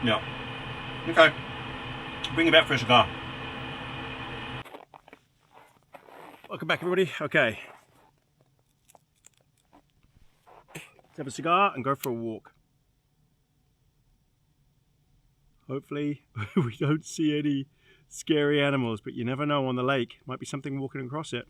No. Okay. Bring it back for a cigar. Welcome back everybody. Okay. Let's have a cigar and go for a walk. Hopefully we don't see any scary animals, but you never know on the lake. Might be something walking across it.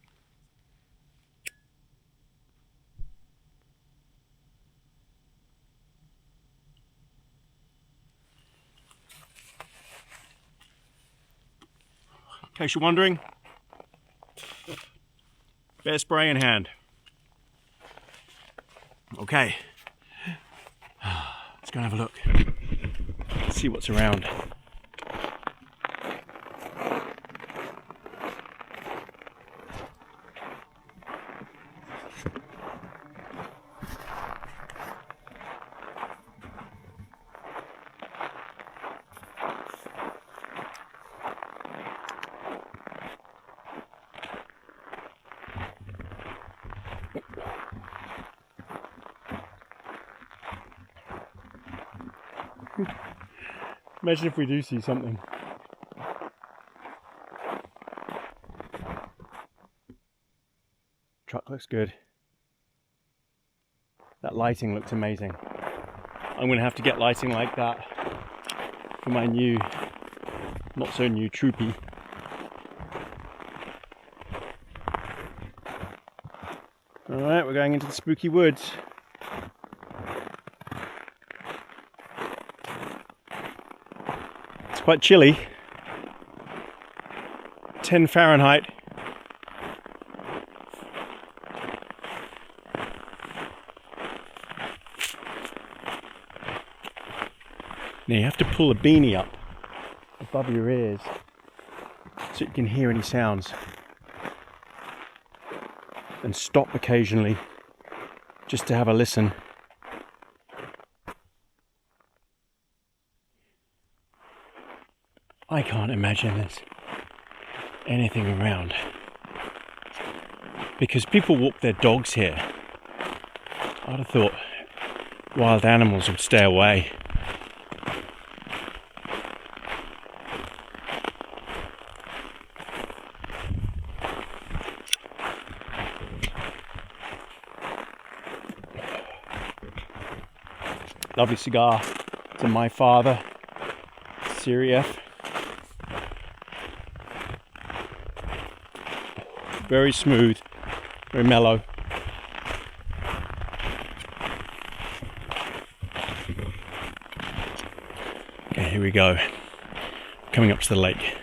In case you're wondering, bear spray in hand. Okay, let's go and have a look. Let's see what's around. Imagine if we do see something. Truck looks good. That lighting looks amazing. I'm going to have to get lighting like that for my new, not so new Troopy. Alright, we're going into the spooky woods. It's quite chilly. 10 Fahrenheit. Now you have to pull a beanie up above your ears so you can hear any sounds. And stop occasionally just to have a listen. I can't imagine there's anything around because people walk their dogs here. I'd have thought wild animals would stay away. Lovely cigar to my father, Series F. Very smooth, very mellow. Okay, here we go. Coming up to the lake.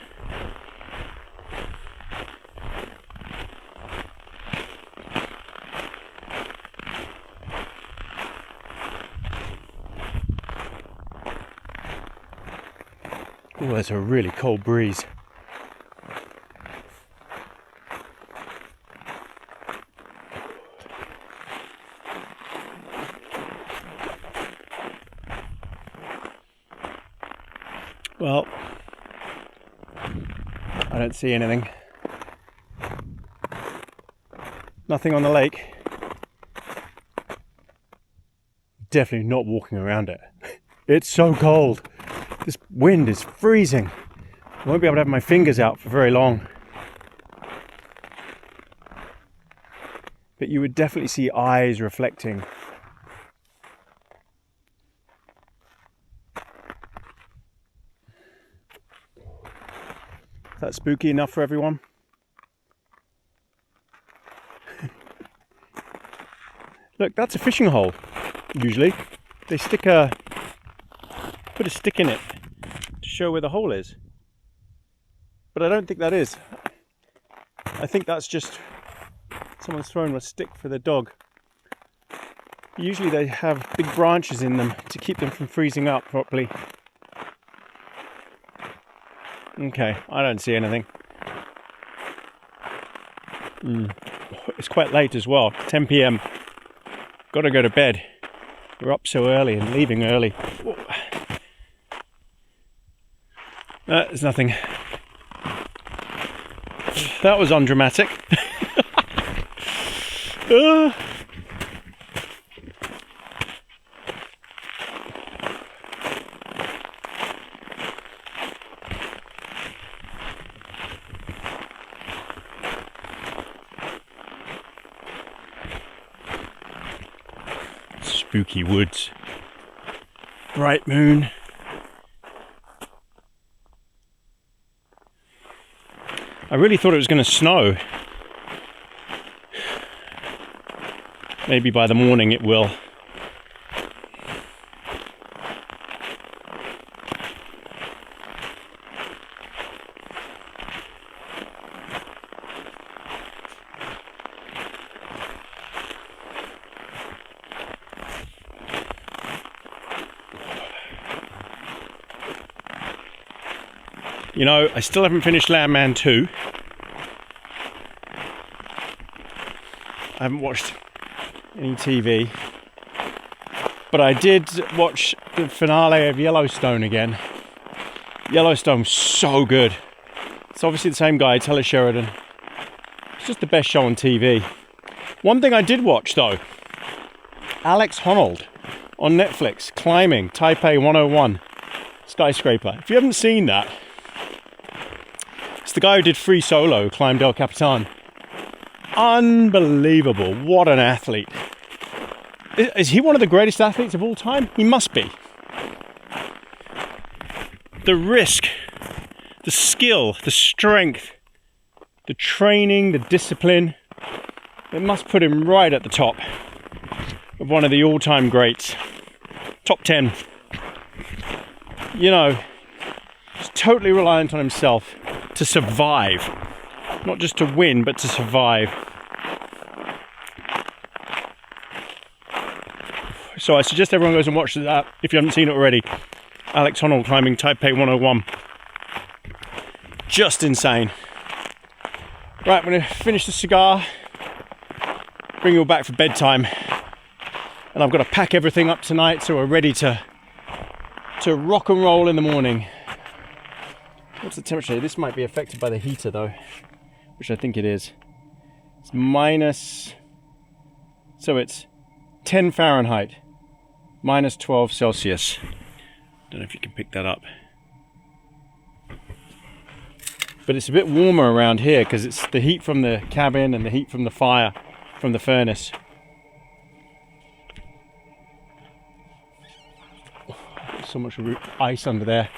Oh, there's a really cold breeze. Well, I don't see anything. Nothing on the lake. Definitely not walking around it. It's so cold. This wind is freezing. I won't be able to have my fingers out for very long. But you would definitely see eyes reflecting. Is that spooky enough for everyone? Look, that's a fishing hole. Usually they put a stick in it to show where the hole is, but I don't think that is. I think that's just someone's thrown a stick for their dog. Usually they have big branches in them to keep them from freezing up properly. Okay, I don't see anything. It's quite late as well, 10 p.m. Gotta go to bed. We're up so early and leaving early. There's nothing. That was undramatic. Spooky woods. Bright moon. I really thought it was going to snow. Maybe by the morning it will. You know, I still haven't finished Landman 2. I haven't watched any TV. But I did watch the finale of Yellowstone again. Yellowstone's so good. It's obviously the same guy, Taylor Sheridan. It's just the best show on TV. One thing I did watch though, Alex Honnold on Netflix, climbing Taipei 101 skyscraper. If you haven't seen that, it's the guy who did Free Solo, climbed El Capitan. Unbelievable, what an athlete. Is he one of the greatest athletes of all time? He must be. The risk, the skill, the strength, the training, the discipline. It must put him right at the top of one of the all-time greats. Top 10. You know, he's totally reliant on himself to survive. Not just to win, but to survive. So I suggest everyone goes and watches that if you haven't seen it already. Alex Honnold climbing Taipei 101. Just insane. Right, I'm going to finish the cigar, bring you all back for bedtime, and I've got to pack everything up tonight so we're ready to rock and roll in the morning. What's the temperature? This might be affected by the heater though, which I think it is. It's minus, so it's 10 Fahrenheit, minus 12 Celsius. Don't know if you can pick that up. But it's a bit warmer around here because it's the heat from the cabin and the heat from the fire, from the furnace. There's so much ice under there.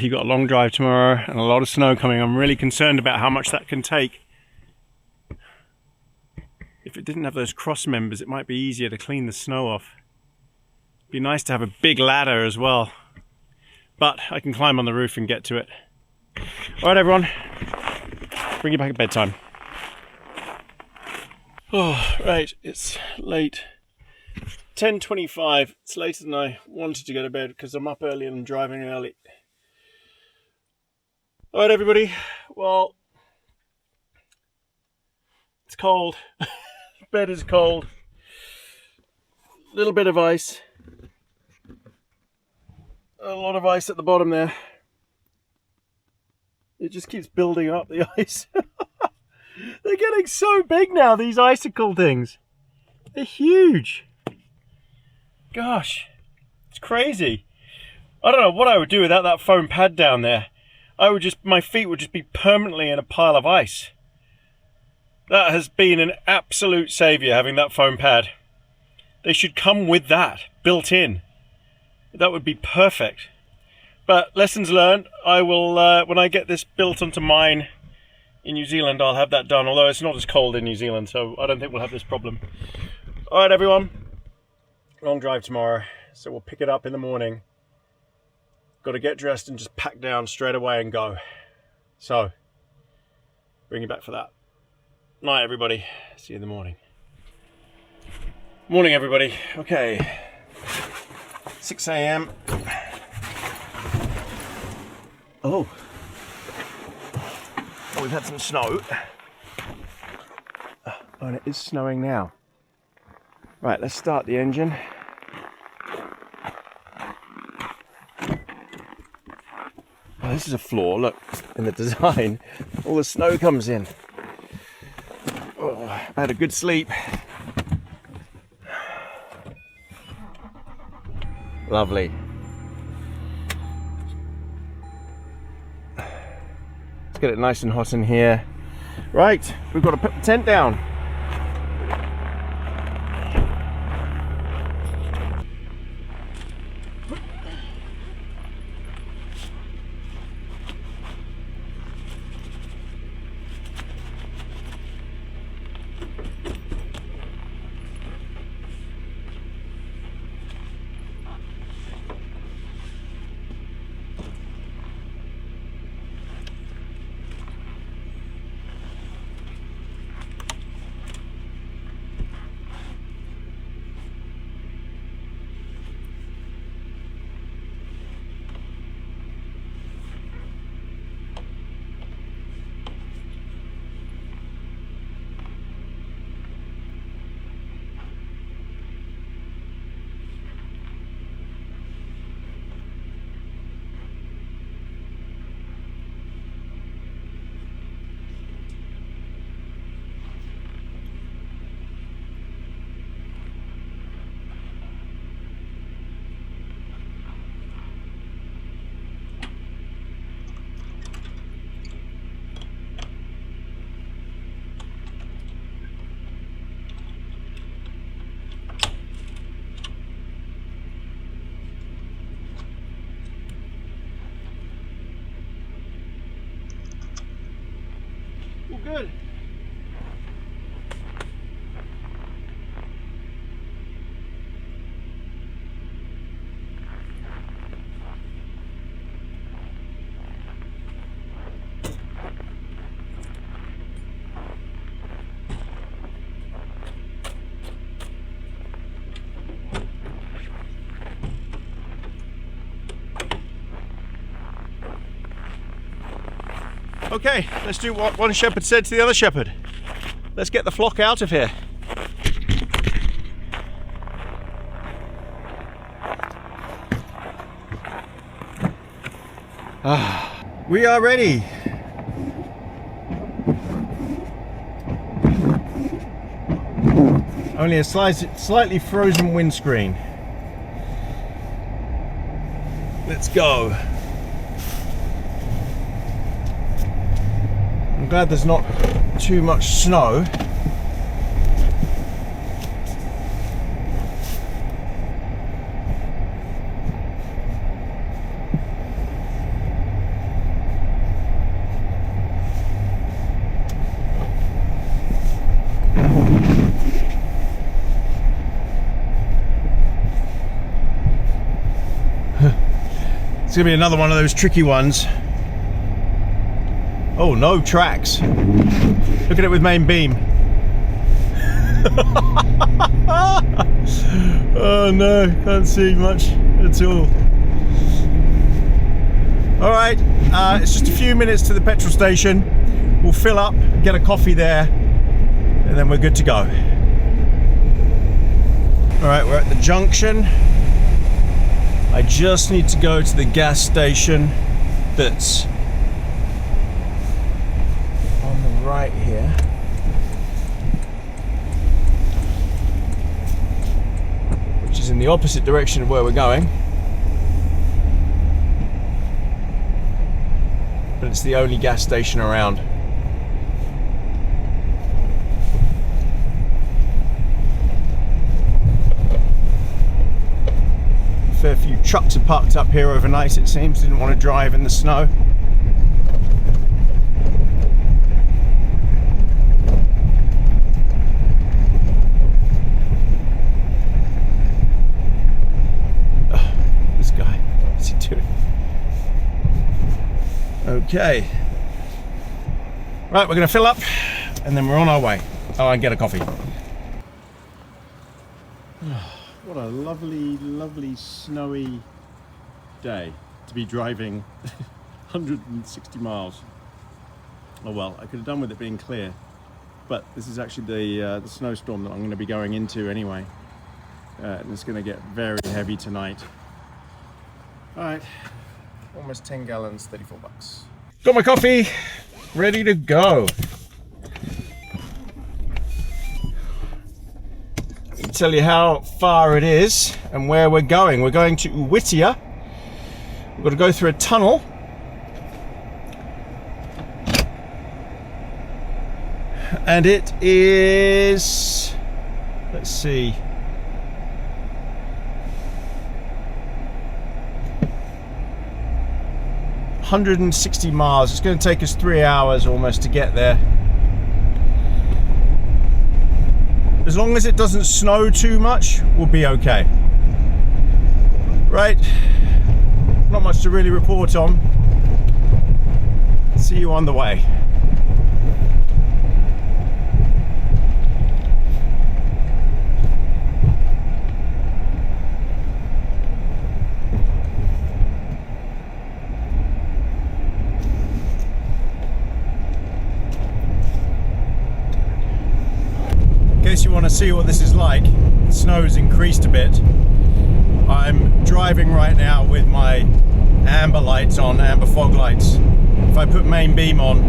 You got a long drive tomorrow and a lot of snow coming. I'm really concerned about how much that can take. If it didn't have those cross members, it might be easier to clean the snow off. It'd be nice to have a big ladder as well. But I can climb on the roof and get to it. Alright everyone, bring you back at bedtime. Oh, right, it's late. 10:25. It's later than I wanted to go to bed because I'm up early and driving early. Alright everybody, well, it's cold. Bed is cold. Little bit of ice. A lot of ice at the bottom there. It just keeps building up, the ice. They're getting so big now, these icicle things. They're huge. Gosh, it's crazy. I don't know what I would do without that foam pad down there. My feet would just be permanently in a pile of ice. That has been an absolute saviour, having that foam pad. They should come with that, built in. That would be perfect. But lessons learned. I will, when I get this built onto mine in New Zealand, I'll have that done. Although it's not as cold in New Zealand, so I don't think we'll have this problem. Alright everyone, long drive tomorrow, so we'll pick it up in the morning. Got to get dressed and just pack down straight away and go. So, bring you back for that. Night everybody, see you in the morning. Morning everybody, okay. 6 a.m. Oh, we've had some snow. Oh, and it is snowing now. Right, let's start the engine. Oh, this is a flaw, look, in the design. All the snow comes in. Oh, I had a good sleep. Lovely. Let's get it nice and hot in here. Right, we've got to put the tent down. good. Okay, let's do what one shepherd said to the other shepherd. Let's get the flock out of here. We are ready. Only a slightly frozen windscreen. Let's go. I'm glad there's not too much snow. It's gonna be another one of those tricky ones. Oh, no tracks. Look at it with main beam. Oh no, can't see much at all. Alright, it's just a few minutes to the petrol station. We'll fill up, get a coffee there, and then we're good to go. Alright, we're at the junction. I just need to go to the gas station that's on the right here. Which is in the opposite direction of where we're going. But it's the only gas station around. A fair few trucks are parked up here overnight, it seems. Didn't want to drive in the snow. Oh, this guy, what's he doing? Okay. Right, we're going to fill up and then we're on our way. Oh, and get a coffee. What a lovely, lovely snowy day to be driving 160 miles. Oh well, I could have done with it being clear, but this is actually the snowstorm that I'm going to be going into anyway, and it's going to get very heavy tonight. All right, almost 10 gallons, $34. Got my coffee, ready to go. Tell you how far it is and where we're going. We're going to Whittier. We've got to go through a tunnel. And it is, let's see, $160 miles. It's going to take us 3 hours almost to get there. As long as it doesn't snow too much, we'll be okay. Right, not much to really report on. See you on the way. In case you want to see what this is like, the snow's increased a bit. I'm driving right now with my amber lights on, amber fog lights. If I put main beam on,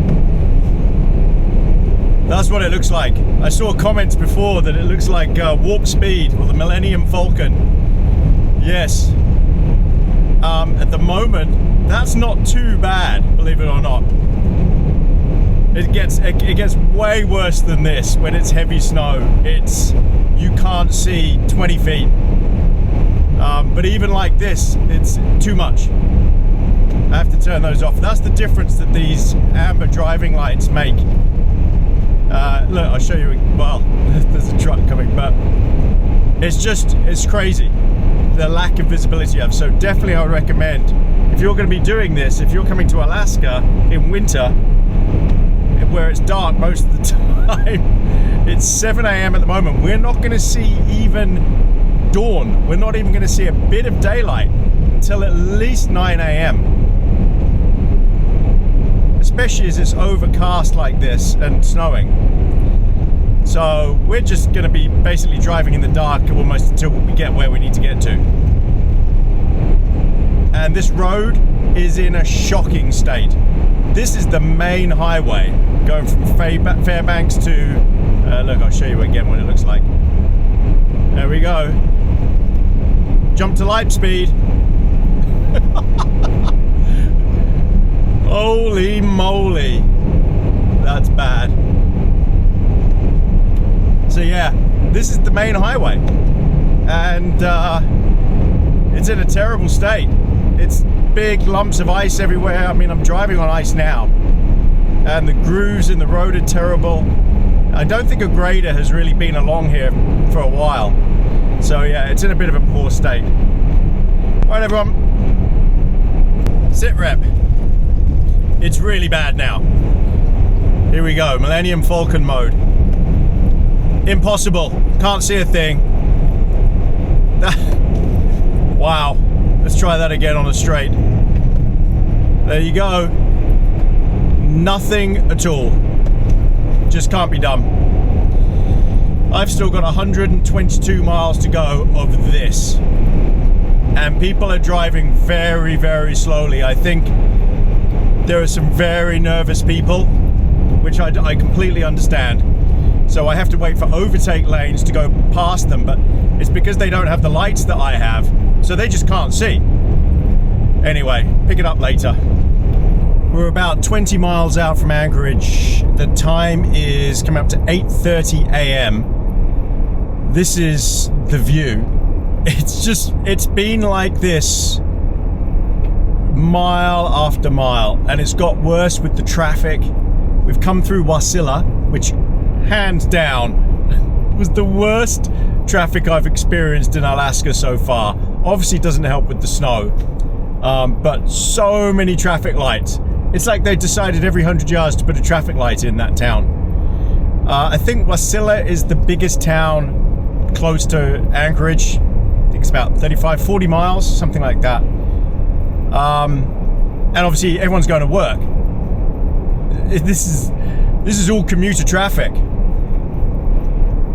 that's what it looks like. I saw comments before that it looks like Warp Speed or the Millennium Falcon. Yes. At the moment, that's not too bad, believe it or not. It gets way worse than this when it's heavy snow. You can't see 20 feet. But even like this, it's too much. I have to turn those off. That's the difference that these amber driving lights make. Look, I'll show you. Well, there's a truck coming, but it's crazy the lack of visibility you have. So definitely I would recommend, if you're going to be doing this, if you're coming to Alaska in winter where it's dark most of the time, it's 7 a.m. at the moment, we're not going to see even dawn. We're not even going to see a bit of daylight until at least 9 a.m. especially as it's overcast like this and snowing. So we're just going to be basically driving in the dark almost until we get where we need to get to. And this road is in a shocking state. This is the main highway going from Fairbanks to, look, I'll show you again what it looks like. There we go. Jump to light speed. Holy moly. That's bad. So yeah, this is the main highway, and it's in a terrible state. It's big lumps of ice everywhere. I mean, I'm driving on ice now, and the grooves in the road are terrible. I don't think a grader has really been along here for a while. So yeah, it's in a bit of a poor state. All right, everyone, sit rep. It's really bad now. Here we go, Millennium Falcon mode. Impossible, can't see a thing. Wow, let's try that again on a straight. There you go. Nothing at all. Just can't be done. I've still got 122 miles to go of this. And people are driving very, very slowly. I think there are some very nervous people, which I completely understand. So I have to wait for overtake lanes to go past them, but it's because they don't have the lights that I have, so they just can't see. Anyway, pick it up later. We're about 20 miles out from Anchorage. The time is coming up to 8:30 a.m. This is the view. It's been like this mile after mile, and it's got worse with the traffic. We've come through Wasilla, which hands down was the worst traffic I've experienced in Alaska so far. Obviously it doesn't help with the snow, but so many traffic lights. It's like they decided every 100 yards to put a traffic light in that town. I think Wasilla is the biggest town close to Anchorage. I think it's about 35-40 miles, something like that. And obviously everyone's going to work. This is all commuter traffic,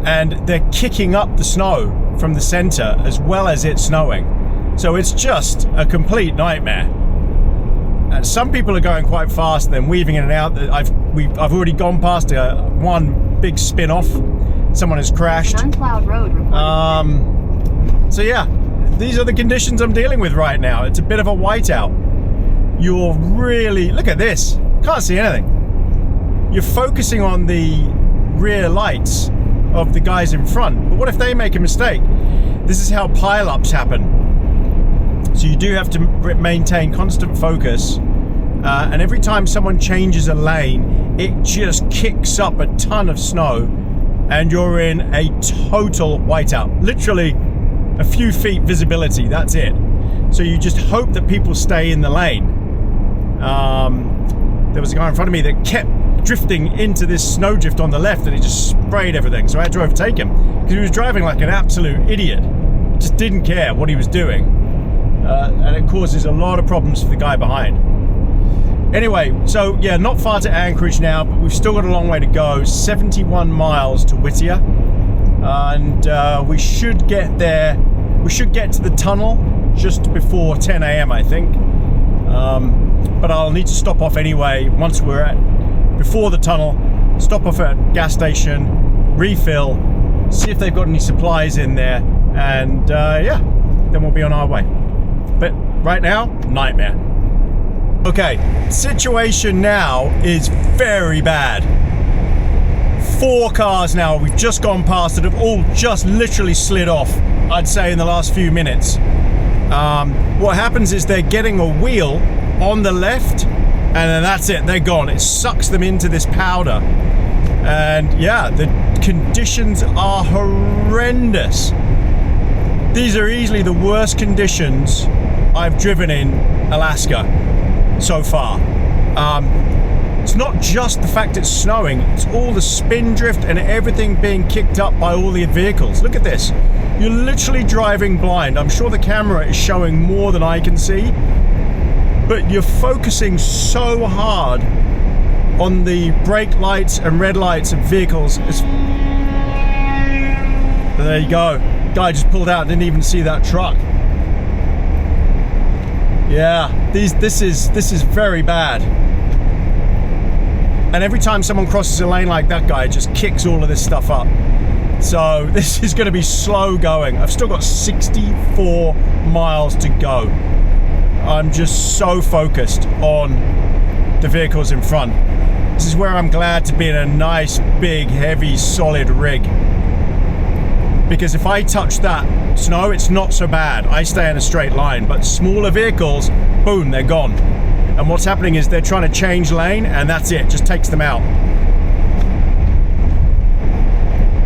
and they're kicking up the snow from the center as well as it's snowing, so it's just a complete nightmare. And some people are going quite fast, then weaving in and out. I've already gone past one big spin-off. Someone has crashed. Unplowed road reported. So yeah, these are the conditions I'm dealing with right now. It's a bit of a whiteout. You're really, look at this, can't see anything. You're focusing on the rear lights of the guys in front, but what if they make a mistake? This is how pile-ups happen. So you do have to maintain constant focus, and every time someone changes a lane, it just kicks up a ton of snow, and you're in a total whiteout. Literally a few feet visibility, that's it. So you just hope that people stay in the lane. There was a guy in front of me that kept drifting into this snowdrift on the left, and he just sprayed everything, so I had to overtake him because he was driving like an absolute idiot. Just didn't care what he was doing, and it causes a lot of problems for the guy behind. Anyway, so yeah, not far to Anchorage now, but we've still got a long way to go. 71 miles to Whittier, and we should get there. We should get to the tunnel just before 10 a.m. I think, but I'll need to stop off anyway once we're at before the tunnel. Stop off at a gas station, refill, see if they've got any supplies in there, and yeah, then we'll be on our way. But right now, nightmare. Okay, situation now is very bad. 4 cars now we've just gone past that have all just literally slid off, I'd say, in the last few minutes. What happens is they're getting a wheel on the left, and then that's it, they're gone. It sucks them into this powder. And yeah, the conditions are horrendous. These are easily the worst conditions I've driven in Alaska so far. It's not just the fact it's snowing, it's all the spin drift and everything being kicked up by all the vehicles. Look at this. You're literally driving blind. I'm sure the camera is showing more than I can see, but you're focusing so hard on the brake lights and red lights of vehicles. There you go. Guy just pulled out and didn't even see that truck. Yeah, this is very bad. And every time someone crosses a lane like that guy, just kicks all of this stuff up. So this is going to be slow going. I've still got 64 miles to go. I'm just so focused on the vehicles in front. This is where I'm glad to be in a nice, big, heavy, solid rig. Because if I touch that snow, it's not so bad. I stay in a straight line. But smaller vehicles, boom, they're gone. And what's happening is they're trying to change lane, and that's it, just takes them out.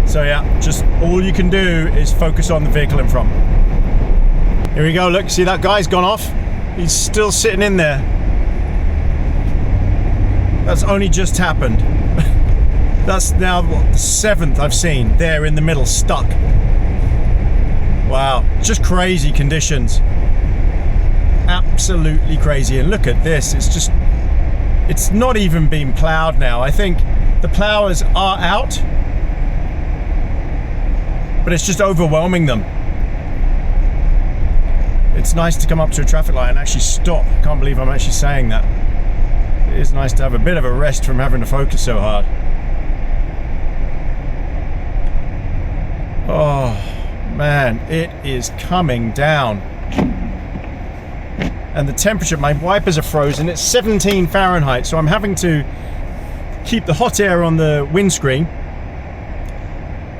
So yeah, just all you can do is focus on the vehicle in front. Here we go, look, see that guy's gone off? He's still sitting in there. That's only just happened. That's now what, the 7th I've seen there in the middle, stuck. Wow, just crazy conditions. Absolutely crazy. And look at this, it's not even being plowed now. I think the plowers are out, but it's just overwhelming them. It's nice to come up to a traffic light and actually stop. I can't believe I'm actually saying that. It is nice to have a bit of a rest from having to focus so hard. Oh man, it is coming down. And the temperature, my wipers are frozen. It's 17 Fahrenheit, so I'm having to keep the hot air on the windscreen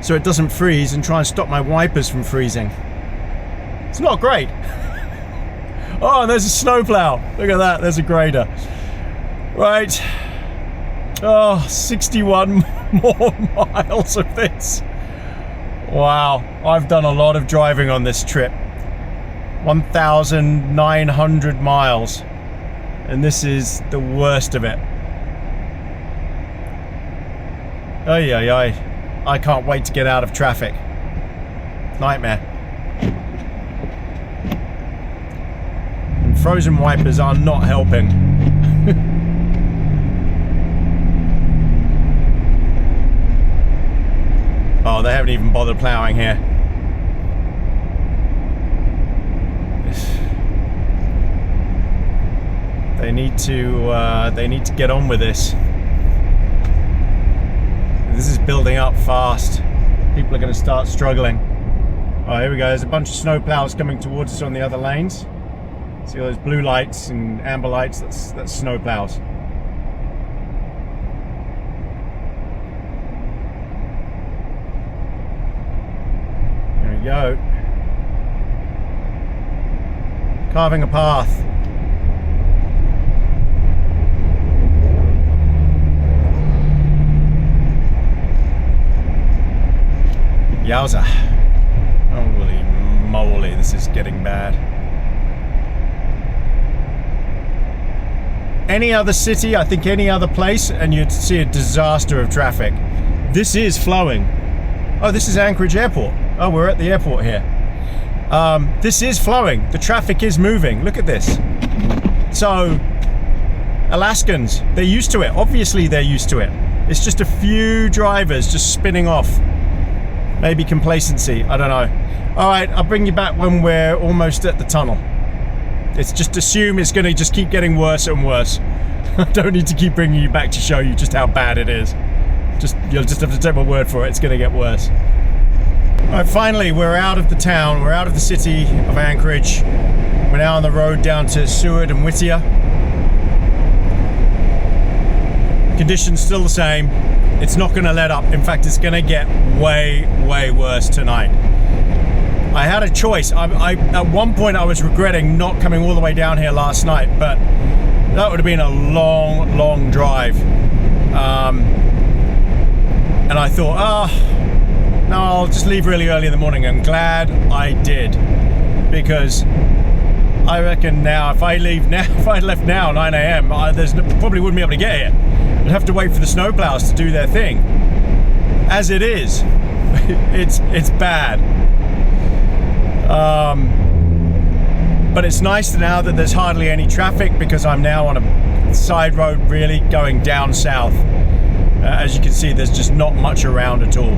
so it doesn't freeze and try and stop my wipers from freezing. It's not great. Oh, and there's a snowplow. Look at that, there's a grader. Right. Oh, 61 more miles of this. Wow, I've done a lot of driving on this trip. 1,900 miles, and this is the worst of it. Ay, ay, ay. I can't wait to get out of traffic. Nightmare. And frozen wipers are not helping. Oh, they haven't even bothered plowing here. They need to get on with this. This is building up fast. People are going to start struggling. Oh, here we go. There's a bunch of snow plows coming towards us on the other lanes. See all those blue lights and amber lights? That's snow plows. There we go. Carving a path. Yowza. Holy moly, this is getting bad. Any other city, I think any other place, and you'd see a disaster of traffic. This is flowing. Oh, this is Anchorage Airport. Oh, we're at the airport here. This is flowing. The traffic is moving. Look at this. So, Alaskans, they're used to it. Obviously, they're used to it. It's just a few drivers just spinning off. Maybe complacency, I don't know. All right, I'll bring you back when we're almost at the tunnel. It's just assume it's going to just keep getting worse and worse. I don't need to keep bringing you back to show you just how bad it is. You'll just have to take my word for it, it's going to get worse. All right, finally, we're out of the town. We're out of the city of Anchorage. We're now on the road down to Seward and Whittier. Conditions still the same. It's not going to let up. In fact, it's going to get way, way worse tonight. I had a choice. At one point, I was regretting not coming all the way down here last night, but that would have been a long, long drive. And I thought, oh, no, I'll just leave really early in the morning. I'm glad I did, because I reckon now, if I left now 9 a.m., probably wouldn't be able to get here. I'd have to wait for the snowplows to do their thing. As it is, it's bad. But it's nice now that there's hardly any traffic, because I'm now on a side road really going down south. As you can see, there's just not much around at all.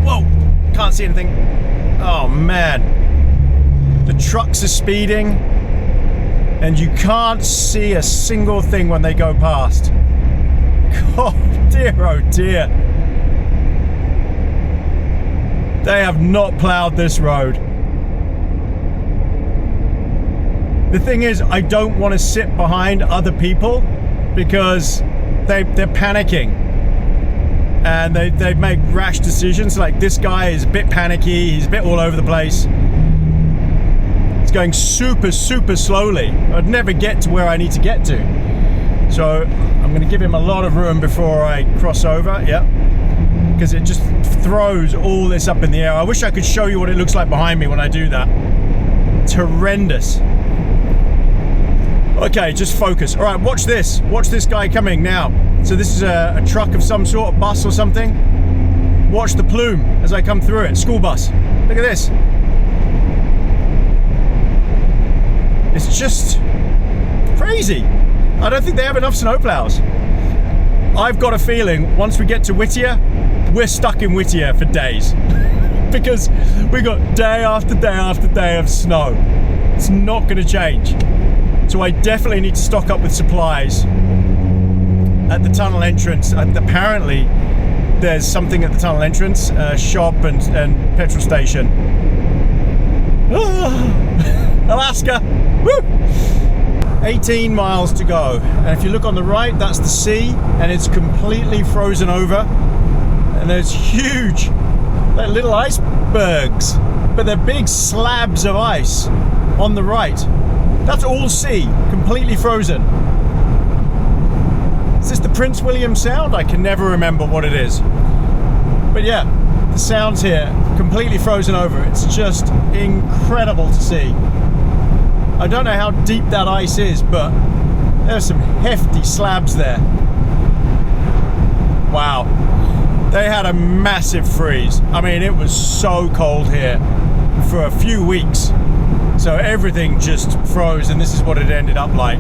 Whoa, can't see anything. Oh man. The trucks are speeding and you can't see a single thing when they go past. Oh dear. They have not plowed this road. The thing is, I don't want to sit behind other people because they're panicking and they make rash decisions. Like this guy is a bit panicky, he's a bit all over the place. He's going super slowly. I'd never get to where I need to get to. So I'm going to give him a lot of room before I cross over. Yep. Because it just throws all this up in the air. I wish I could show you what it looks like behind me when I do that. It's horrendous. Okay, just focus. All right, watch this. Watch this guy coming now. So this is a truck of some sort, a bus or something. Watch the plume as I come through it. School bus. Look at this. It's just crazy. I don't think they have enough snowplows. I've got a feeling once we get to Whittier, we're stuck in Whittier for days. Because we got day after day after day of snow. It's not going to change. So I definitely need to stock up with supplies at the tunnel entrance. Apparently there's something at the tunnel entrance, shop and petrol station. Alaska, woo! 18 miles to go. And if you look on the right, that's the sea, and it's completely frozen over. And there's huge, like little icebergs, but they're big slabs of ice on the right. That's all sea, completely frozen. Is this the Prince William Sound? I can never remember what it is. But yeah, the sound's here, completely frozen over. It's just incredible to see. I don't know how deep that ice is, but there's some hefty slabs there. Wow. They had a massive freeze. I mean, it was so cold here for a few weeks. So everything just froze, and this is what it ended up like.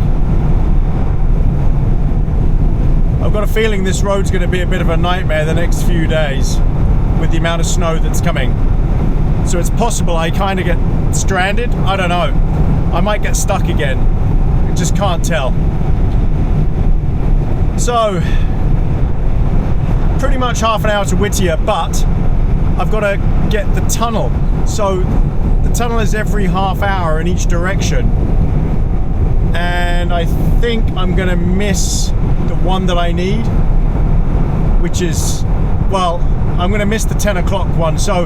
I've got a feeling this road's going to be a bit of a nightmare the next few days with the amount of snow that's coming. So it's possible I kind of get stranded. I don't know. I might get stuck again. I just can't tell. So, pretty much half an hour to Whittier, but I've got to get the tunnel. So the tunnel is every half hour in each direction, and I think I'm gonna miss the one that I need, which is, well, I'm gonna miss the 10 o'clock one, so,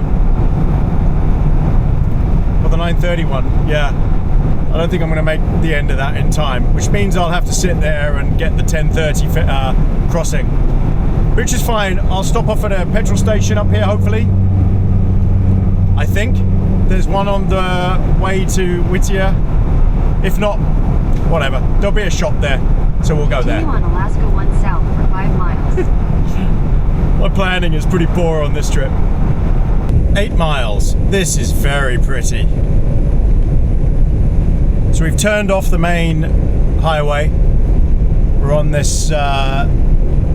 or the 9:30 one, yeah. I don't think I'm gonna make the end of that in time, which means I'll have to sit there and get the 10:30 crossing, which is fine. I'll stop off at a petrol station up here, hopefully. I think there's one on the way to Whittier. If not, whatever. There'll be a shop there, so we'll go there. Continue on Alaska 1 south for 5 miles. My planning is pretty poor on this trip. 8 miles. This is very pretty. So we've turned off the main highway. We're on this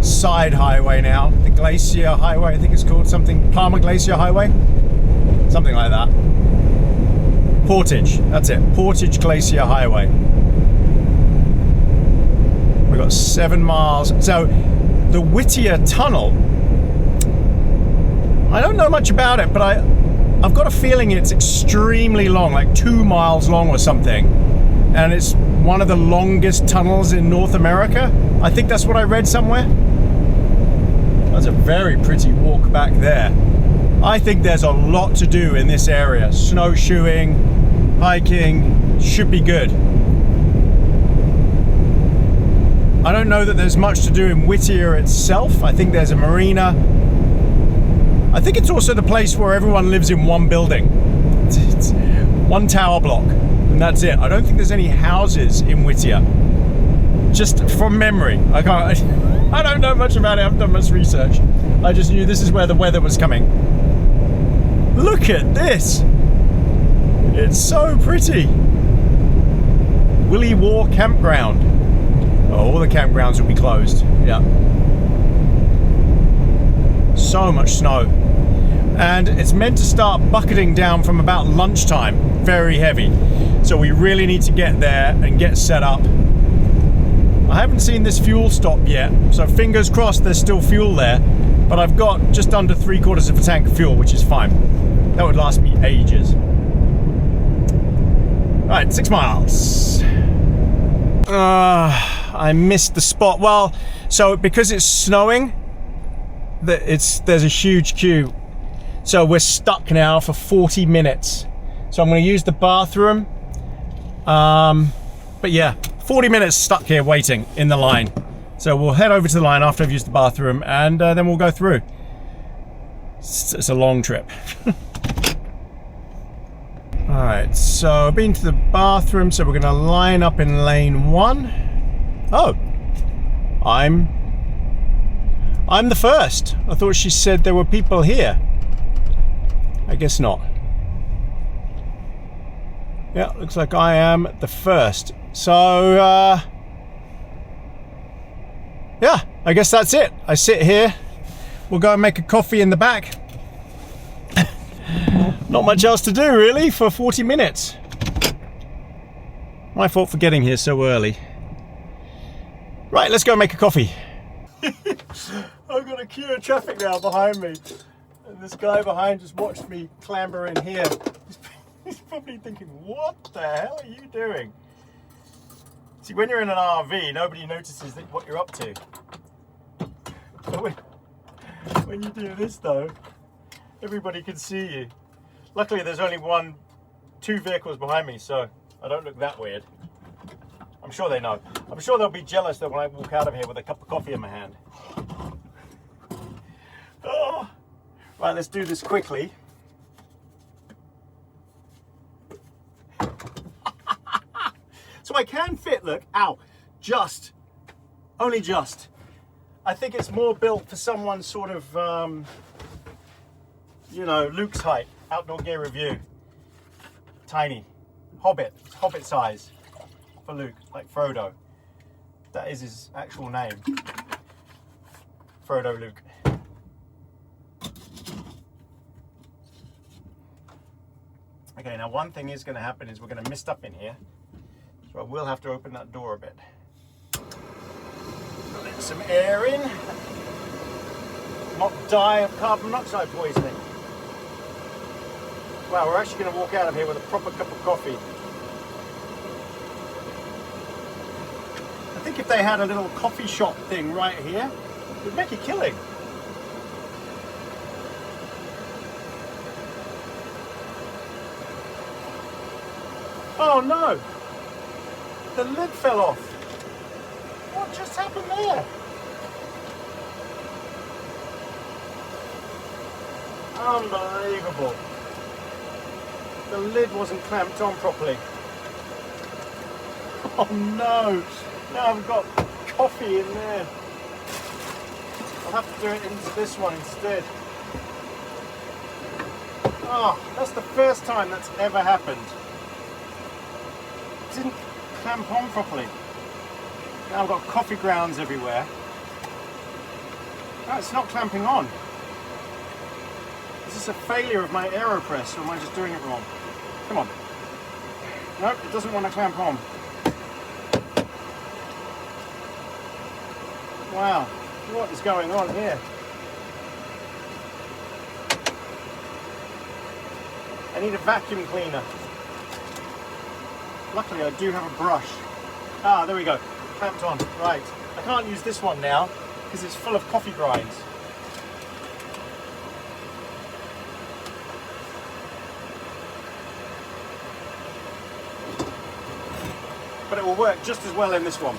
side highway now. The Glacier Highway, I think it's called something. Palmer Glacier Highway? Something like that. Portage, that's it. Portage Glacier Highway. We've got 7 miles. So the Whittier Tunnel, I don't know much about it, but I've got a feeling it's extremely long, like 2 miles long or something. And it's one of the longest tunnels in North America. I think that's what I read somewhere. That's a very pretty walk back there. I think there's a lot to do in this area. Snowshoeing, hiking, should be good. I don't know that there's much to do in Whittier itself. I think there's a marina. I think it's also the place where everyone lives in one building. It's one tower block, and that's it. I don't think there's any houses in Whittier. Just from memory. I don't know much about it. I haven't done much research. I just knew this is where the weather was coming. Look at this. It's so pretty. Willie War Campground. Oh, all the campgrounds will be closed. Yeah. So much snow. And it's meant to start bucketing down from about lunchtime. Very heavy. So we really need to get there and get set up. I haven't seen this fuel stop yet, so fingers crossed there's still fuel there. But I've got just under 3/4 of a tank of fuel, which is fine. That would last me ages. Right, 6 miles. I missed the spot. Well, so because it's snowing, there's a huge queue. So we're stuck now for 40 minutes. So I'm going to use the bathroom. But yeah, 40 minutes stuck here waiting in the line. So we'll head over to the line after I've used the bathroom, and then we'll go through. It's a long trip. Alright, so I've been to the bathroom, so we're going to line up in lane 1. Oh, I'm the first. I thought she said there were people here. I guess not. Yeah, looks like I am the first. So, yeah, I guess that's it. I sit here. We'll go and make a coffee in the back. Not much else to do, really, for 40 minutes. My fault for getting here so early. Right, let's go make a coffee. I've got a queue of traffic now behind me. And this guy behind just watched me clamber in here. He's probably thinking, what the hell are you doing? See, when you're in an RV, nobody notices what you're up to. But when you do this, though, everybody can see you. Luckily, there's only two vehicles behind me, so I don't look that weird. I'm sure they know. I'm sure they'll be jealous that when I walk out of here with a cup of coffee in my hand. Oh. Right, let's do this quickly. So I can fit, look, ow, only just. I think it's more built for someone sort of, you know, Luke's height, outdoor gear review. Tiny, hobbit size for Luke, like Frodo. That is his actual name. Frodo Luke. Okay, now one thing is going to happen is we're going to mist up in here. So I will have to open that door a bit. Let some air in. Not die of carbon monoxide poisoning. Wow, we're actually going to walk out of here with a proper cup of coffee. I think if they had a little coffee shop thing right here, it would make a killing. Oh no! The lid fell off. What just happened there? Unbelievable. The lid wasn't clamped on properly. Oh no! Now I've got coffee in there. I'll have to do it into this one instead. Oh, that's the first time that's ever happened. It didn't clamp on properly. Now I've got coffee grounds everywhere. No, it's not clamping on. Is this a failure of my AeroPress, or am I just doing it wrong? Come on. Nope, it doesn't want to clamp on. Wow, what is going on here? I need a vacuum cleaner. Luckily I do have a brush. Ah, there we go. Clamped on. Right. I can't use this one now because it's full of coffee grinds. But it will work just as well in this one.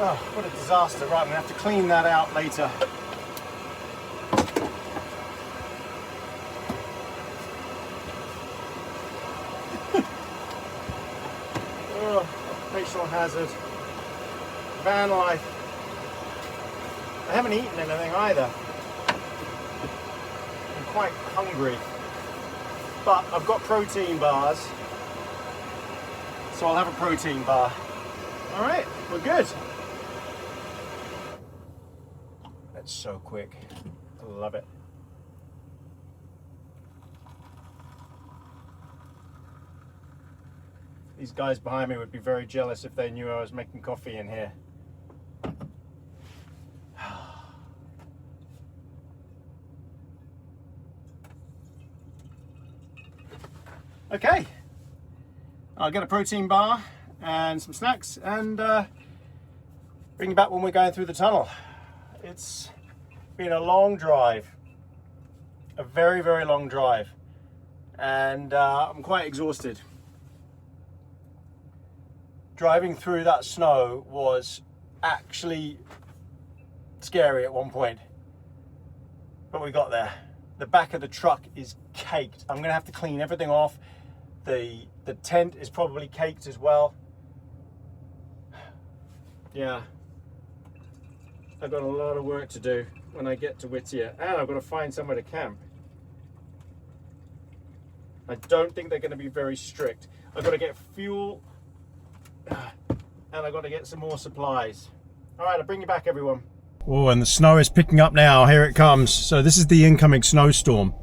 Oh, what a disaster. Right, I'm going to have to clean that out later. Oh, occupational hazard. Van life. I haven't eaten anything either. I'm quite hungry. But I've got protein bars. So I'll have a protein bar. Alright, we're good. That's so quick. I love it. These guys behind me would be very jealous if they knew I was making coffee in here. Okay, I'll get a protein bar and some snacks and bring you back when we're going through the tunnel. It's been a long drive, a very, very long drive, and I'm quite exhausted. Driving through that snow was actually scary at one point, but we got there. The back of the truck is caked. I'm gonna have to clean everything off. The tent is probably caked as well. Yeah, I've got a lot of work to do when I get to Whittier, and I've got to find somewhere to camp. I don't think they're going to be very strict. I've got to get fuel, and I've got to get some more supplies. All right, I'll bring you back, everyone. Oh, and the snow is picking up now. Here it comes. So this is the incoming snowstorm.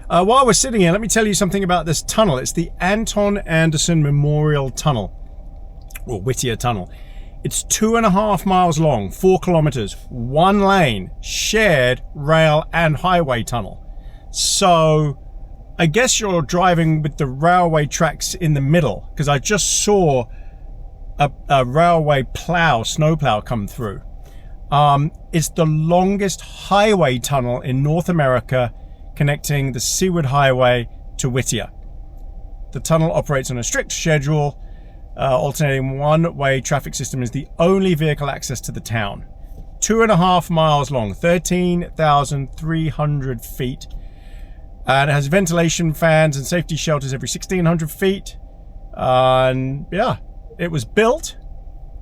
While we're sitting here, let me tell you something about this tunnel. It's the Anton Anderson Memorial Tunnel, or Whittier Tunnel. It's 2.5 miles long, 4 kilometers, 1 lane, shared rail and highway tunnel. So I guess you're driving with the railway tracks in the middle, because I just saw a railway plow, snowplow come through. It's the longest highway tunnel in North America, connecting the Seaward Highway to Whittier. The tunnel operates on a strict schedule. Alternating one-way traffic system is the only vehicle access to the town. 2.5 miles long, 13,300 feet. And it has ventilation fans and safety shelters every 1,600 feet. And yeah, it was built,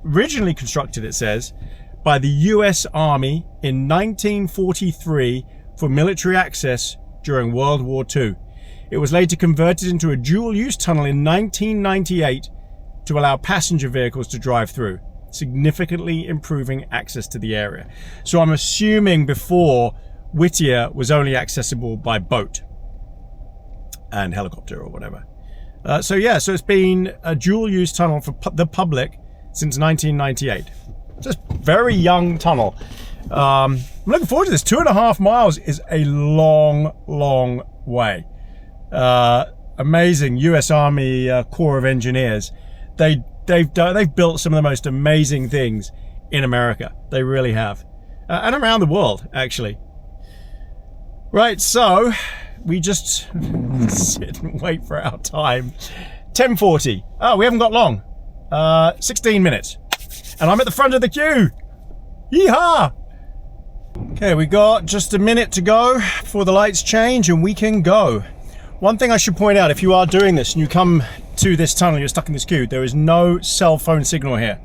originally constructed, it says, by the US Army in 1943 for military access during World War II. It was later converted into a dual-use tunnel in 1998 to allow passenger vehicles to drive through, significantly improving access to the area. So I'm assuming before, Whittier was only accessible by boat and helicopter or whatever. So yeah, so it's been a dual-use tunnel for the public since 1998. Just very young tunnel. I'm looking forward to this. 2.5 miles is a long, long way. Amazing US Army Corps of Engineers. They've built some of the most amazing things in America. They really have, and around the world, actually. Right, so we just sit and wait for our time. 10:40. Oh, we haven't got long. 16 minutes, and I'm at the front of the queue. Yeehaw! Okay, we got just a minute to go before the lights change and we can go. One thing I should point out, if you are doing this and you come to this tunnel, you're stuck in this queue, there is no cell phone signal here.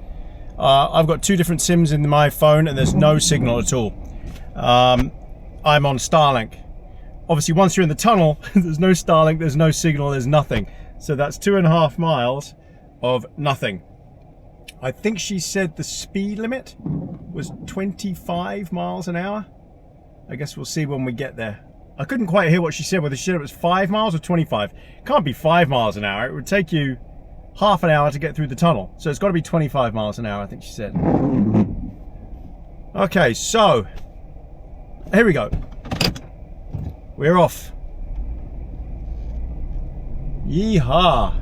I've got 2 different SIMs in my phone and there's no signal at all. I'm on Starlink. Obviously, once you're in the tunnel, there's no Starlink, there's no signal, there's nothing. So that's 2.5 miles of nothing. I think she said the speed limit was 25 miles an hour. I guess we'll see when we get there. I couldn't quite hear what she said, whether she said it was 5 miles or 25. It can't be 5 miles an hour. It would take you half an hour to get through the tunnel. So it's got to be 25 miles an hour, I think she said. Okay, so here we go. We're off. Yeehaw.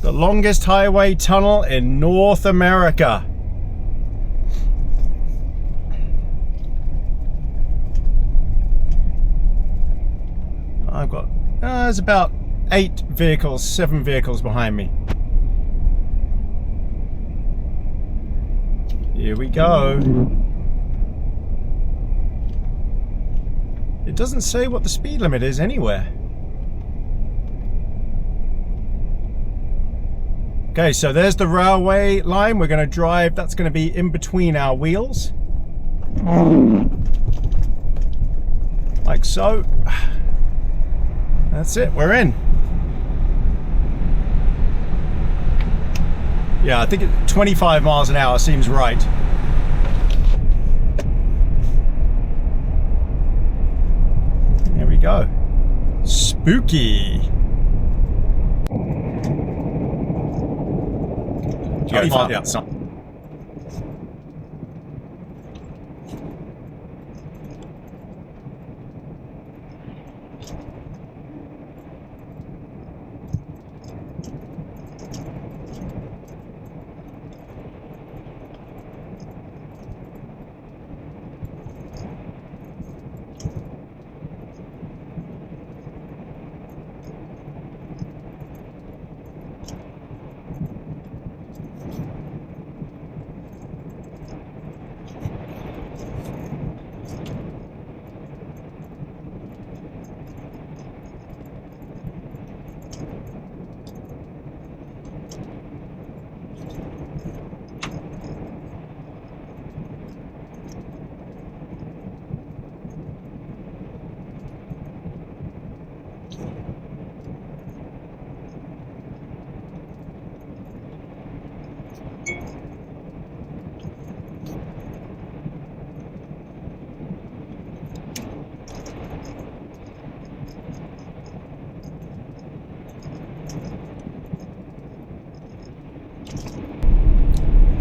The longest highway tunnel in North America. I've got, there's about 7 vehicles behind me. Here we go. It doesn't say what the speed limit is anywhere. Okay, so there's the railway line. We're going to drive. That's going to be in between our wheels. Like so. That's it. We're in. Yeah, I think 25 miles an hour seems right. There we go. Spooky. Yeah.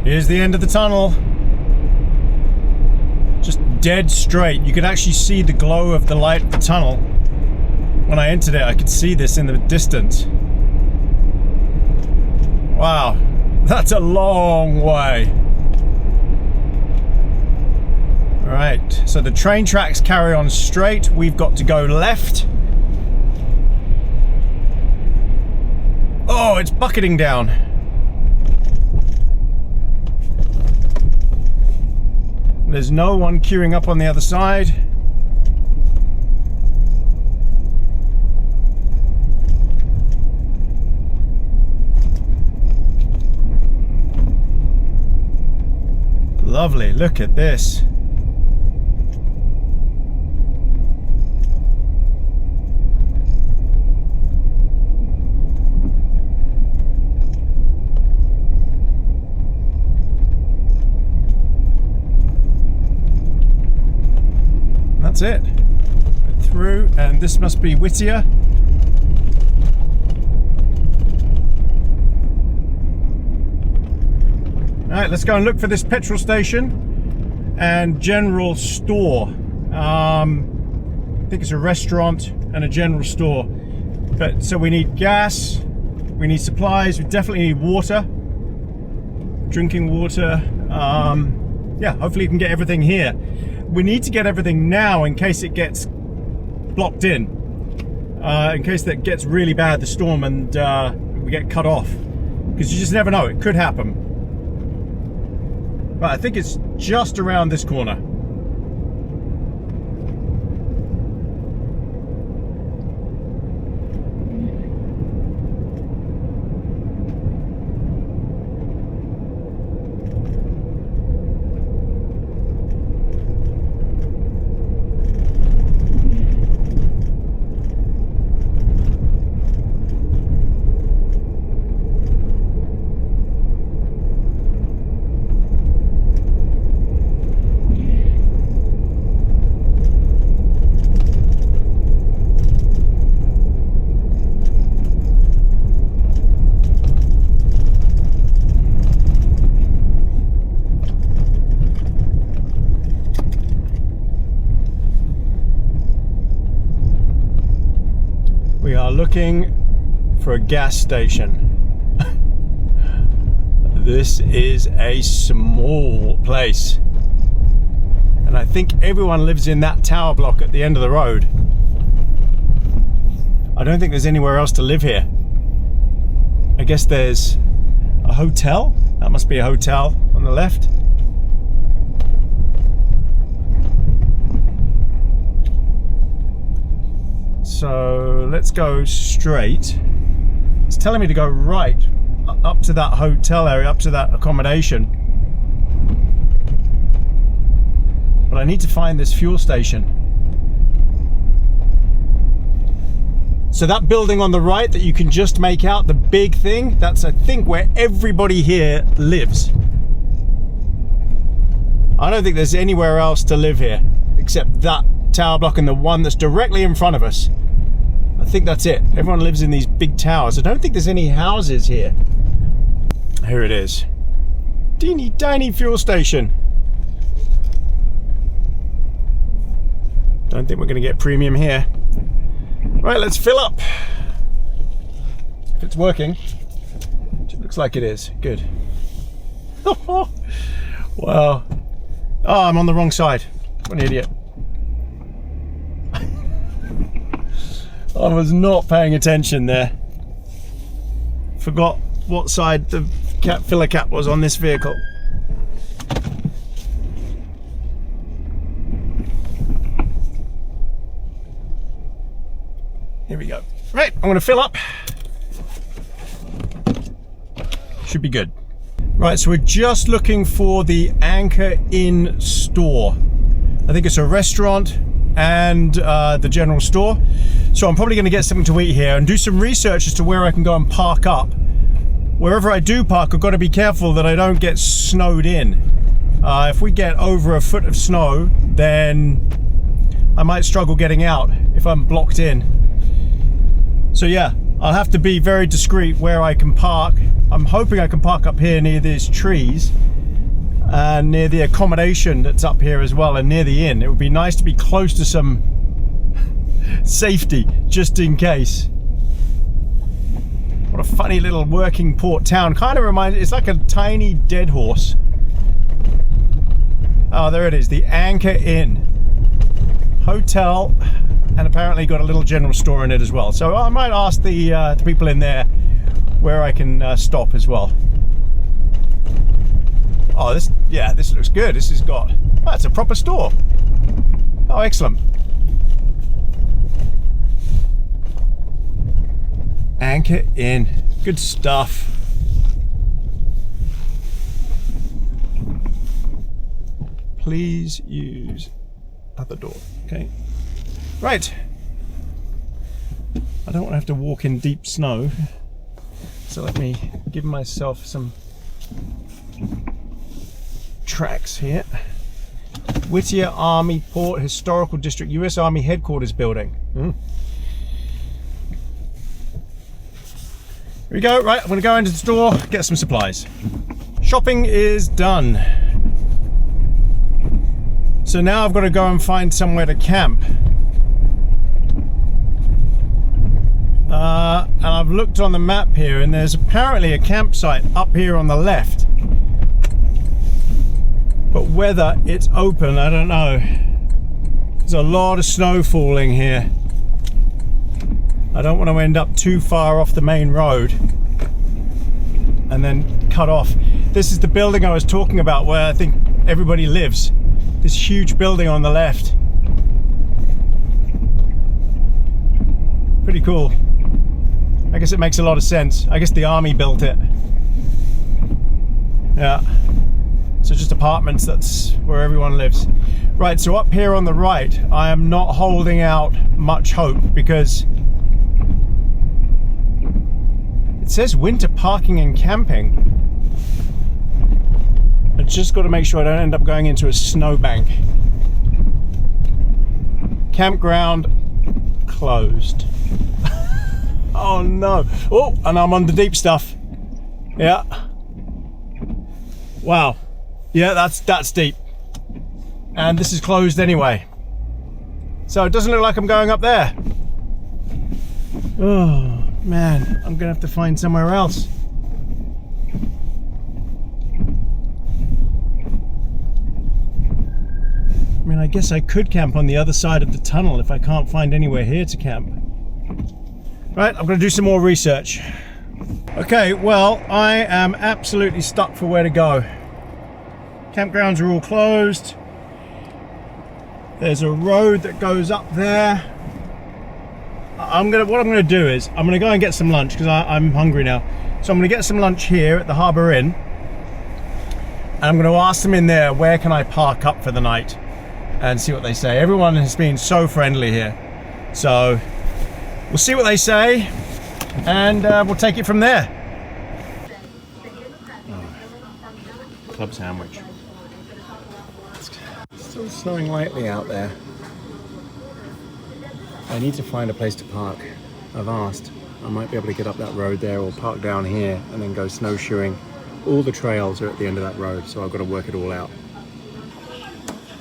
Here's the end of the tunnel. Just dead straight. You could actually see the glow of the light of the tunnel. When I entered it, I could see this in the distance. Wow, that's a long way. All right, so the train tracks carry on straight. We've got to go left. Oh, it's bucketing down. There's no one queuing up on the other side. Lovely, look at this. That's it. Through, and this must be Whittier. Alright, let's go and look for this petrol station and general store. I think it's a restaurant and a general store. But so we need gas, we need supplies, we definitely need water, drinking water. Yeah, hopefully you can get everything here. We need to get everything now in case it gets blocked in case that gets really bad, the storm, and we get cut off, because you just never know, it could happen. But I think it's just around this corner. We are looking for a gas station. This is a small place. And I think everyone lives in that tower block at the end of the road. I don't think there's anywhere else to live here. I guess there's a hotel. That must be a hotel on the left. So let's go straight. It's telling me to go right up to that hotel area, up to that accommodation. But I need to find this fuel station. So that building on the right that you can just make out, the big thing, that's I think where everybody here lives. I don't think there's anywhere else to live here except that tower block and the one that's directly in front of us. I think that's it. Everyone lives in these big towers. I don't think there's any houses here. Here it is. Teeny tiny fuel station. Don't think we're going to get premium here. Right, let's fill up. If it's working, which it looks like it is. Good. Wow. Oh, I'm on the wrong side. What an idiot. I was not paying attention there. Forgot what side the filler cap was on this vehicle. Here we go. Right, I'm going to fill up. Should be good. Right, so we're just looking for the Anchor Inn store. I think it's a restaurant and the general store. So I'm probably going to get something to eat here and do some research as to where I can go and park up. Wherever I do park, I've got to be careful that I don't get snowed in. If we get over a foot of snow, then I might struggle getting out if I'm blocked in. So yeah, I'll have to be very discreet where I can park. I'm hoping I can park up here near these trees and near the accommodation that's up here as well and near the inn. It would be nice to be close to some safety just in case. What a funny little working port town. Kind of reminds, it's like a tiny dead horse. Oh, there it is, the Anchor Inn. Hotel, and apparently got a little general store in it as well. So I might ask the people in there where I can stop as well. Oh, this looks good. This has got, it's a proper store. Oh, excellent. Anchor Inn, good stuff. Please use other door. Okay, right. I don't want to have to walk in deep snow, so let me give myself some tracks here. Whittier Army Port Historical District, US Army Headquarters building. Here we go. Right, I'm going to go into the store, get some supplies. Shopping is done. So now I've got to go and find somewhere to camp. And I've looked on the map here and there's apparently a campsite up here on the left. But whether it's open, I don't know. There's a lot of snow falling here. I don't want to end up too far off the main road and then cut off. This is the building I was talking about where I think everybody lives. This huge building on the left. Pretty cool. I guess it makes a lot of sense. I guess the army built it. Yeah. So just apartments, that's where everyone lives. Right, so up here on the right, I am not holding out much hope because it says winter parking and camping. I just got to make sure I don't end up going into a snowbank. Campground closed. Oh no. Oh, and I'm on the deep stuff. Yeah. Wow. Yeah, that's deep. And this is closed anyway. So it doesn't look like I'm going up there. Oh man, I'm gonna have to find somewhere else. I mean, I guess I could camp on the other side of the tunnel if I can't find anywhere here to camp. Right, I'm going to do some more research. Okay, well, I am absolutely stuck for where to go. Campgrounds are all closed. There's a road that goes up there. what I'm gonna do is I'm gonna go and get some lunch because I'm hungry now. So I'm gonna get some lunch here at the Harbour Inn, and I'm gonna ask them in there where can I park up for the night, and see what they say. Everyone has been so friendly here, so we'll see what they say, and we'll take it from there. Club sandwich. It's still snowing lightly out there. I need to find a place to park. I've asked. I might be able to get up that road there or park down here and then go snowshoeing. All the trails are at the end of that road, so I've got to work it all out.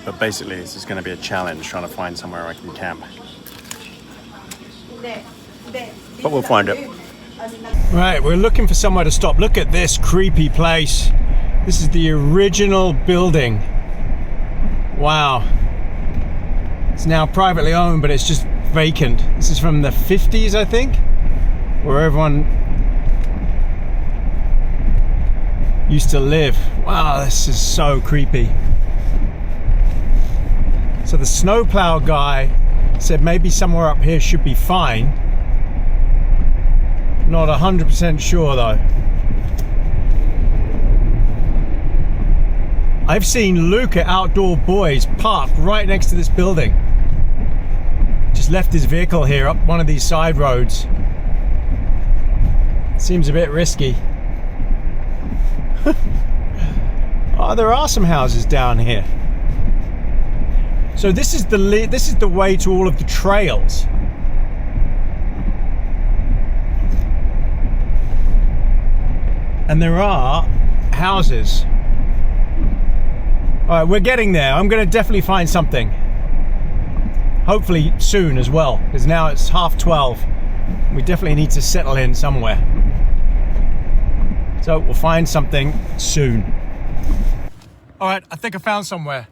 But basically, this is going to be a challenge trying to find somewhere I can camp. But we'll find it. Right, we're looking for somewhere to stop. Look at this creepy place. This is the original building. Wow. It's now privately owned, but it's just vacant. This is from the 50s, I think, where everyone used to live. Wow, this is so creepy. So the snowplow guy said maybe somewhere up here should be fine. Not 100% sure though. I've seen Luke at Outdoor Boys parked right next to this building. Just left his vehicle here up one of these side roads. Seems a bit risky. Oh, there are some houses down here. So this is the way to all of the trails. And there are houses. All right, we're getting there. I'm going to definitely find something. Hopefully soon as well, because now it's 12:30. We definitely need to settle in somewhere. So we'll find something soon. All right, I think I found somewhere.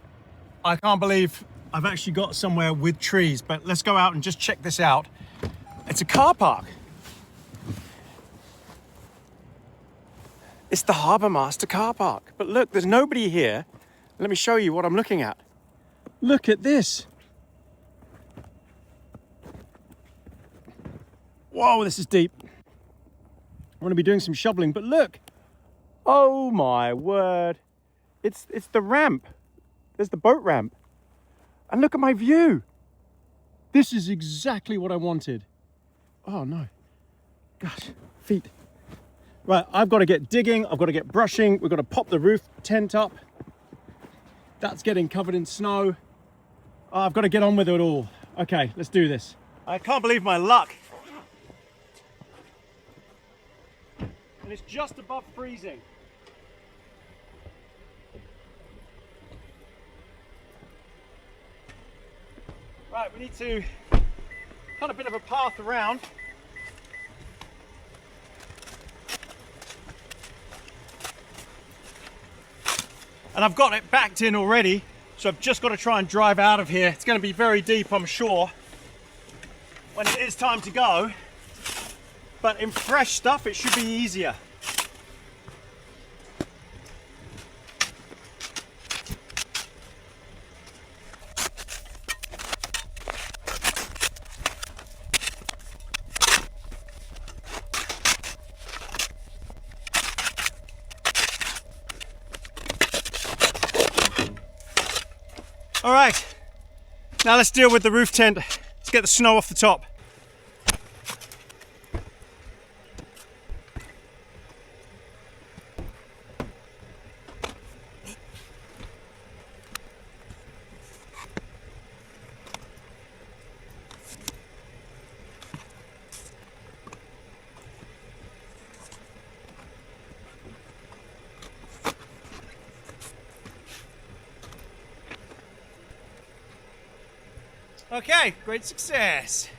I can't believe I've actually got somewhere with trees, but let's go out and just check this out. It's a car park. It's the Harbour Master car park. But look, there's nobody here. Let me show you what I'm looking at. Look at this. Whoa, this is deep. I'm going to be doing some shoveling, but look. Oh my word. It's the ramp. There's the boat ramp. And look at my view. This is exactly what I wanted. Oh no. Gosh, feet. Right, I've got to get digging. I've got to get brushing. We've got to pop the roof tent up. That's getting covered in snow. Oh, I've got to get on with it all. Okay, let's do this. I can't believe my luck. And it's just above freezing. Right, we need to cut a bit of a path around. And I've got it backed in already, so I've just got to try and drive out of here. It's going to be very deep, I'm sure, when it is time to go. But in fresh stuff, it should be easier. All right, now let's deal with the roof tent. Let's get the snow off the top. Okay, great success.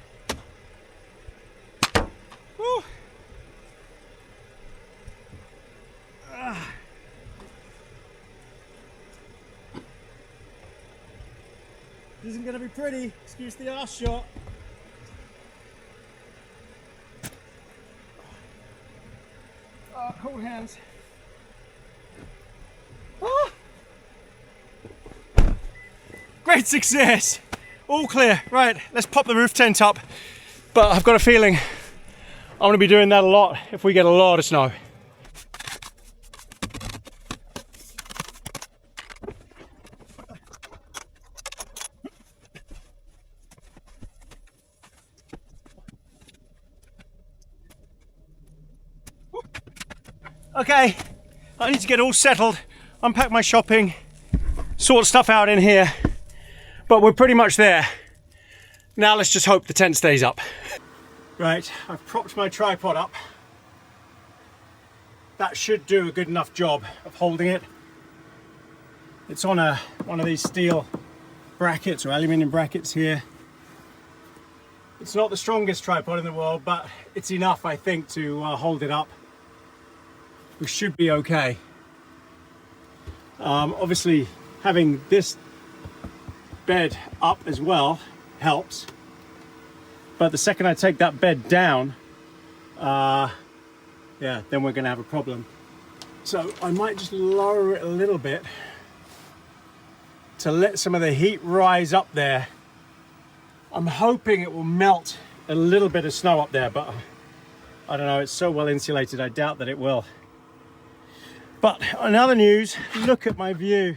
Woo. This isn't gonna be pretty, excuse the arse shot. Oh, cold hands. Oh. Great success. All clear. Right, let's pop the roof tent up But I've got a feeling I'm going to be doing that a lot if we get a lot of snow. Okay, I need to get all settled, unpack my shopping, sort stuff out in here, but we're pretty much there. Now let's just hope the tent stays up. Right, I've propped my tripod up. That should do a good enough job of holding it. It's on one of these steel brackets or aluminium brackets here. It's not the strongest tripod in the world, but it's enough, I think, to hold it up. We should be okay. Obviously, having this bed up as well helps. But the second I take that bed down, yeah, then we're going to have a problem. So I might just lower it a little bit to let some of the heat rise up there. I'm hoping it will melt a little bit of snow up there, but I don't know, it's so well insulated, I doubt that it will. But in other news, look at my view.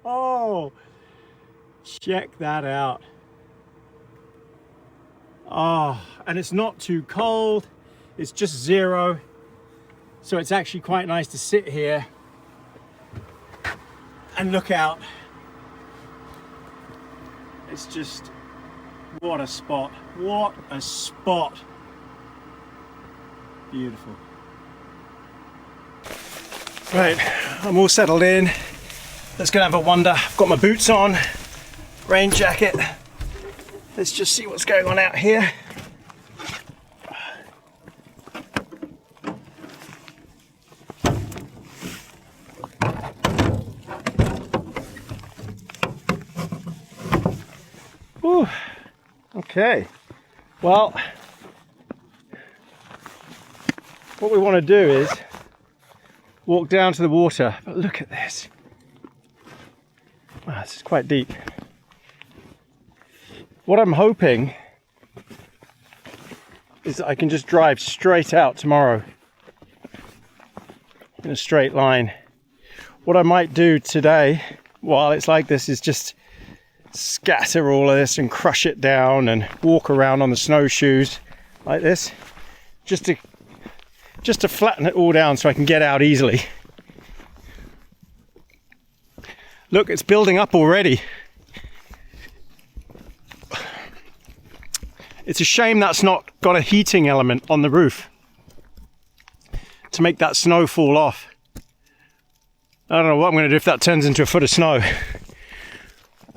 Oh, check that out. Oh, and it's not too cold. It's just 0. So it's actually quite nice to sit here and look out. It's just, what a spot. What a spot. Beautiful. Right, I'm all settled in. Let's go have a wander. I've got my boots on, rain jacket. Let's just see what's going on out here. Whew. Okay, well, what we want to do is walk down to the water, but look at this. Wow, this is quite deep. What I'm hoping is that I can just drive straight out tomorrow in a straight line. What I might do today, while it's like this, is just scatter all of this and crush it down and walk around on the snowshoes like this, just to flatten it all down so I can get out easily. Look, it's building up already. It's a shame that's not got a heating element on the roof to make that snow fall off. I don't know what I'm going to do if that turns into a foot of snow.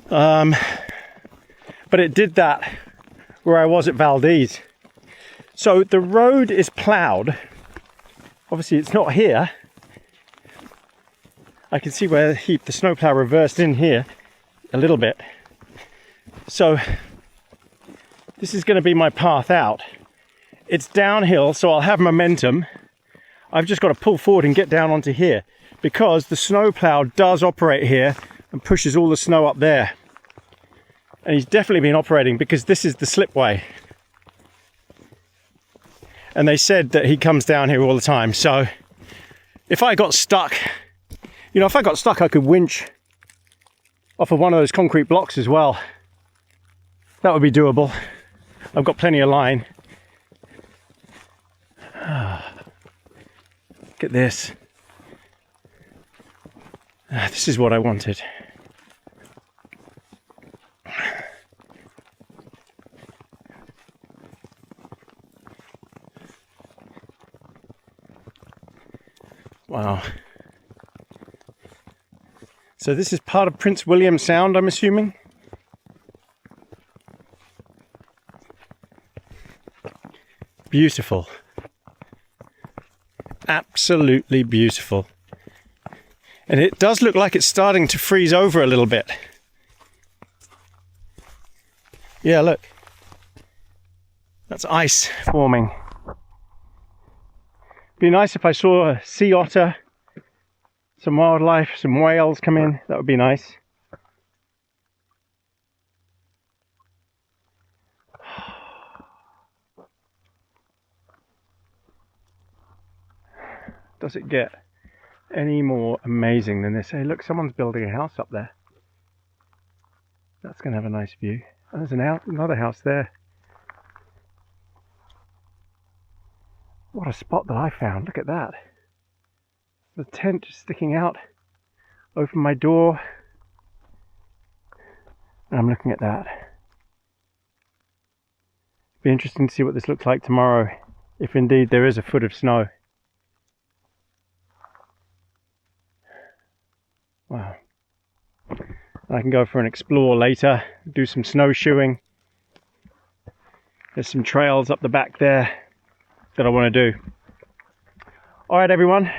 But it did that where I was at Valdez. So the road is ploughed. Obviously it's not here. I can see where the snowplow reversed in here a little bit. So this is going to be my path out. It's downhill, so I'll have momentum. I've just got to pull forward and get down onto here because the snowplow does operate here and pushes all the snow up there. And he's definitely been operating because this is the slipway. And they said that he comes down here all the time. So if I got stuck, you know, if I got stuck, I could winch off of one of those concrete blocks as well. That would be doable. I've got plenty of line. Look at this. This is what I wanted. Wow. So this is part of Prince William Sound, I'm assuming. Beautiful. Absolutely beautiful. And it does look like it's starting to freeze over a little bit. Yeah, look. That's ice forming. Be nice if I saw a sea otter, some wildlife, some whales come in. That would be nice. Does it get any more amazing than this? Hey, look, someone's building a house up there. That's going to have a nice view. And there's another house there. What a spot that I found. Look at that. The tent just sticking out. Open my door. And I'm looking at that. Be interesting to see what this looks like tomorrow, if indeed there is a foot of snow. Wow. I can go for an explore later, do some snowshoeing. There's some trails up the back there that I want to do. Alright everyone,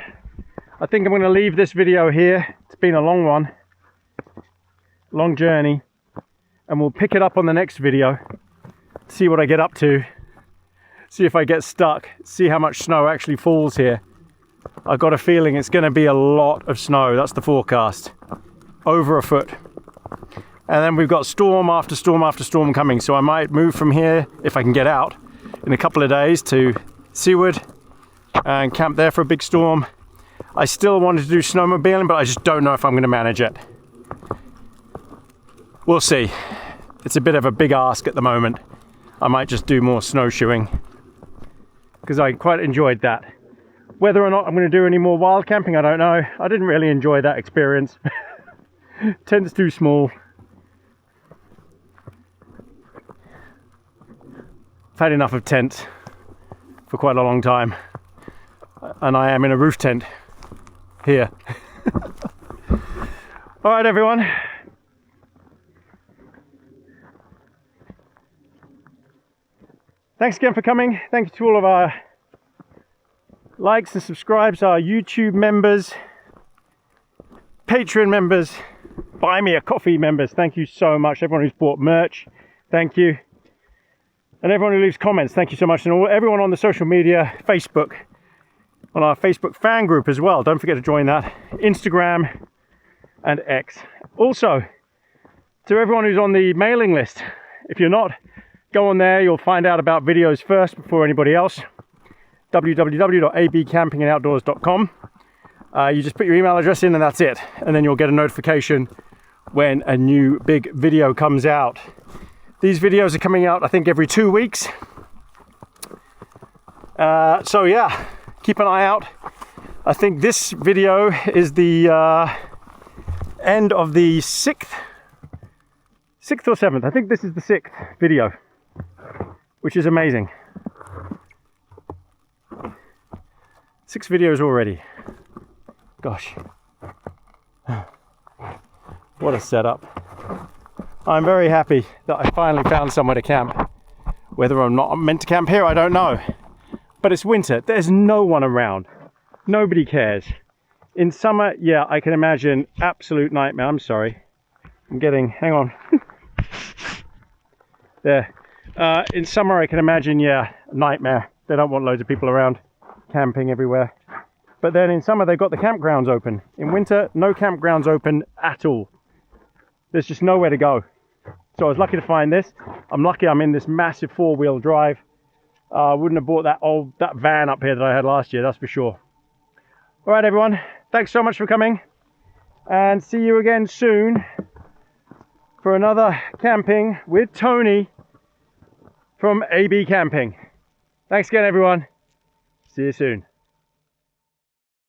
I think I'm going to leave this video here. It's been a long one, long journey, and we'll pick it up on the next video, see what I get up to, see if I get stuck, see how much snow actually falls here. I've got a feeling it's going to be a lot of snow. That's the forecast. Over a foot. And then we've got storm after storm after storm coming, so I might move from here, if I can get out, in a couple of days to Seward and camp there for a big storm. I still wanted to do snowmobiling, but I just don't know if I'm going to manage it. We'll see. It's a bit of a big ask at the moment. I might just do more snowshoeing, because I quite enjoyed that. Whether or not I'm going to do any more wild camping, I don't know. I didn't really enjoy that experience. Tent's too small. I've had enough of tents for quite a long time, and I am in a roof tent here. All right, everyone. Thanks again for coming. Thank you to all of our likes and subscribes, our YouTube members, Patreon members, Buy Me a Coffee members. Thank you so much. Everyone who's bought merch, thank you. And everyone who leaves comments, thank you so much. And everyone on the social media, Facebook, on our Facebook fan group as well. Don't forget to join that. Instagram and X. Also, to everyone who's on the mailing list, if you're not, go on there. You'll find out about videos first before anybody else. www.abcampingandoutdoors.com. You just put your email address in and that's it. And then you'll get a notification when a new big video comes out. These videos are coming out, I think, every 2 weeks. So yeah, keep an eye out. I think this video is the end of the sixth or seventh. I think this is the 6th video, which is amazing. 6 videos already. Gosh. What a setup. I'm very happy that I finally found somewhere to camp. Whether or not I'm meant to camp here, I don't know. But it's winter. There's no one around. Nobody cares. In summer, yeah, I can imagine absolute nightmare. I'm sorry. I'm getting, hang on. There. In summer, I can imagine, yeah, nightmare. They don't want loads of people around camping everywhere. But then in summer, they've got the campgrounds open. In winter, no campgrounds open at all. There's just nowhere to go. So I was lucky to find this. I'm lucky I'm in this massive 4-wheel drive. I wouldn't have bought that van up here that I had last year, that's for sure. All right, everyone. Thanks so much for coming. And see you again soon for another camping with Tony from AB Camping. Thanks again, everyone. See you soon.